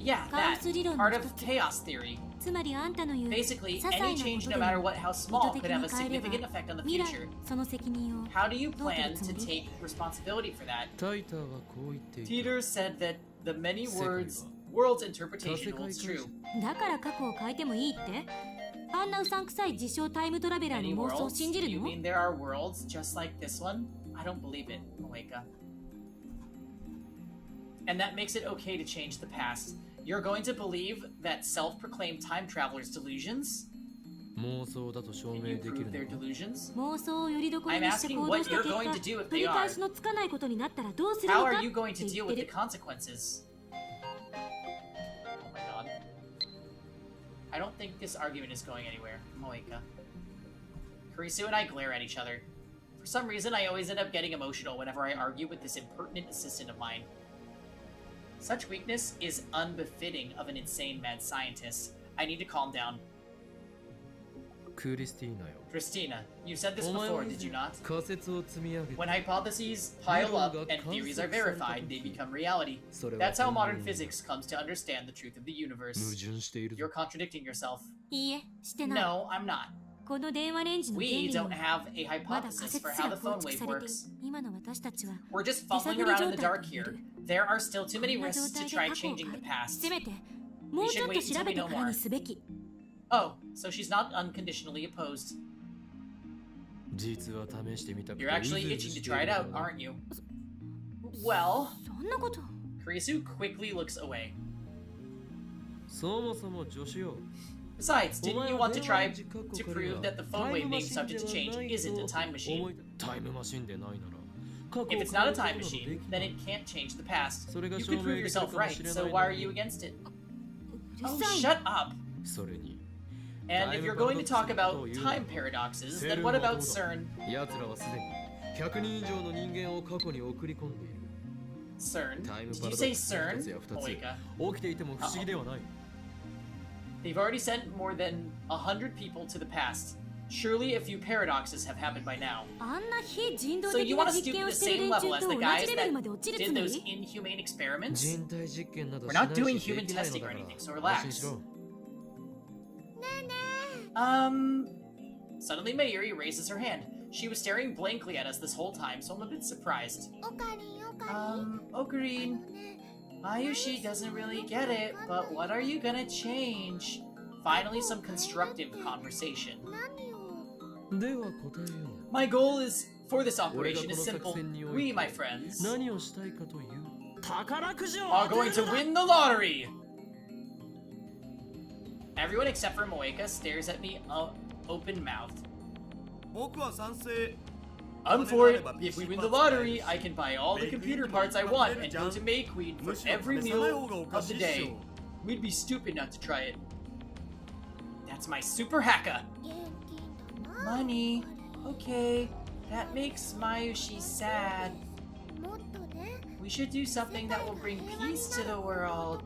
S1: Yeah, that.
S2: Chaos 理論の
S1: Part of
S2: 一つ。
S1: chaos theory.
S2: つまりあんたの言う
S1: Basically,
S2: 些細
S1: any
S2: なこ
S1: change,
S2: と
S1: no
S2: で
S1: matter
S2: も
S1: what, how
S2: 意図
S1: small,
S2: 的
S1: could have
S2: に
S1: a
S2: 変えれば
S1: significant effect on the
S2: 未来
S1: future.
S2: その責任を
S1: How do you
S2: どう取
S1: plan
S2: るつ
S1: to
S2: もり
S1: take responsibility for that?
S4: タイターはこう言っていた
S1: Teeter said that the many
S4: 世界は
S1: world's interpretation
S4: 多世界
S1: holds true.
S2: だから過去を変えてもいいってあんなうさんくさい自称タイムトラベラー
S1: Many
S2: の妄想を
S1: worlds?
S2: 信じる
S1: You
S2: の
S1: mean there are worlds just like this one? I don't believe it, Moeka. And that makes it okay to change the past. You're going to believe that self-proclaimed time travelers' delusions?
S4: 妄想だと証
S1: Can
S4: 明
S1: you
S4: でき
S1: prove
S4: る
S1: their
S4: のか
S1: delusions?
S2: 妄想をよりどころに
S1: I'm
S2: して
S1: asking
S2: 行動
S1: what
S2: した
S1: you're
S2: 結
S1: going
S2: 果
S1: to do if they
S2: 取り
S1: are.
S2: 返しのつかないことになったらどうする
S1: How
S2: のか
S1: are
S2: って
S1: you
S2: 言
S1: going
S2: っ
S1: to
S2: て
S1: deal with
S2: る
S1: the consequences? Oh my god. I don't think this argument is going anywhere, Moeka. Kurisu and I glare at each other. For some reason, I always end up getting emotional whenever I argue with this impertinent assistant of mine. Such weakness is unbefitting of an insane mad scientist. I need to calm down.
S4: クリスティーナよ
S1: Christina, you said this
S4: お前
S1: before,
S4: は
S1: did you not?
S4: 仮説を積み上げ
S1: When
S4: て
S1: hypotheses pile up and theories are verified, they become reality.
S4: それは
S1: That's how
S4: 本当
S1: modern
S4: に
S1: physics comes to understand the truth of the
S4: 矛
S1: universe.
S4: 盾しているぞ
S1: You're contradicting yourself.
S2: いいえしてない
S1: No, I'm not.
S2: この電話レンジの原
S1: We
S2: 理に
S1: don't
S2: も
S1: have a
S2: まだ仮
S1: hypothesis
S2: 説
S1: for
S2: す
S1: how
S2: ら
S1: the
S2: 構
S1: phone
S2: 築
S1: wave
S2: されて
S1: works.
S2: 今の私たちは
S1: We're just
S2: 手
S1: fumbling
S2: 探り
S1: around
S2: 状
S1: in the
S2: 態
S1: dark
S2: と言え
S1: here.
S2: る
S1: There are still too
S2: こ
S1: many
S2: んな状
S1: risks to
S2: 態で
S1: try
S2: 過去を
S1: changing the
S2: 変え
S1: past.
S2: せめてもうちょっと調べてからにすべき
S1: Oh, so she's not unconditionally opposed.
S4: 実は試してみたくて
S1: You're actually
S4: うずうず
S1: itching
S4: し
S1: to
S4: てい
S1: try
S4: る
S1: it
S4: の
S1: out,
S4: だ
S1: aren't you? Well,
S2: そんなこと
S1: Kurisu quickly looks away.
S4: そもそも助手よ
S1: Besides, didn't you want to try to prove that the phone wave being subject to change isn't a time machine?
S4: タイムマシンでないなら
S1: If it's not a time machine, then it can't change the past. You could prove yourself right, so why are you against it? Oh, shut up!
S4: それに
S1: And if you're going to talk about time paradoxes, then what about CERN?
S4: 奴らはすでに100人以上の人間を過去に送り込んでいる
S1: CERN?
S4: タイム
S1: Did
S4: パ
S1: you
S4: ラド
S1: say
S4: ックスの
S1: CERN?
S4: 一つや二つ
S1: Moeka.
S4: 起きていても不思議ではない
S1: They've already sent more than 100 people to the past. Surely a few paradoxes have happened by now.
S2: あんな非人道
S1: So
S2: 的
S1: you
S2: な
S1: want to
S2: 実
S1: stoop
S2: 験
S1: to
S2: を
S1: the
S2: している
S1: same
S2: 連
S1: level
S2: 中
S1: as
S2: と
S1: the
S2: 同
S1: guys
S2: じレベルまで落ち
S1: that
S2: るつ
S1: did
S2: も
S1: those
S2: り
S1: inhumane experiments?
S4: 人体実験など
S1: We're
S4: しない
S1: not
S4: し
S1: doing
S4: でき
S1: human
S4: ないの
S1: testing
S4: だ
S1: or
S4: から
S1: anything, so
S4: 安心
S1: relax.
S4: しろ
S1: Suddenly Mayuri raises her hand. She was staring blankly at us this whole time, so I'm a bit surprised.
S5: おかりんおかりん
S1: Okarine,
S5: ね
S1: Mayushi doesn't really get it, but what are you gonna change? Finally, some constructive conversation.
S5: 何を
S4: では答えよう
S1: My goal is for this operation is simple. We, my friends,
S4: 何をしたいかという宝くじを
S1: are going to win the lottery! Everyone except for Moeka stares at me open-mouthed.
S3: 僕は賛成
S1: I'm for it. If we win the lottery, I can buy all the computer parts I want and go to Mayqueen for every meal of the day. We'd be stupid not to try it. That's my super hacka.
S5: 現金だな
S1: Money. Okay. That makes Mayushi sad.
S5: もっとね
S1: We should do something that will bring peace to the world.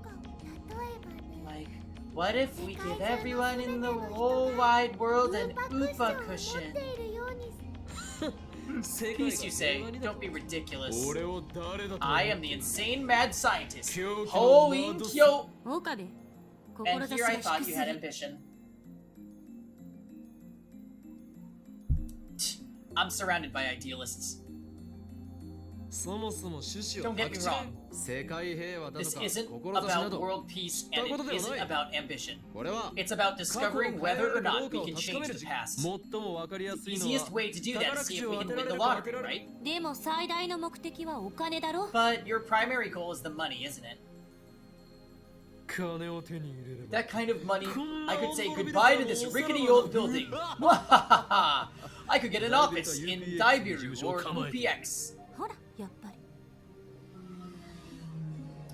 S5: 例えばね
S1: Like, what if we give everyone in the whole wide world an
S5: ク
S1: Oopa
S5: ッションを持
S1: cushion?
S5: っているように
S1: Peace, you say. Don't be ridiculous.
S4: 俺を誰だと
S1: I am the insane mad scientist,
S4: Kyo
S1: Hoin Kyo.
S2: 岡部
S1: And
S2: 志
S1: here I
S2: が
S1: thought
S2: 低
S1: you
S2: す
S1: had
S2: ぎ
S1: ambition. I'm surrounded by idealists.
S4: そもそも趣旨
S1: Don't
S4: を
S1: get me
S4: 白
S1: wrong.
S4: 世界平和だと
S1: This
S4: か
S1: isn't
S4: 志な
S1: about
S4: ど
S1: world peace, and it isn't about ambition.
S4: 俺は
S1: It's about
S4: 過去
S1: discovering
S4: を変えら
S1: whether
S4: れ
S1: or
S4: るかど
S1: not
S4: うか
S1: we
S4: を
S1: can
S4: 確か
S1: change
S4: める
S1: the
S4: 時
S1: past.
S4: 最も分かりやすいのは
S1: Easiest way to do that
S4: 宝
S1: is
S4: く
S1: see
S4: じ
S1: if
S4: を
S1: we
S4: 当
S1: can
S4: てら
S1: win
S4: れ
S1: the
S4: るか当て
S1: lottery,
S4: られ
S1: right?
S2: でも最大の目的はお金だろ
S1: But your primary goal is the money, isn't it?
S4: 金を手に入れれば
S1: That kind of money, I could say goodbye to this rickety old building. I could get an office in Daibiru or UPX.
S2: ほらやっぱり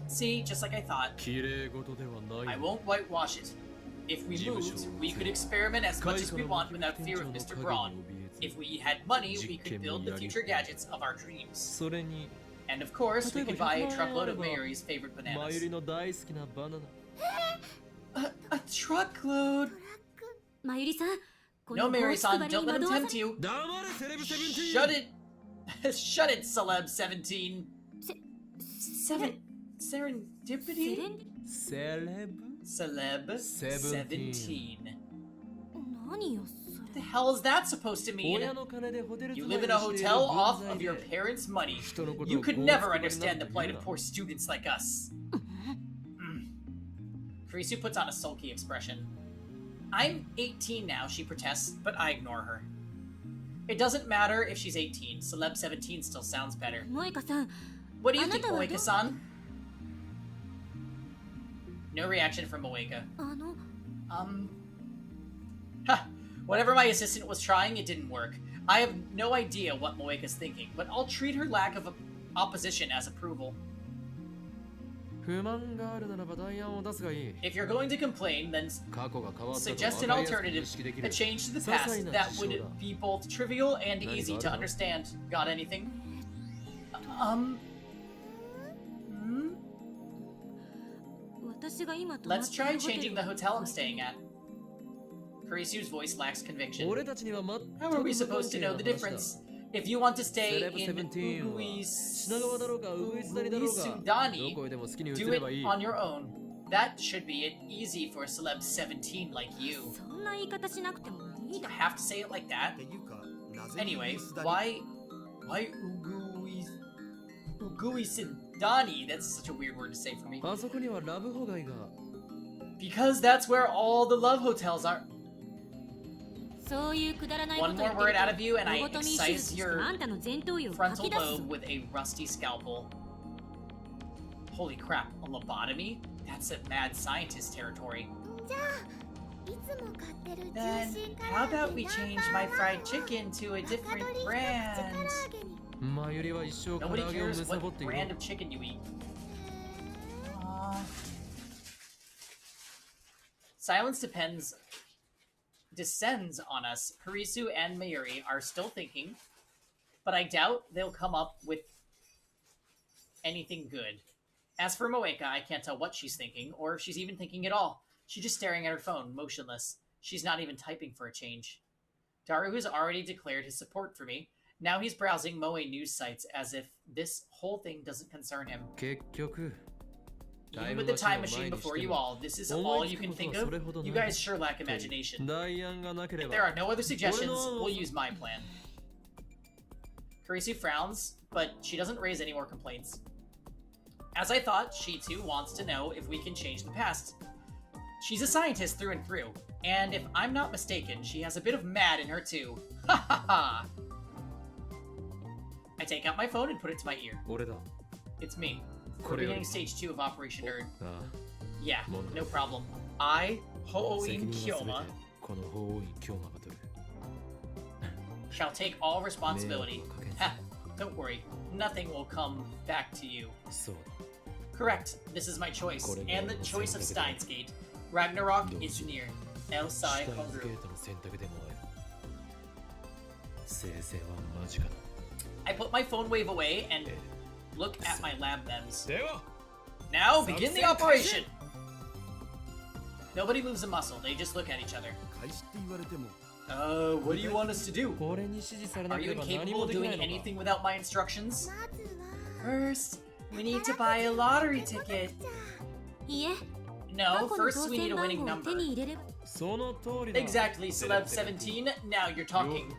S1: See, just like I thought,
S4: 綺麗事ではな
S1: I
S4: い
S1: won't whitewash it. If we moved, we could experiment as much as we want without fear of Mr. Braun. If we had money, we could build the future gadgets of our dreams.
S4: それに
S1: And of course, we could buy a truckload of Mayuri's favorite
S4: マユ
S1: bananas.
S4: リの大好きなバナナ
S1: A truckload?
S2: まゆりさんこ
S1: No,
S2: の号室
S1: Mary-san,
S2: 配り
S1: don't
S2: に
S1: let
S2: 惑
S1: him
S2: わさ
S1: tempt you.
S4: 黙れセレブセブンティー
S1: Shut it! Shut it, Celeb 17.
S2: セ
S1: Serendipity?
S2: レン
S4: セレブ
S1: Celeb 17.
S2: 何よそ
S1: What
S2: れ
S1: the hell is that supposed to mean?
S4: 親の金でホテル
S1: You
S4: 住ま
S1: live
S4: い
S1: in a
S4: をしている
S1: hotel
S4: 分
S1: off
S4: 際
S1: of your
S4: で
S1: parents' money.
S4: 人のこと
S1: You
S4: を
S1: could
S4: 豪
S1: never
S4: 族になっ
S1: understand
S4: て
S1: the
S4: 言
S1: plight
S4: う
S1: of
S4: な
S1: poor students like us. Kurisu puts on a sulky expression. I'm 18 now, she protests, but I ignore her. It doesn't matter if she's 18. Celeb 17 still sounds better.
S2: 萌香さん
S1: What do you think,
S2: あなたはど-
S1: Moeka-san? No reaction from Moeka.
S2: あの
S1: Ha! Whatever my assistant was trying, it didn't work. I have no idea what Moeka's thinking, but I'll treat her lack of opposition as approval.
S4: 不満があるならば代案を出すがいい
S1: If you're going to complain, then
S4: 過去が変わったと
S1: suggest
S4: 分
S1: an
S4: かりや
S1: alternative,
S4: すく認識でき
S1: a
S4: る
S1: change to the
S4: 些細
S1: past
S4: な
S1: that
S4: 事象
S1: would
S4: だ
S1: be both trivial and
S4: Nani
S1: easy
S4: ga
S1: to
S4: aru no?
S1: understand. Got anything? Hmm?
S2: 私が今泊まっ
S1: Let's
S2: てい
S1: try
S2: るホテ
S1: changing
S2: ル
S1: the
S2: は
S1: hotel I'm staying at. Kurisu's voice lacks conviction.
S4: 俺たちには全く
S1: How are we supposed to know the
S4: 無関係な話だ
S1: difference? If you want to
S4: セ
S1: stay
S4: レブ
S1: in
S4: 17は
S1: Uguis...
S4: 品川だろうがウグイスダニだろうが
S1: Uguisudani,
S4: どこへでも好きに移
S1: do
S4: れ
S1: it
S4: ばいい
S1: on your own. That should be it easy for a celeb 17 like you.
S2: そんな言い方しなくてもいい
S1: You
S2: だ
S1: have to say it like that?
S3: っていうかなぜ
S1: Anyway,
S3: イギリスだに
S1: why Uguisidani? That's such a weird word to say for me.
S4: あそこにはラブホ街が
S1: Because that's where all the love hotels are.
S2: そういうくだらないこ
S1: One
S2: と言
S1: more
S2: ってる
S1: word out of you
S2: と
S1: and I
S2: ロボトミー手術
S1: excise
S2: して
S1: your
S2: あんたの前頭葉をか
S1: frontal
S2: き出すぞ
S1: lobe with a rusty scalpel. Holy crap, a lobotomy? That's a mad scientist territory.
S5: じゃあいつも買ってる
S1: Then,
S5: 中心唐
S1: how
S5: 揚げ
S1: about we change my fried chicken to a
S5: 中
S1: different
S5: 鶏一口唐
S1: brand?
S5: 揚げに
S4: マユリは一生唐
S1: Nobody
S4: 揚げを
S1: cares
S4: 貪
S1: what
S4: っている
S1: brand of chicken you eat. Silence descends on us. Harisu and Mayuri are still thinking, but I doubt they'll come up with anything good. As for Moeka, I can't tell what she's thinking, or if she's even thinking at all. She's just staring at her phone, motionless. She's not even typing for a change. Daru has already declared his support for me. Now he's browsing Moe news sites as if this whole thing doesn't concern him.
S4: 結局
S1: Even with the time machine before you all, this is all you can think of? You guys sure lack imagination.
S4: 代案がなけれ
S1: If
S4: ば
S1: there are no other suggestions, we'll use my plan. Kurisu frowns, but she doesn't raise any more complaints. As I thought, she too wants to know if we can change the past. She's a scientist through and through, and if I'm not mistaken, she has a bit of mad in her too. Ha ha ha! I take out my phone and put it to my ear.
S4: 俺だ
S1: It's me. We're beginning stage 2 of Operation Nerd.
S4: あ
S1: Yeah, no problem. I,
S4: 責
S1: Ho'oin
S4: 任は全て
S1: Kyoma,
S4: この法院京馬が取る
S1: shall take all responsibility.
S4: 迷惑はかけんぞ
S1: Ha! Don't worry, nothing will come back to you.
S4: そう
S1: Correct, this is my choice,
S4: これが
S1: and the
S4: 俺の
S1: choice
S4: 選
S1: of
S4: 択だ
S1: Steins Gate. Ragnarok
S4: どう
S1: is
S4: し
S1: near.
S4: シ
S1: Elsai
S4: ュタインズ
S1: Hungru.
S4: ゲートの選択でもある聖戦は間近だ
S1: I put my phone wave away and look at my lab mems.
S4: では
S1: Now begin the operation! Nobody moves a muscle, they just look at each other.
S3: 開始って言われても
S1: What do you want us to do?
S4: 俺に指示され
S1: Are
S4: なけ
S1: you
S4: れば何
S1: incapable
S4: も
S1: of
S4: できな
S1: doing
S4: いのか
S1: anything without my instructions?
S5: まずは
S1: First, we need to buy a lottery ticket.
S2: いえ
S1: No,
S2: 過去の
S1: first
S2: 当
S1: we need
S2: 選
S1: a
S2: 番
S1: winning
S2: 号を
S1: number.
S2: 手に入れれば
S4: その通りだ
S1: Exactly, Celeb 17. Now you're talking.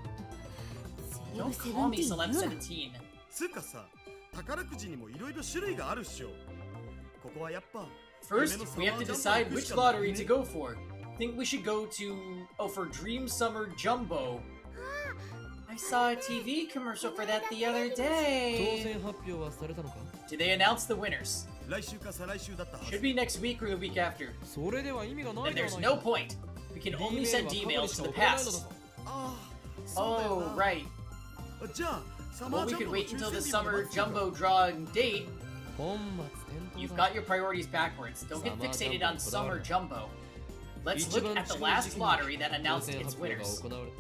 S2: セレブ
S1: Don't
S2: セブ
S1: call
S2: ン
S1: me
S2: ティーン
S1: Celeb
S2: 言うな
S1: 17.
S3: つうかさ宝くじにもいろいろ種類があるっしょここはやっぱ
S1: First, we have to decide which lottery to go for. Think we should go to for Dream Summer Jumbo. I saw a TV commercial for that the other
S4: 当
S1: day.
S4: 選発表はされたのか
S1: Did they announce the winners?
S3: 来週か再来週だったは
S1: Should
S3: ず
S1: be next week or the week after.
S4: それでは意味がな
S1: Then
S4: いでは
S1: there's
S4: ない
S1: no
S4: か
S1: point. We can only send
S4: D
S1: emails to the
S4: メールは過去にしか送らないのだ
S1: past.
S4: ぞ
S3: ああそうだよ
S1: Oh,
S3: な
S1: right.
S3: じゃあサマ
S1: Well,
S3: ー
S1: we
S3: ジャ
S1: could
S3: ンボの
S1: wait
S3: 抽
S1: until
S3: 選
S1: the
S3: 日も
S1: summer
S3: 待つよ
S1: jumbo drawing date.
S4: 本末
S1: You've
S4: 転倒
S1: got your priorities backwards. Don't get
S4: Summer
S1: fixated
S4: Jumbo
S1: on summer jumbo. Let's
S4: 一
S1: look
S4: 番
S1: at the
S4: 近い
S1: last
S4: 時期に
S1: lottery that
S4: 当
S1: announced
S4: 選
S1: its
S4: 発表が
S1: winners.
S4: 行われ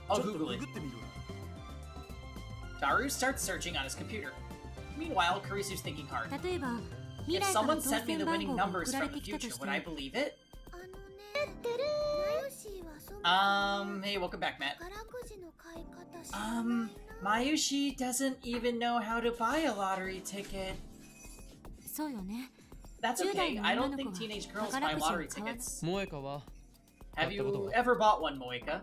S3: ちょ
S1: I'll
S3: っと
S1: Google
S3: グ
S1: it.
S3: グってみるわ
S1: Daru starts searching on his computer. Meanwhile, Kurisu's thinking hard.
S2: 例えば未
S1: If
S2: 来から
S1: someone
S2: 当
S1: sent me
S2: 選
S1: the
S2: 番
S1: winning
S2: 号が
S1: numbers
S2: 送られ
S1: from
S2: て
S1: the
S2: きたと
S1: future,
S2: し
S1: would I
S2: て
S1: believe it?
S5: あのねマユシーはそもそも
S1: Hey, welcome back, Matt.
S5: 宝くじの買い方知らないな
S1: Mayushi doesn't even know how to buy a lottery ticket.
S2: そうよね
S1: That's
S2: 10代
S1: okay.
S2: の
S1: I
S2: 女
S1: don't
S2: の子
S1: think
S2: は
S1: teenage girls
S2: 宝
S1: buy
S2: くじを
S1: lottery
S2: 買わない
S1: tickets.
S4: 萌香は
S1: Have you ever bought one, Moeka?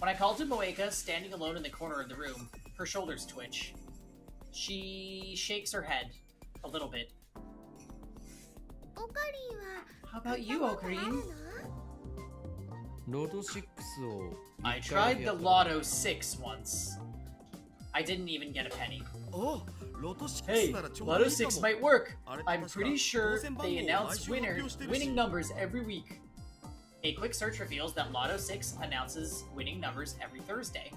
S1: When I called to Moeka, standing alone in the corner of the room, her shoulders twitch. She shakes her head a little bit.
S5: オカリンは
S1: How about you,
S5: 買ったことある
S1: Ocarine?
S5: の
S4: ロト6を
S1: I
S4: 一回
S1: tried
S4: だけ
S1: the
S4: やった
S1: Lotto 6 once. I didn't even get a penny.
S3: おロト6
S1: Hey,
S3: ならちょう
S1: Lotto
S3: どいいか
S1: 6
S3: も
S1: might work.
S3: あれ
S1: I'm
S3: 確か
S1: pretty sure
S3: 当選番
S1: they
S3: 号を毎
S1: announce
S3: 週発表してるし
S1: winning numbers every week. A quick search reveals that Lotto 6 announces winning numbers every Thursday.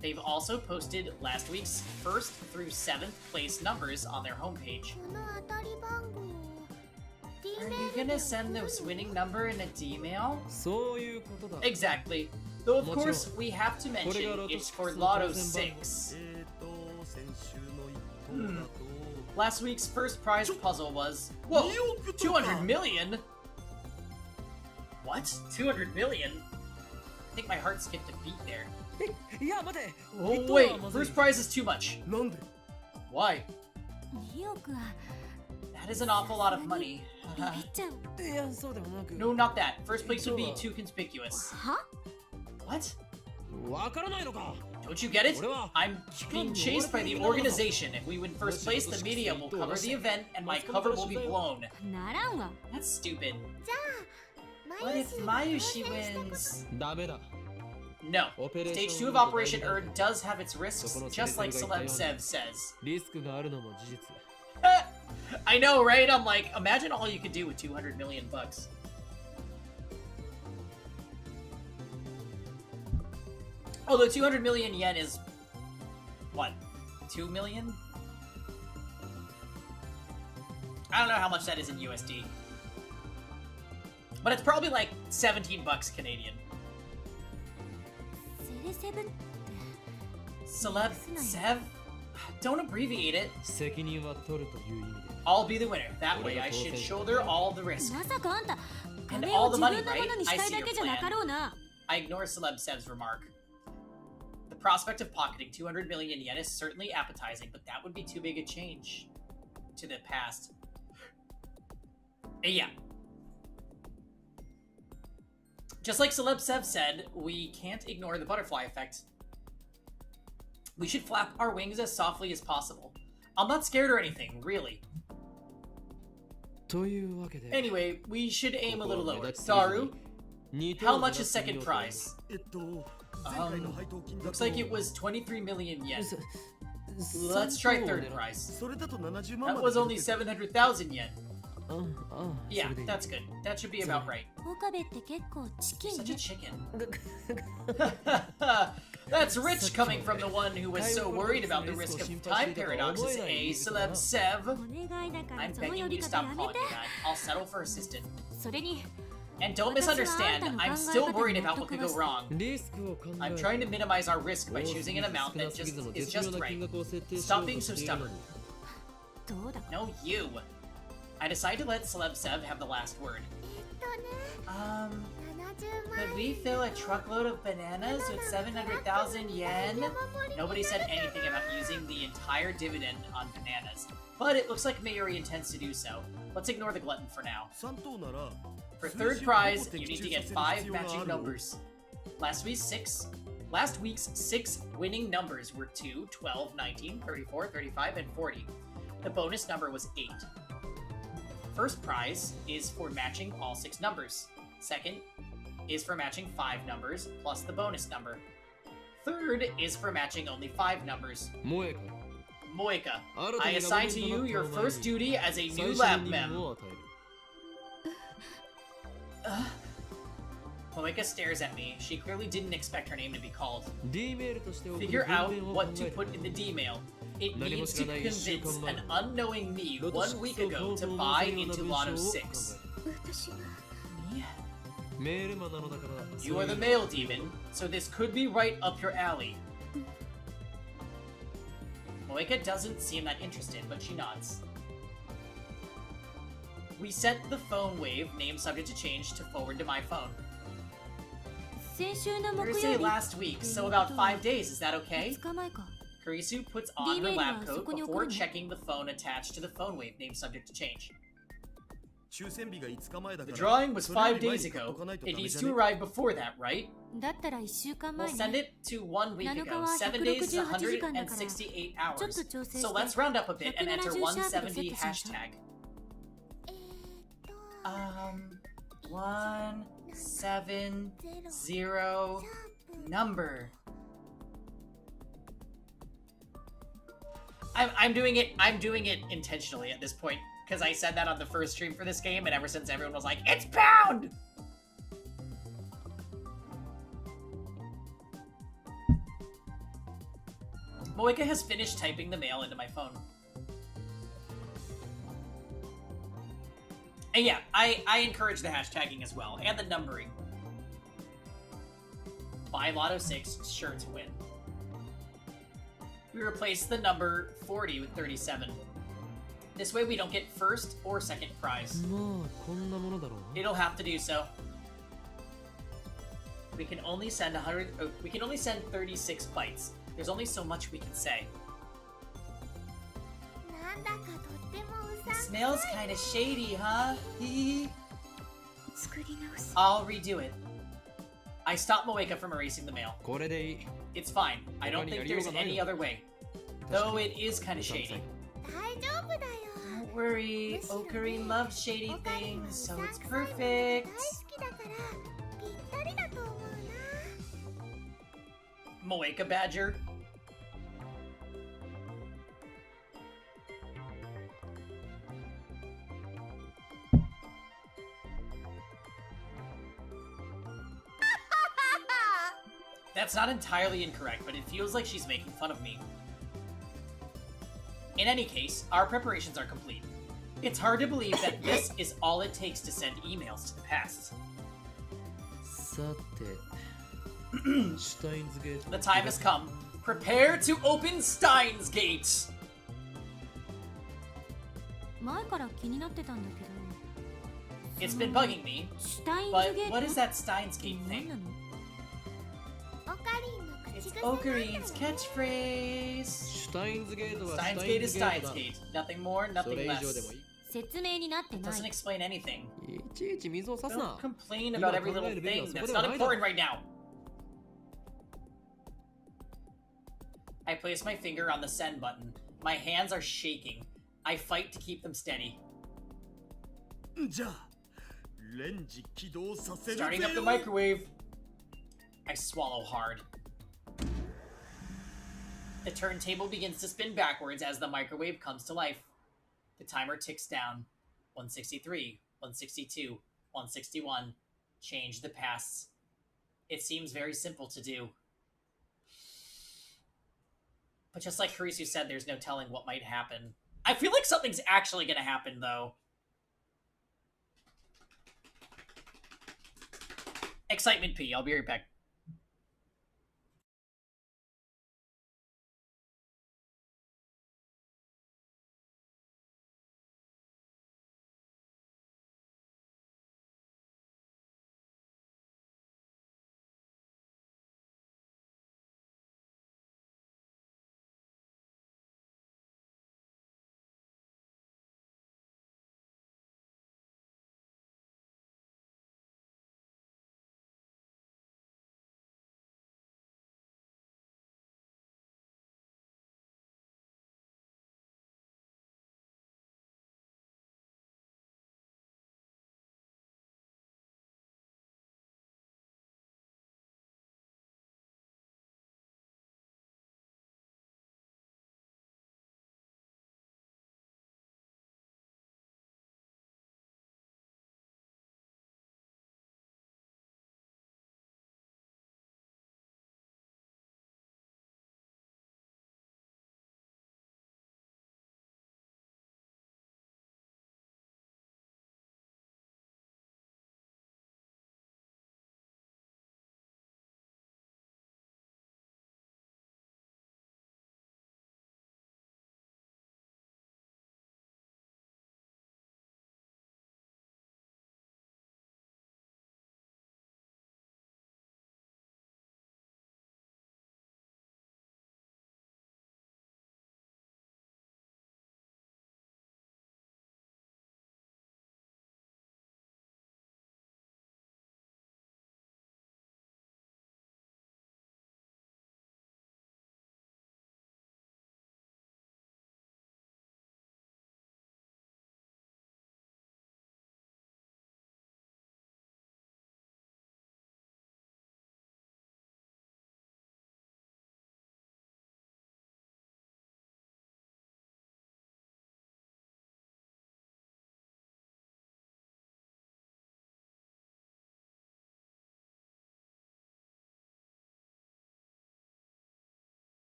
S1: They've also posted last week's 1st through 7th place numbers on their homepage.
S5: この当たり番号を D
S1: Are
S5: メ
S1: you
S5: ールで
S1: gonna
S5: 送
S1: send
S5: る
S1: this
S5: の
S1: winning number in a D-mail?
S4: そういうことだ
S1: Exactly. Though of
S4: もちろん。
S1: course we have to
S4: これが
S1: mention
S4: ロト
S1: it's for
S4: 6
S1: Lotto
S4: の当選番号。
S1: 6.
S3: 先週の一等だと
S1: Last week's first prize puzzle was whoa,
S3: 2億とか
S1: 200 million. What? 200 million? I think my heart skipped a beat there.
S4: いや待て
S1: Oh
S4: 一等は
S1: wait,
S4: まずい
S1: first prize is too much.
S3: なんで
S1: Why?
S2: 2億は
S1: That is an awful lot of money.
S2: ビビっちゃう
S4: いやそうでもなく
S1: No, not that. First place would be too conspicuous.
S2: は
S1: What?
S4: わからないのか
S1: Don't you get it?
S4: 俺は
S1: I'm being chased by the organization. If we win first place, the media will cover the event and my cover will be blown.
S2: ならんわ
S1: That's stupid.
S5: じゃあ
S1: What if
S5: マユシ
S1: Mayushi
S5: ーが当選したこと
S1: wins?
S4: ダメだ
S1: No. Stage 2 of Operation Earn does have its risks, just like Celeb Sev says.
S4: リスクがあるのも事実。
S1: I know, right? I'm like, imagine all you could do with 200 million bucks. Although 200 million yen is, what, 2 million? I don't know how much that is in USD. But it's probably like 17 bucks Canadian. Celeb Sev? Don't abbreviate it.
S4: 責任は取るという意味で。
S1: I'll be the winner. That way I should shoulder all the risk. And all the money, right? I see your plan. I ignore Celeb Sev's remark. The prospect of pocketing 200 million yen is certainly appetizing, but that would be too big a change to the past. Yeah. Just like Celeb Sev said, we can't ignore the butterfly effect. We should flap our wings as softly as possible. I'm not scared or anything, really. Anyway, we should aim a little lower. Daru, how much is second prize? Looks like it was 23 million yen. Let's try third prize. That was only 700,000 yen. Yeah, that's good. That should be about right. You're such a chicken. That's rich coming from the one who was so worried about the risk of time paradoxes, eh, Celeb Sev? I'm begging you to stop calling me that. I'll settle for assistant. And don't misunderstand, I'm still worried about what could go wrong. I'm trying to minimize our risk by choosing an amount that is just right. Stop being so stubborn. No, you. I decided to let Celeb Sev have the last word. Could we fill a truckload of bananas with 700,000 yen? Nobody said anything about using the entire dividend on bananas, but it looks like Mayuri intends to do so. Let's ignore the glutton for now. For third prize, you need to get 5 matching numbers. Last week's 6 winning numbers were 2, 12, 19, 34, 35, and 40. The bonus number was 8. First prize is for matching all 6 numbers. Second is for matching 5 numbers plus the bonus number. Third is for matching only 5 numbers. Moeka, I assign to you your first duty as a new lab mem. Moeka stares at me. She clearly didn't expect her name to be called. Figure out what to put in the D-mail. It needs to convince an unknowing me 1 week ago to buy into Lotto 6. You are the mail demon, so this could be right up your alley. Moeka doesn't seem that interested, but she nods. We set the phone wave, name subject to change, to forward to my phone. Thursday last week, so about 5 days, is that okay? Kurisu puts on her lab coat before checking the phone attached to the phone wave, name subject to change. The drawing was 5 days ago. It needs to arrive before that, right? We'll send it to 1 week ago. 7 days is 168 hours. So let's round up a bit and enter 170 hashtag. 170 number. I'm doing it intentionally at this point, because I said that on the first stream for this game, and ever since everyone was like, it's pound! Moeka has finished typing the mail into my phone. And yeah, I encourage the hashtagging as well, and the numbering. Buy Lotto 6, sure to win. We replace the number 40 with 37. This way we don't get first or second prize. It'll have to do so. We can only send 36 bytes. There's only so much we can say. It smells kinda shady, huh? I'll redo it. I stopped Moeka from erasing the mail. It's fine. I don't think there's any other way. Though it is kinda shady. Don't worry, Okari loves shady things, so it's perfect. Moeka Badger. That's not entirely incorrect, but it feels like she's making fun of me. In any case, our preparations are complete. It's hard to believe that this is all it takes to send emails to the past. The time has come. Prepare to open Steins Gate!
S2: 前から気になってたんだけど。
S1: It's been bugging me,
S2: シュタイン
S1: but
S2: ズゲート
S1: what is that Steins Gate
S2: 何
S1: thing?
S2: なの？
S5: オカリンの口
S1: It's
S5: 癖
S1: Okarin's catchphrase.
S4: シュタインズゲートは
S1: Steins Gate is Steins Gate. Nothing more,
S4: そ
S1: nothing
S4: れ以上で
S1: less.
S4: もいい。
S2: 説明になってない。
S1: Doesn't explain anything.
S4: いちいち水を差す
S1: Don't
S4: な。
S1: complain about every little thing. That's not important right now. I place my finger on the send button. My hands are shaking. I fight to keep them steady.
S3: じゃあレンジ起動させるぜよ。
S1: Starting up the microwave. I swallow hard. The turntable begins to spin backwards as the microwave comes to life. The timer ticks down. 163, 162, 161. Change the pasts. It seems very simple to do. But just like Harisu said, there's no telling what might happen. I feel like something's actually gonna happen, though. Excitement P. I'll be right back.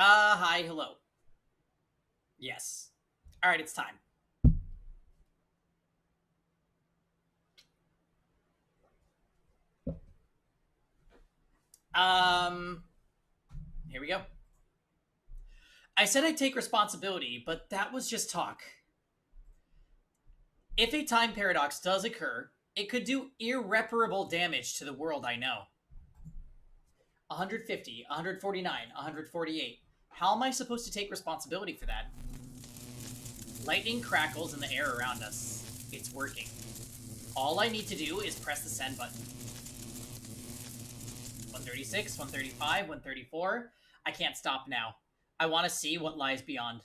S1: Hi, hello. Yes. Alright, it's time. Here we go. I said I'd take responsibility, but that was just talk. If a time paradox does occur, it could do irreparable damage to the world I know. 150, 149, 148. How am I supposed to take responsibility for that? Lightning crackles in the air around us. It's working. All I need to do is press the send button. 136, 135, 134. I can't stop now. I want to see what lies beyond.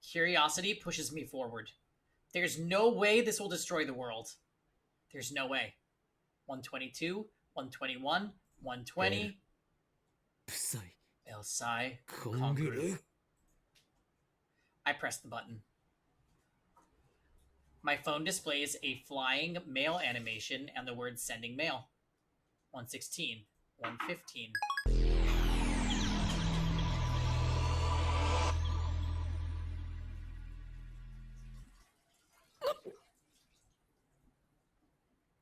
S1: Curiosity pushes me forward. There's no way this will destroy the world. There's no way. 122, 121, 120. Elsai Konguru. I press the button. My phone displays a flying mail animation and the word sending mail. 116, 115.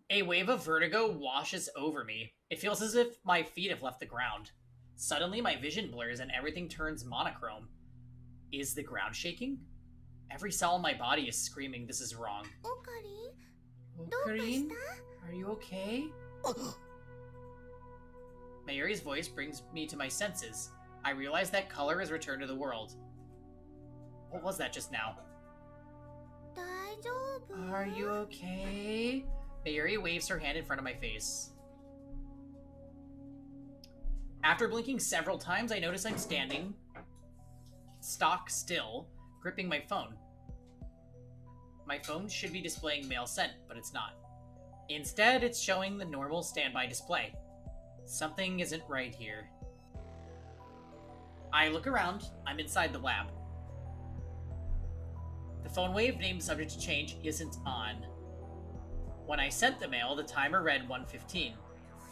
S1: A wave of vertigo washes over me. It feels as if my feet have left the ground. Suddenly, my vision blurs and everything turns monochrome. Is the ground shaking? Every cell in my body is screaming this is wrong. Ocarine? Are you okay? Mayuri's voice brings me to my senses. I realize that color has returned to the world. What was that just now? Are you okay? Mayuri waves her hand in front of my face. After blinking several times, I notice I'm standing stock still, gripping my phone. My phone should be displaying mail sent, but it's not. Instead, it's showing the normal standby display. Something isn't right here. I look around. I'm inside the lab. The phone wave named subject to change isn't on. When I sent the mail, the timer read 1:15.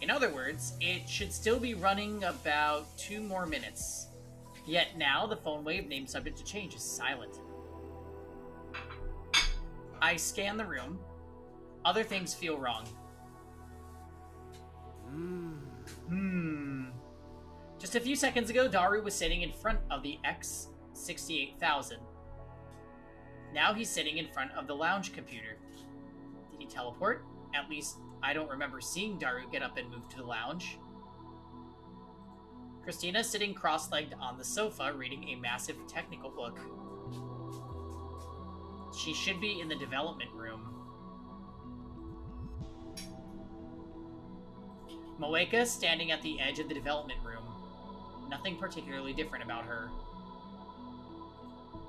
S1: In other words, it should still be running about 2 more minutes. Yet now, the phone wave named subject to change is silent. I scan the room. Other things feel wrong. Just a few seconds ago, Daru was sitting in front of the X68000. Now he's sitting in front of the lounge computer. Did he teleport? At least, I don't remember seeing Daru get up and move to the lounge. Christina's sitting cross-legged on the sofa, reading a massive technical book. She should be in the development room. Moeka standing at the edge of the development room. Nothing particularly different about her.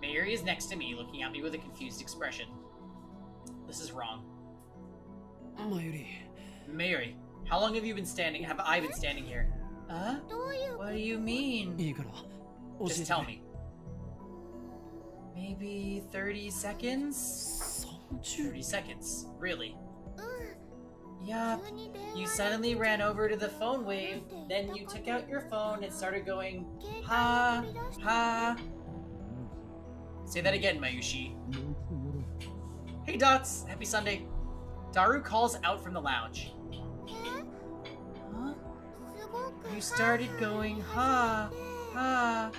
S1: Mayuri is next to me, looking at me with a confused expression. This is wrong. Mayuri, how long have I been standing here? Huh? What do you mean? Just tell me. Maybe 30 seconds? 30 seconds. Really? Yup. You suddenly ran over to the phone wave, then you took out your phone and started going, ha, ha. Say that again, Mayushi. Hey, Dots. Happy Sunday. Daru calls out from the lounge. Huh? You started going, ha, ha.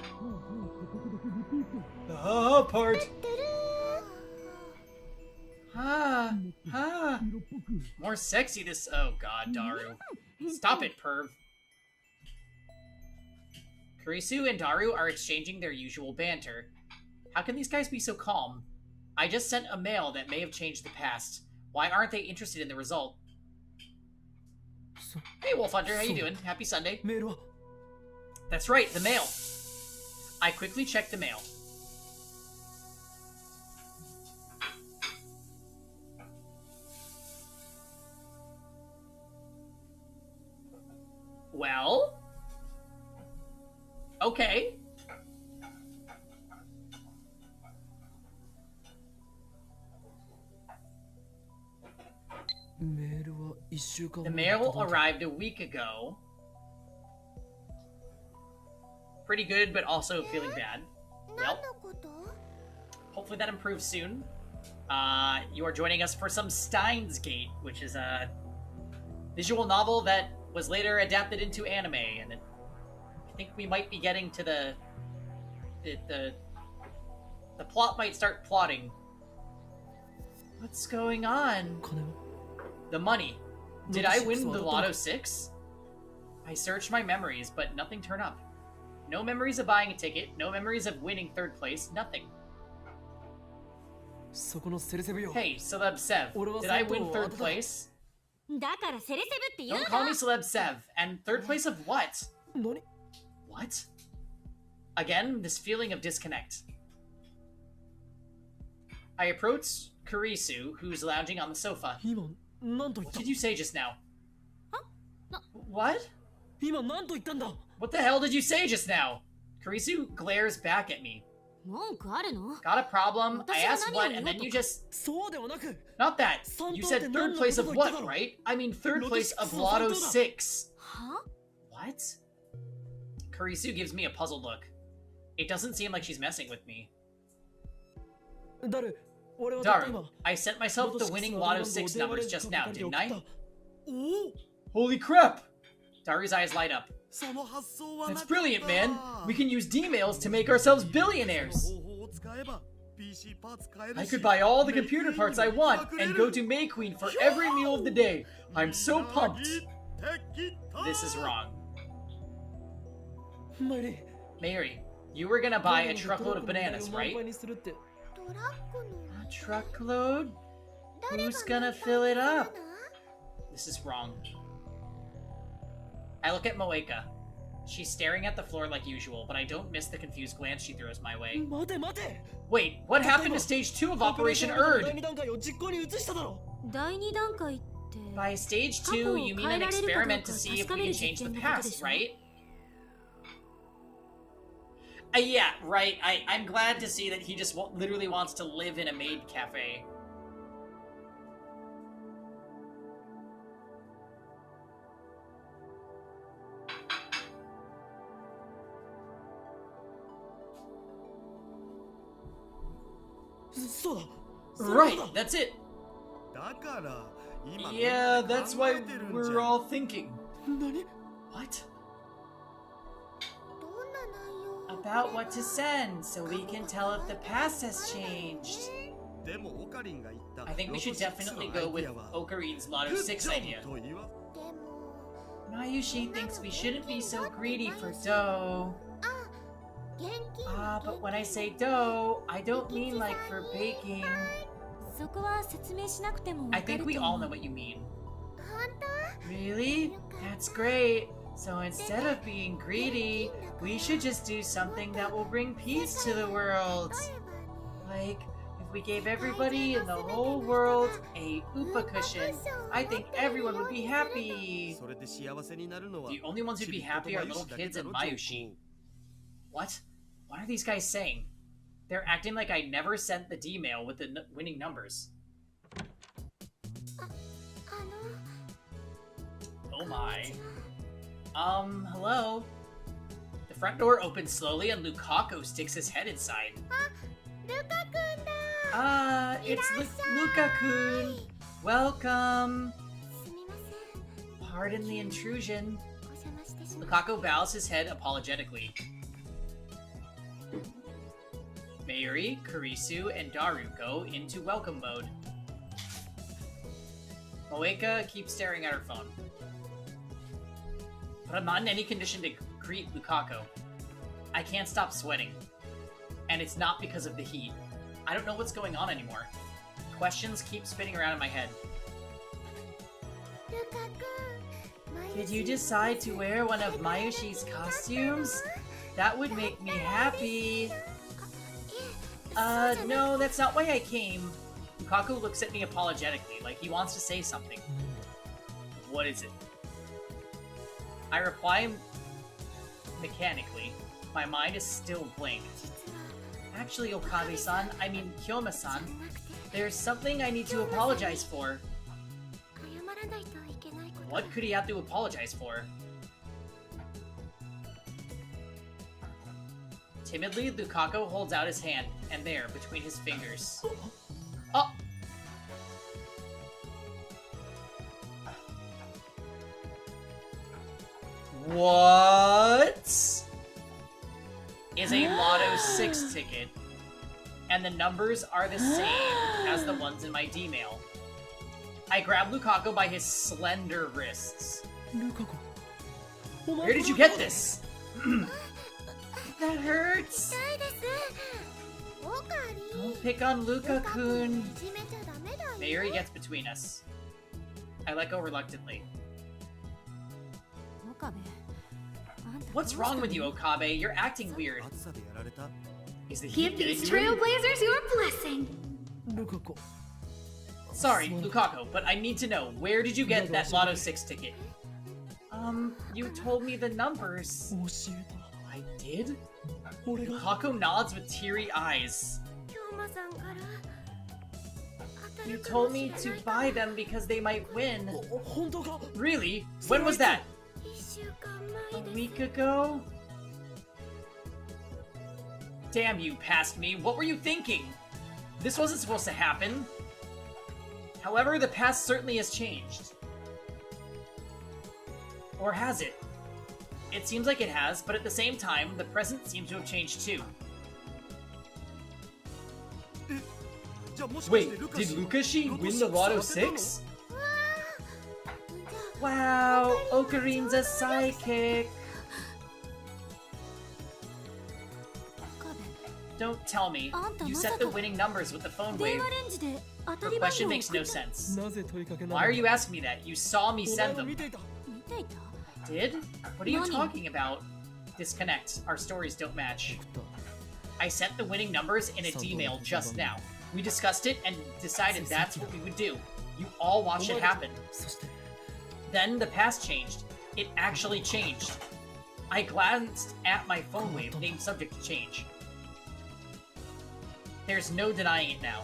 S1: The ha part. Ha, ha. More sexy this. Oh god, Daru. Stop it, perv. Kurisu and Daru are exchanging their usual banter. How can these guys be so calm? I just sent a mail that may have changed the past. Why aren't they interested in the result? Hey, Wolf Hunter, how you doing? Happy Sunday. That's right, the mail. I quickly checked the mail. Well? Okay. The mail arrived a week ago. Pretty good, but also feeling bad. Well, hopefully that improves soon. You are joining us for some Steins Gate, which is a visual novel that was later adapted into anime, and I think we might be getting to the plot might start plotting. What's going on? The money. Did I win the Lotto 6? I searched my memories, but nothing turned up. No memories of buying a ticket, no memories of winning 3rd place, nothing. Hey, Celeb Sev, did I win 3rd place? Don't call me Celeb Sev. And 3rd place of what? What? Again, this feeling of disconnect. I approach Kurisu, who's lounging on the sofa.
S4: 今何と言っ
S1: What
S4: た
S1: did you say just now?
S2: No.
S1: What?
S4: 今何と言ったんだ
S1: What the hell did you say just now? Kurisu glares back at me.
S2: 文句あるの？
S1: Got a problem? I asked what, and then you just...
S4: そうではなく
S1: Not that. You said third place of what, right? I mean third place of Lotto 6.
S2: は？
S1: What? Kurisu gives me a puzzled look. It doesn't seem like she's messing with me.
S4: 誰俺はたった今
S1: Daru, I sent myself the winning Lotto 6 numbers just now, didn't I?
S4: お
S1: Holy crap! Daru's eyes light up.
S3: その発想は
S1: That's
S3: なかった
S1: brilliant, man! We can use D-mails to make ourselves billionaires!
S3: 方法を使えば PC パーツ買える
S1: I
S3: し
S1: could buy all the computer parts I want and go to May Queen for every meal of the day. I'm so pumped. This is wrong.
S4: マイリー
S1: Mary, you were gonna buy a truckload of bananas,
S4: 満
S1: right?
S4: 杯にするって
S5: トラックの
S1: A truckload?
S5: 誰が
S1: Who's gonna
S5: 満杯
S1: fill it
S5: にするの？
S1: up? This is wrong. I look at Moeka. She's staring at the floor like usual, but I don't miss the confused glance she throws my way.
S4: 待て待て
S1: Wait, what happened to stage 2 of Operation
S4: 第
S1: Erd?
S4: 2段階を実行に移しただろ
S2: 第2段階って
S1: By stage 2, you mean an experiment to see if we can change the past, right? Yeah, right. I'm glad to see that he just literally wants to live in a maid cafe. Right, that's it.
S3: だから今
S1: Yeah, that's why
S3: 考えてるんじゃん
S1: we're all thinking.
S4: 何
S1: What?
S5: どんな内容？
S1: About what to send, so we can tell if the past has changed.
S3: でもオカリンが言った
S1: I think we should definitely go with Okarin's Lotto 6 idea.
S3: と言わ
S5: でも
S1: Mayushi thinks we shouldn't be so greedy for dough.
S5: 現金
S1: Ah, but when I say dough, I don't mean like for baking.
S2: そこは説明しなくても
S1: I
S2: わか
S1: think
S2: る
S1: we
S2: と
S1: all
S2: 思
S1: know
S2: う
S1: what you mean.
S5: 本当？
S1: Really? That's great. So instead of being greedy, we should just do something that will bring peace to the world.
S5: 例えばね
S1: Like, if we gave everybody in the whole world a Oopa cushion, I think everyone would be happy.
S3: それで幸せになるのは
S1: The only ones who'd be happy are little kids and Mayushi. What? What are these guys saying? They're acting like I never sent the D-mail with the winning numbers.
S5: あの
S1: Oh my. Hello? The front door opens slowly and Lukaku sticks his head inside.
S5: ルカくんだ
S1: Ah, it's Luka-kun. Welcome.
S5: すみません
S1: Pardon the intrusion.
S5: お邪魔してしまっ
S1: Lukaku bows his head apologetically. Mayuri, Kurisu, and Daru go into welcome mode. Moeka keeps staring at her phone. But I'm not in any condition to greet Lukaku. I can't stop sweating. And it's not because of the heat. I don't know what's going on anymore. Questions keep spinning around in my head.
S5: ルカくん
S1: Did you decide to wear one of Mayushi's costumes? That would make me happy. No, that's not why I came. Lukaku looks at me apologetically, like he wants to say something. What is it? I reply mechanically. My mind is still blank.
S5: 実は
S1: Actually, Okabe-san, I mean
S5: じゃ
S1: Kyoma-san,
S5: なくて
S1: there's something I need to apologize for.
S5: 謝らないといけないこと
S1: What could he have to apologize for? Timidly, Lukaku holds out his hand, and there, between his fingers... Oh! What? Is a Lotto 6 ticket, and the numbers are the same as the ones in my D-mail. I grab Lukaku by his slender wrists.
S4: ルカ子お
S1: Where
S4: 前
S1: did you get this? That hurts.
S5: 痛いですオカリ
S1: Don't pick on
S5: ルカく
S1: Luka-kun.
S5: んいじめちゃダメだよ
S1: Mayuri gets between us. I let go reluctantly.
S2: 岡部あんた
S1: What's wrong with you, Okabe? You're acting weird.
S3: 暑さでやられた
S1: Is the heat getting to you?
S9: trailblazers your blessing.
S4: Lukaku.
S1: Sorry, Lukaku, but I need to know, where did you get that Lotto 6 ticket? You told me the numbers. I did? Lukaku nods with teary eyes.
S5: 京馬さんから当た
S1: You
S5: るか
S1: told
S5: も
S1: me
S5: し
S1: to
S5: れないか
S1: buy them because they might win.
S4: 本当か
S1: Really? When was that?
S5: 1週間
S1: A
S5: 前です
S1: week ago? Damn you, past me. What were you thinking? This wasn't supposed to happen. However, the past certainly has changed. Or has it? It seems like it has, but at the same time, the present seems to have changed too.
S3: じゃあもしかし
S1: Wait,
S3: てルカ
S1: did
S3: シ
S1: Lukashi win the Lotto 6? Wow, Okarin's a psychic. Don't tell me. You set the winning numbers with the phone
S2: 電
S1: wave.
S2: 話レンジで当た
S1: Her
S2: り番
S1: question
S2: 号を
S1: makes
S2: 送
S1: no
S2: った
S1: sense.
S4: なぜ問いかけな
S1: Why are you asking me that? You saw me
S4: お前
S1: send
S4: は見
S1: them.
S4: ていた
S2: 見ていた
S1: Did? What are you
S2: Nani?
S1: talking about? Disconnect. Our stories don't match. I sent the winning numbers in a D-mail just now. We discussed it and decided that's what we would do. You all watched it happen.
S4: そして
S1: Then the past changed. It actually changed. I glanced at my phone wave named subject to change. There's no denying it now.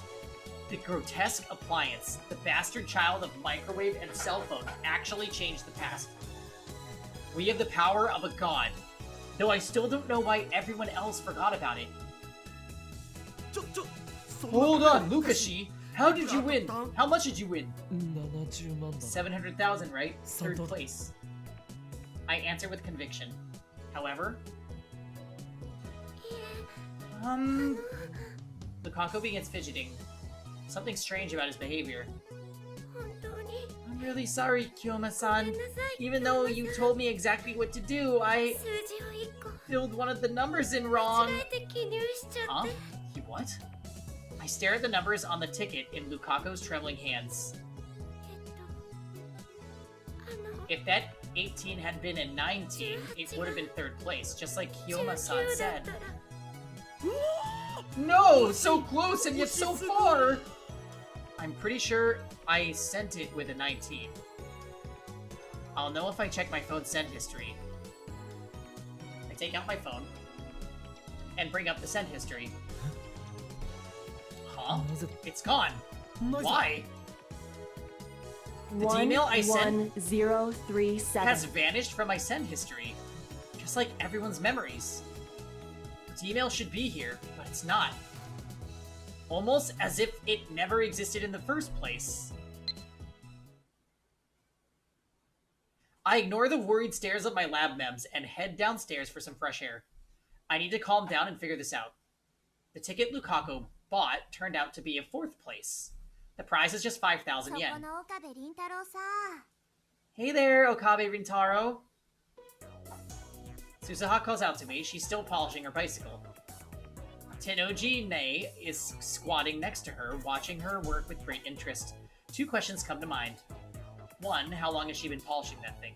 S1: The grotesque appliance, the bastard child of microwave and cell phone, actually changed the past. We have the power of a god, though I still don't know why everyone else forgot about it.
S3: そんな
S1: Hold on, Lukashi! How did you win? How much did you win?
S4: 70万だ
S1: 700,000, right? Third
S4: Something.
S1: place. I answer with conviction. However... Lukaku begins fidgeting. Something strange about his behavior.
S5: 本当に
S1: I'm really sorry,
S5: ごめ
S1: Kyoma-san.
S5: んなさい
S1: Even though you told me exactly what to do, I
S5: 数字を1個
S1: filled one of the numbers in
S5: 間
S1: wrong.
S5: 違えて記入しちゃ
S1: Huh?
S5: って
S1: He what? I stare at the numbers on the ticket in Lukaku's trembling hands.
S5: あの
S1: If that 18 had been a 19, it would have been third place, just like
S5: 19
S1: Kyoma-san
S5: だっ
S1: said.
S5: たら
S1: No! So close and yet so far! I'm pretty sure I sent it with a 19. I'll know if I check my phone's send history. I take out my phone and bring up the send history. Huh?
S4: なぜ
S1: It's gone.
S4: なぜ
S1: Why? The email I sent
S9: 1037.
S1: has vanished from my send history, just like everyone's memories. The email should be here, but it's not. Almost as if it never existed in the first place. I ignore the worried stares of my lab mems and head downstairs for some fresh air. I need to calm down and figure this out. The ticket Lukaku bought turned out to be a fourth place. The prize is just 5,000
S5: そこ
S1: yen.
S5: の岡部倫太郎さ
S1: Hey there, Okabe Rintaro. Susaha calls out to me. She's still polishing her bicycle. Tenoji Ne is squatting next to her, watching her work with great interest. Two questions come to mind. One, how long has she been polishing that thing?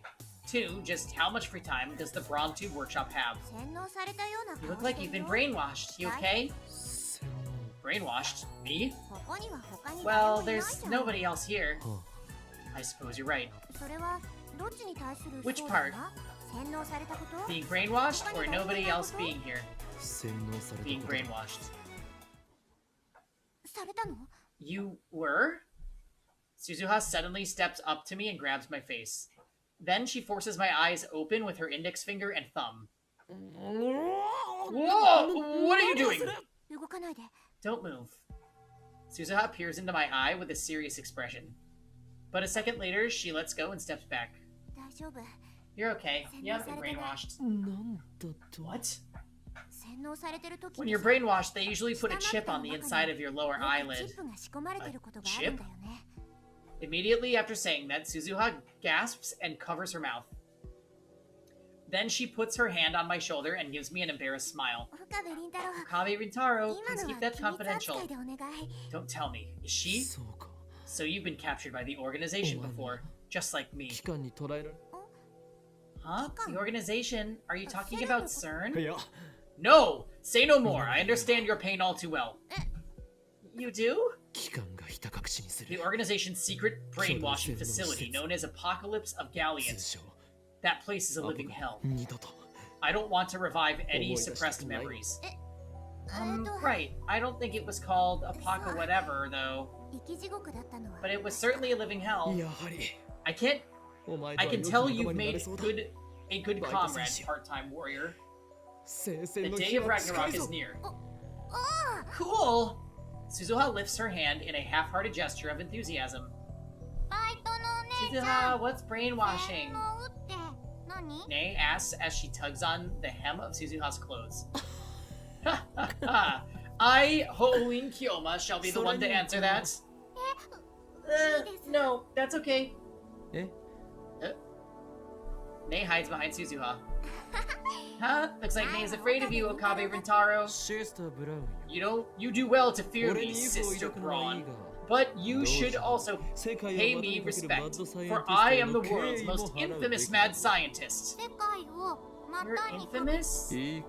S1: Two, just how much free time does the Brontu workshop have?
S5: 洗脳されたような
S1: You
S5: 顔
S1: look
S5: し
S1: like
S5: て
S1: you've
S5: る
S1: been
S5: よ
S1: brainwashed. You okay?
S4: 洗脳
S1: Brainwashed? Me?
S5: ここには他に誰
S1: Well,
S5: もいない
S1: there's
S5: じゃん
S1: nobody else here.
S4: は
S1: I suppose you're right.
S5: それはどっちに対する
S1: Which
S5: そう
S1: part?
S5: だ洗脳されたこと
S1: Being brainwashed or nobody else being here?
S4: 洗脳された
S1: Being
S4: ことだ
S1: brainwashed.
S5: されたの
S1: You were? Suzuha suddenly steps up to me and grabs my face. Then she forces my eyes open with her index finger and thumb. Whoa! What are you doing?
S5: 動かないで
S1: Don't move. Suzuha peers into my eye with a serious expression. But a second later, she lets go and steps back.
S5: 大丈夫
S1: You're okay. You haven't been brainwashed.
S4: なんだと
S1: What?
S5: 洗脳されてる時
S1: When you're
S5: に
S1: brainwashed, they usually put a chip on the inside of your lower
S5: チ
S1: eyelid.
S5: ップが仕込まれてることがあるんだよね
S1: Immediately after saying that, Suzuha gasps and covers her mouth. Then she puts her hand on my shoulder and gives me an embarrassed smile.
S5: 岡部倫太郎
S1: Kabe Rintaro,
S5: 今
S1: please
S5: の
S1: keep
S5: は
S1: that
S5: 機密
S1: confidential.
S5: 扱いでお願い
S1: Don't tell me. Is she?
S4: そうか
S1: So you've been captured by the organization before, just like me.
S4: 期間に捉えられ
S1: Huh? The organization? Are you talking about CERN?
S4: いや
S1: No! Say no more. I understand your pain all too well. You do?
S4: 機関がひた隠しにす
S1: The
S4: る
S1: organization's secret brainwashing facility known as Apocalypse of
S4: 通
S1: Galleons.
S4: 称
S1: That place is a living hell.
S4: 二度と
S1: I don't want to revive any
S4: 思い出したく
S1: suppressed
S4: ない
S1: memories. Right. I don't think it was called Apoca whatever, though.
S5: 生き地獄だったのは
S1: But it was certainly a living hell.
S4: やはり
S1: I can't...
S4: お前と
S1: I
S4: は
S1: can
S4: 良き
S1: tell
S4: 仲
S1: you've
S4: 間になれ
S1: made
S4: そうだ
S1: a good
S4: Bye,
S1: comrade,
S4: Sensei.
S1: part-time warrior.
S4: 聖
S1: The
S4: 戦の
S1: day
S4: 日
S1: of
S4: は近
S1: Ragnarok
S4: い
S1: is
S4: ぞ
S1: near. Cool! Suzuha lifts her hand in a half-hearted gesture of enthusiasm.
S5: バイトのお姉ちゃん
S1: Suzuha, what's brainwashing?
S5: 洗脳って何
S1: Nay asks as she tugs on the hem of Suzuha's clothes. I, Hoin Kyoma, shall be the one to answer that. No, that's okay.
S4: え
S1: Nay hides behind Suzuha. Huh? Looks like Nay's afraid of you, Okabe Rintaro.
S4: シスター・ブラウン
S1: You do well to fear
S4: 俺
S1: me,
S4: に嘘を
S1: Sister
S4: 抱くのはいい
S1: Braun.
S4: が
S1: But you should also
S4: 世界を
S1: pay
S4: 股
S1: me
S4: にかけるマッ
S1: respect,
S4: ドサイエンティ
S1: for
S4: スト
S1: I
S4: へ
S1: am
S4: の
S1: the
S4: 敬
S1: world's
S4: 意も
S1: most
S4: 払うべ
S1: infamous
S4: き
S1: mad scientist.
S5: 世界を
S1: You're
S5: 股にかけ
S1: infamous?
S4: いか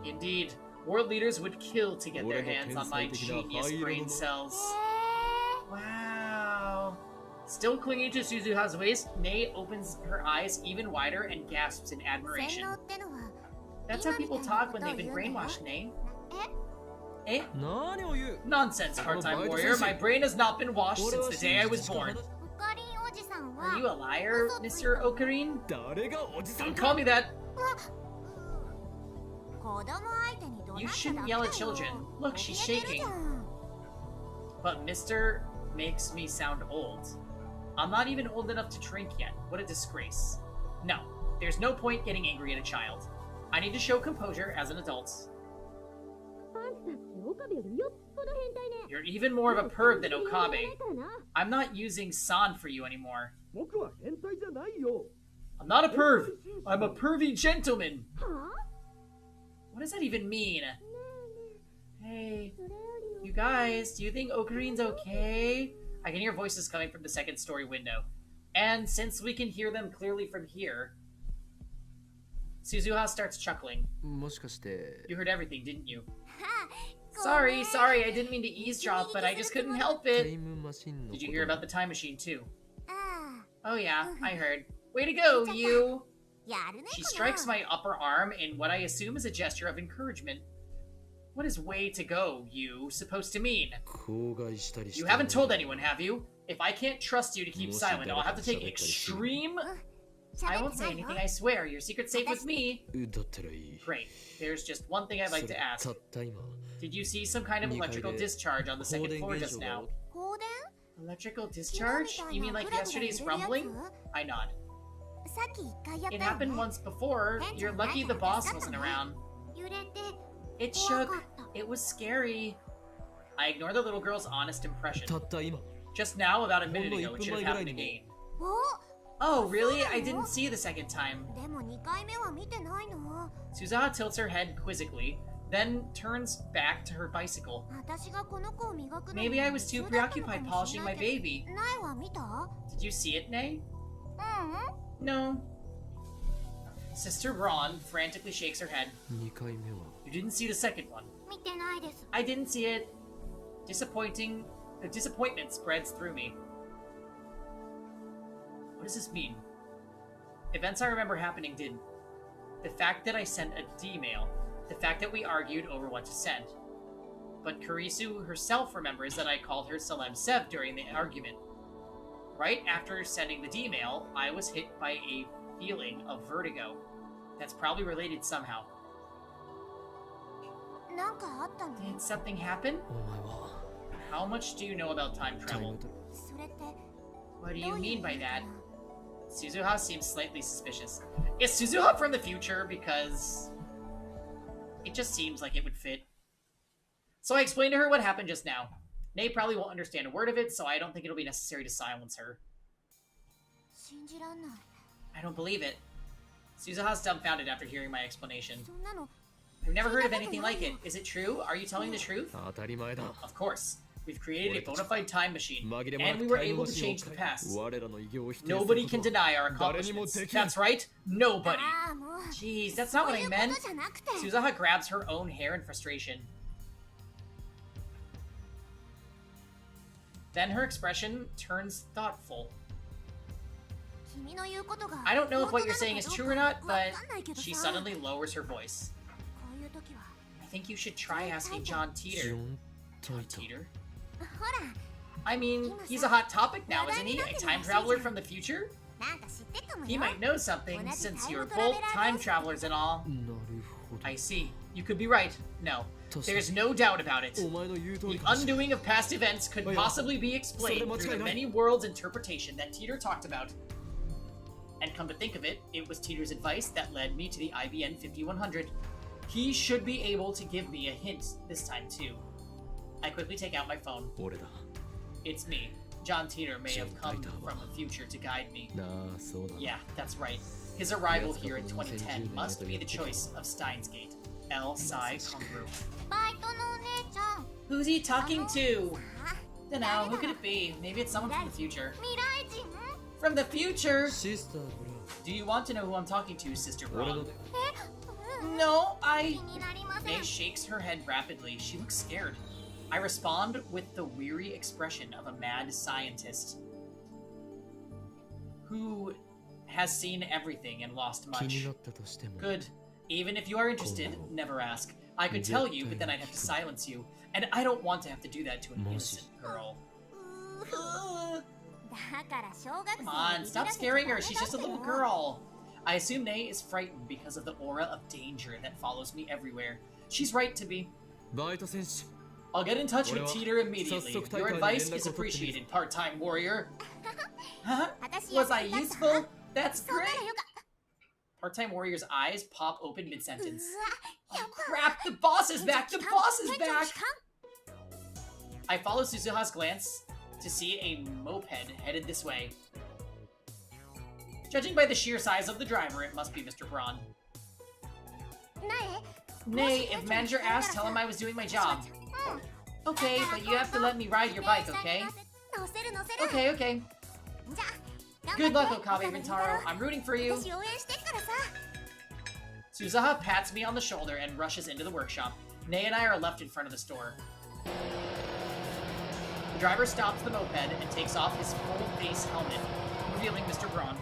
S4: に
S1: Indeed. World leaders would kill to get their
S4: 俺の
S1: hands on my
S4: 天才的な
S1: genius
S4: 灰色の
S1: brain
S4: 脳
S1: cells. Wow. Still clinging to Suzuha's waist, Nei opens her eyes even wider and gasps in
S5: 洗
S1: admiration.
S5: 脳ってのは
S1: That's how people talk when they've been brainwashed, Nei.
S5: え
S1: Eh?
S4: 何を言う
S1: Nonsense, part-time warrior. My brain has not been washed
S4: 俺
S1: since
S4: は
S1: the day I
S4: 真
S1: was
S4: 実しか
S1: born.
S4: 話
S5: オカリンおじさん
S1: Are you
S5: は
S1: a liar, Mr. Okarin?
S4: 誰がおじさん
S1: Don't
S4: か
S1: call me that.
S5: 子供相手に怒鳴
S1: You
S5: っちゃ
S1: shouldn't
S5: ダメ
S1: yell
S5: だ
S1: at
S5: よ
S1: children. Look, she's
S5: 怯えてるじ
S1: shaking.
S5: ゃん
S1: But Mr. makes me sound old. I'm not even old enough to drink yet. What a disgrace. No, there's no point getting angry at a child. I need to show composure as an adult. You're even more of a perv than Okabe. I'm not using san for you anymore.
S3: 僕は変態じゃないよ
S1: I'm not a perv. I'm a pervy gentleman. What does that even mean? Hey, you guys, do you think Okarin's okay? I can hear voices coming from the second story window. And since we can hear them clearly from here, Suzuha starts chuckling.
S4: もしかして
S1: You heard everything, didn't you?
S5: ごめん
S1: Sorry, I didn't mean to eavesdrop, but I just couldn't help
S4: タ
S1: it.
S4: イムマシンの
S1: Did
S4: こ
S1: you hear
S4: と
S1: about the time machine too?
S5: あ
S1: Oh yeah, I heard. Way to go, you!
S5: あやるね
S1: She
S5: この
S1: strikes my upper arm in what I assume is a gesture of encouragement. What is way to go, you, supposed to mean?
S4: 口外したりして
S1: You haven't told anyone, have you? If I can't trust you to keep silent, I'll have to take extreme... I
S5: 喋っ
S1: won't
S5: て
S1: say
S5: ないよ
S1: anything, I swear. Your secret's safe with me.
S4: だったらいい
S1: Great. There's just one thing I'd
S4: そ
S1: like
S4: れ
S1: to ask.
S4: たった今
S1: Did you see some kind of
S4: 2階
S1: electrical
S4: で
S1: discharge on the
S4: 放
S1: second
S4: 電
S1: floor
S4: 現
S1: just
S4: 象が
S1: now?
S5: 放電
S1: Electrical
S5: 昨日
S1: discharge?
S5: み
S1: You
S5: たい
S1: mean
S5: な
S1: like
S5: グラグラ
S1: yesterday's
S5: 揺れるや
S1: rumbling?
S5: つ
S1: I nod.
S5: さっき一回やっ
S1: It
S5: たよ
S1: happened
S5: ね
S1: once before. You're lucky the boss wasn't around.
S5: 揺れて
S1: It
S5: 怖
S1: shook.
S5: かった
S1: It was scary. I ignore the little girl's honest impression.
S4: たった今
S1: Just now, about a minute
S4: Hold on,
S1: ago, it should have
S4: you put my
S1: happened
S4: grinding
S1: again.
S5: お
S1: Oh, really? I didn't see the second time.
S5: でも2回目は見てないの
S1: Suzaha tilts her head quizzically, then turns back to her bicycle.
S5: 私がこの子を磨くのに
S1: Maybe I was too
S5: 夢中だったのか
S1: preoccupied
S5: もし
S1: polishing
S5: れな
S1: my
S5: いけ
S1: baby.
S5: どないわ見た
S1: Did you see it, Nay?
S5: うん
S1: No. Sister Braun frantically shakes her head.
S4: 2回目は
S1: You didn't see the second one.
S5: 見てないです
S1: I didn't see it. Disappointment spreads through me. What does this mean? Events I remember happening did. The fact that I sent a D-mail. The fact that we argued over what to send. But Kurisu herself remembers that I called her Salem Sev during the argument. Right after sending the D-mail, I was hit by a feeling of vertigo. That's probably related somehow.
S5: なんかあったの
S1: Did something happen?
S4: お前は
S1: How much do you know about time
S4: タイ
S1: travel?
S4: ムト
S5: それって
S1: What do
S5: ど
S1: you
S5: ういう意
S1: mean by
S5: 味か
S1: that?
S5: な
S1: Suzuha seems slightly suspicious. Is Suzuha from the future? Because it just seems like it would fit. So I explained to her what happened just now. Nay probably won't understand a word of it, so I don't think it'll be necessary to silence her.
S5: 信じらんない
S1: I don't believe it. Suzuha's dumbfounded after hearing my explanation.
S5: そんなの
S1: I've never heard of anything like it. Is it true? Are you telling the truth?
S4: 当たり前だ
S1: Of course. We've created a bona fide time machine,
S4: 紛れもな
S1: and
S4: く
S1: we were
S4: タイム
S1: able
S4: マ
S1: to
S4: シンを
S1: change the
S4: 変え
S1: past.
S4: 我らの偉業を否定する
S1: Nobody
S4: こと
S1: can
S4: は
S1: deny our
S4: 誰にも
S1: accomplishments.
S4: できない
S1: That's right. Nobody.
S5: ああもう
S1: Jeez, that's not what
S5: そう
S1: I
S5: いうこ
S1: meant.
S5: とじゃなくて
S1: Suzaha grabs her own hair in frustration. Then her expression turns thoughtful. I don't know if what you're saying is true or not, but she suddenly lowers her voice. I think you should try asking John Teeter. John Teeter? I mean, he's a hot topic now, isn't he? A time traveler from the future? He might know something, since you're both time travelers and all. I see. You could be right. No. There's no doubt about it. The undoing of past events could possibly be explained through the many worlds interpretation that Teeter talked about. And come to think of it, it was Teeter's advice that led me to the IBN 5100. He should be able to give me a hint this time too. I quickly take out my phone. It's me. John Teeter may have come from the future to guide me. Yeah, that's right. His arrival here in 2010 must be the choice of Steins Gate. L. Psi Kongru. Who's he talking to? Dunno, who could it be? Maybe it's someone from the future. From the future? Do you want to know who I'm talking to, Sister Braun? No, May shakes her head rapidly. She looks scared. I respond with the weary expression of a mad scientist who has seen everything and lost much. Good. Even if you are interested, never ask. I could tell you, but then I'd have to silence you. And I don't want to have to do that to an innocent girl. Come on, stop scaring her. She's just a little girl. I assume Nay is frightened because of the aura of danger that follows me everywhere. She's right to be. I'll get in touch with Teeter immediately. Your advice is appreciated, part-time warrior. Huh? Was I useful? That's great! Part-time warrior's eyes pop open mid-sentence. Oh crap, the boss is back! The boss is back! I follow Suzuha's glance to see a moped headed this way. Judging by the sheer size of the driver, it must be Mr. Braun. Nay, if manager asks, tell him I was doing my job. Okay, but you have to let me ride your bike, okay? Okay. Good luck, Okabe Rintaro. I'm rooting for you. Suzuha pats me on the shoulder and rushes into the workshop. Nay and I are left in front of the store. The driver stops the moped and takes off his full-face helmet, revealing Mr. Braun.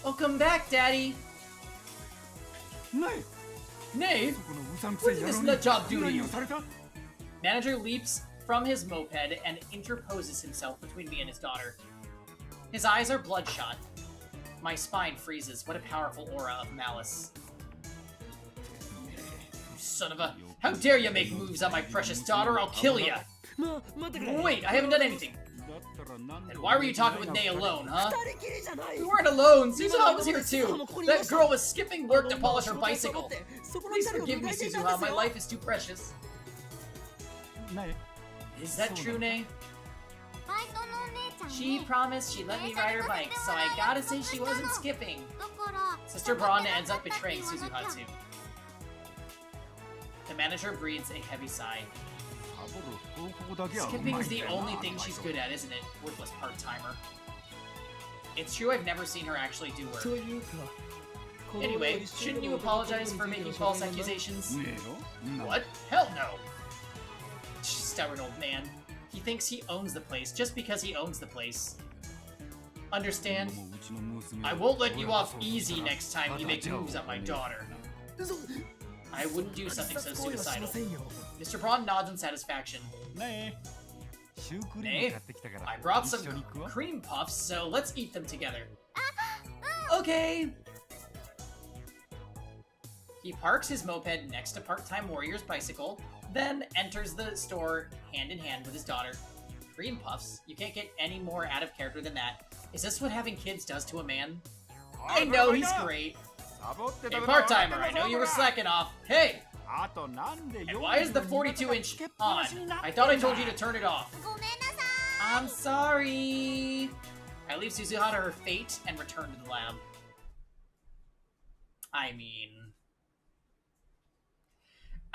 S1: Welcome back, Daddy! Nay, what did this nut job do to you? Manager leaps from his moped and interposes himself between me and his daughter. His eyes are bloodshot. My spine freezes. What a powerful aura of malice. You son of a... How dare you make moves on my precious daughter? I'll kill ya! Wait, I haven't done anything. Then why were you talking with Nay alone, huh? We weren't alone! Suzuha was here too! That girl was skipping work to polish her bicycle! Please forgive me, Suzuha, my life is too precious. Is that true, Nay? She promised she'd let me ride her bike, so I gotta say she wasn't skipping. Sister Braun ends up betraying Suzuha too. The manager breathes a heavy sigh. Skipping is the only thing she's good at, isn't it? Worthless part-timer. It's true I've never seen her actually do work. Anyway, shouldn't you apologize for making false accusations? What? Hell no! Stubborn old man. He thinks he owns the place just because he owns the place. Understand? I won't let you off easy next time you make moves on my daughter. I wouldn't do something so suicidal. Mr. Braun nods in satisfaction. Nay, I brought some cream puffs, so let's eat them together. Okay! He parks his moped next to part-time warrior's bicycle, then enters the store hand in hand with his daughter. Cream puffs? You can't get any more out of character than that. Is this what having kids does to a man? I know, he's great. Hey, part-timer, I know you were slacking off. Hey! And why is the 42-inch on? I thought I told you to turn it off. I'm sorry. I leave Suzuha to her fate and return to the lab. I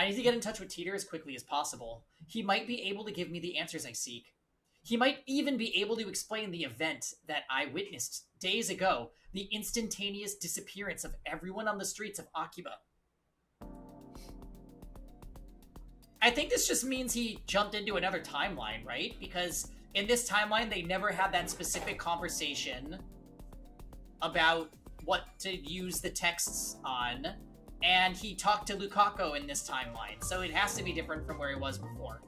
S1: need to get in touch with Teeter as quickly as possible. He might be able to give me the answers I seek. He might even be able to explain the event that I witnessed days ago, the instantaneous disappearance of everyone on the streets of Akiba. I think this just means he jumped into another timeline, right? Because in this timeline, they never had that specific conversation about what to use the texts on, and he talked to Lukaku in this timeline, so it has to be different from where he was before.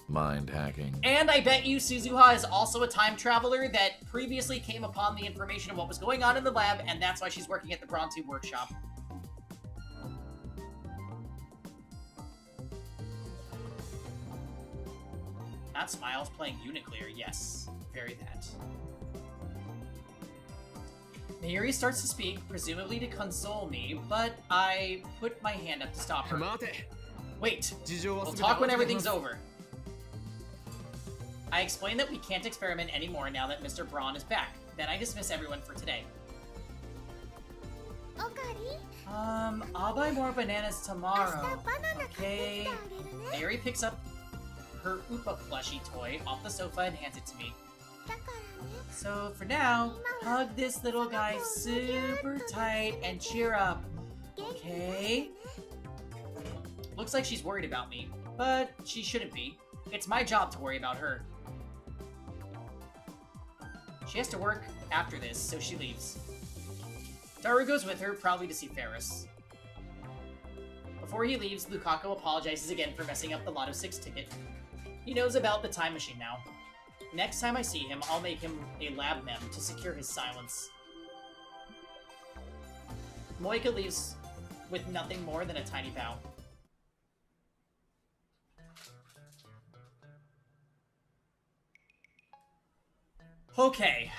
S10: Mind hacking.
S1: And I bet you Suzuha is also a time traveler that previously came upon the information of what was going on in the lab, and that's why she's working at the Bronte workshop. Not Smiles playing Uniclear, yes. Very that. Mayuri starts to speak, presumably to console me, but I put my hand up to stop her. Wait, we'll talk when everything's over. I explain that we can't experiment anymore now that Mr. Braun is back. Then I dismiss everyone for today. I'll buy more bananas tomorrow. Okay. Mary picks up her Oopa plushie toy off the sofa and hands it to me. So for now, hug this little guy super tight and cheer up. Okay? Looks like she's worried about me, but she shouldn't be. It's my job to worry about her. She has to work after this, so she leaves. Daru goes with her, probably to see Ferris. Before he leaves, Lukaku apologizes again for messing up the Lotto 6 ticket. He knows about the time machine now. Next time I see him, I'll make him a lab mem to secure his silence. Moika leaves with nothing more than a tiny bow. Okay.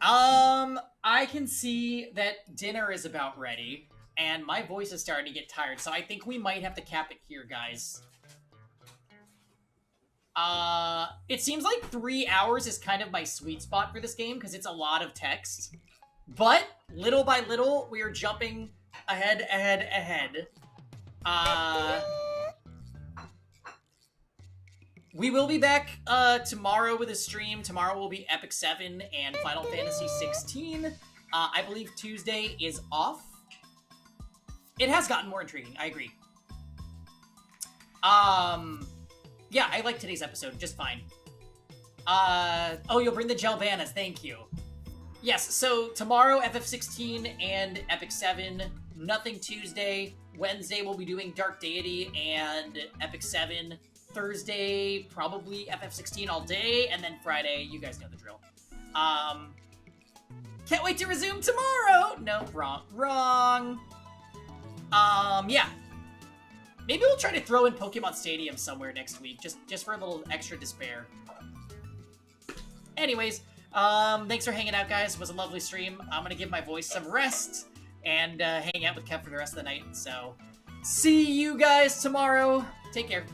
S1: I can see that dinner is about ready, and my voice is starting to get tired, so I think we might have to cap it here, guys. It seems like 3 hours is kind of my sweet spot for this game, because it's a lot of text. But, little by little, we are jumping ahead. We will be back tomorrow with a stream. Tomorrow will be Epic 7 and Final Fantasy 16. I believe Tuesday is off. It has gotten more intriguing, I agree. Yeah, I like today's episode just fine. Oh, you'll bring the Gelvanas, thank you. Yes, so tomorrow FF16 and Epic 7, nothing Tuesday. Wednesday we'll be doing Dark Deity and Epic 7. Thursday, probably FF16 all day, and then Friday, you guys know the drill. Can't wait to resume tomorrow! No, wrong. Yeah. Maybe we'll try to throw in Pokemon Stadium somewhere next week, just for a little extra despair. Anyways, thanks for hanging out, guys. It was a lovely stream. I'm gonna give my voice some rest, and hang out with Kev for the rest of the night, so see you guys tomorrow. Take care.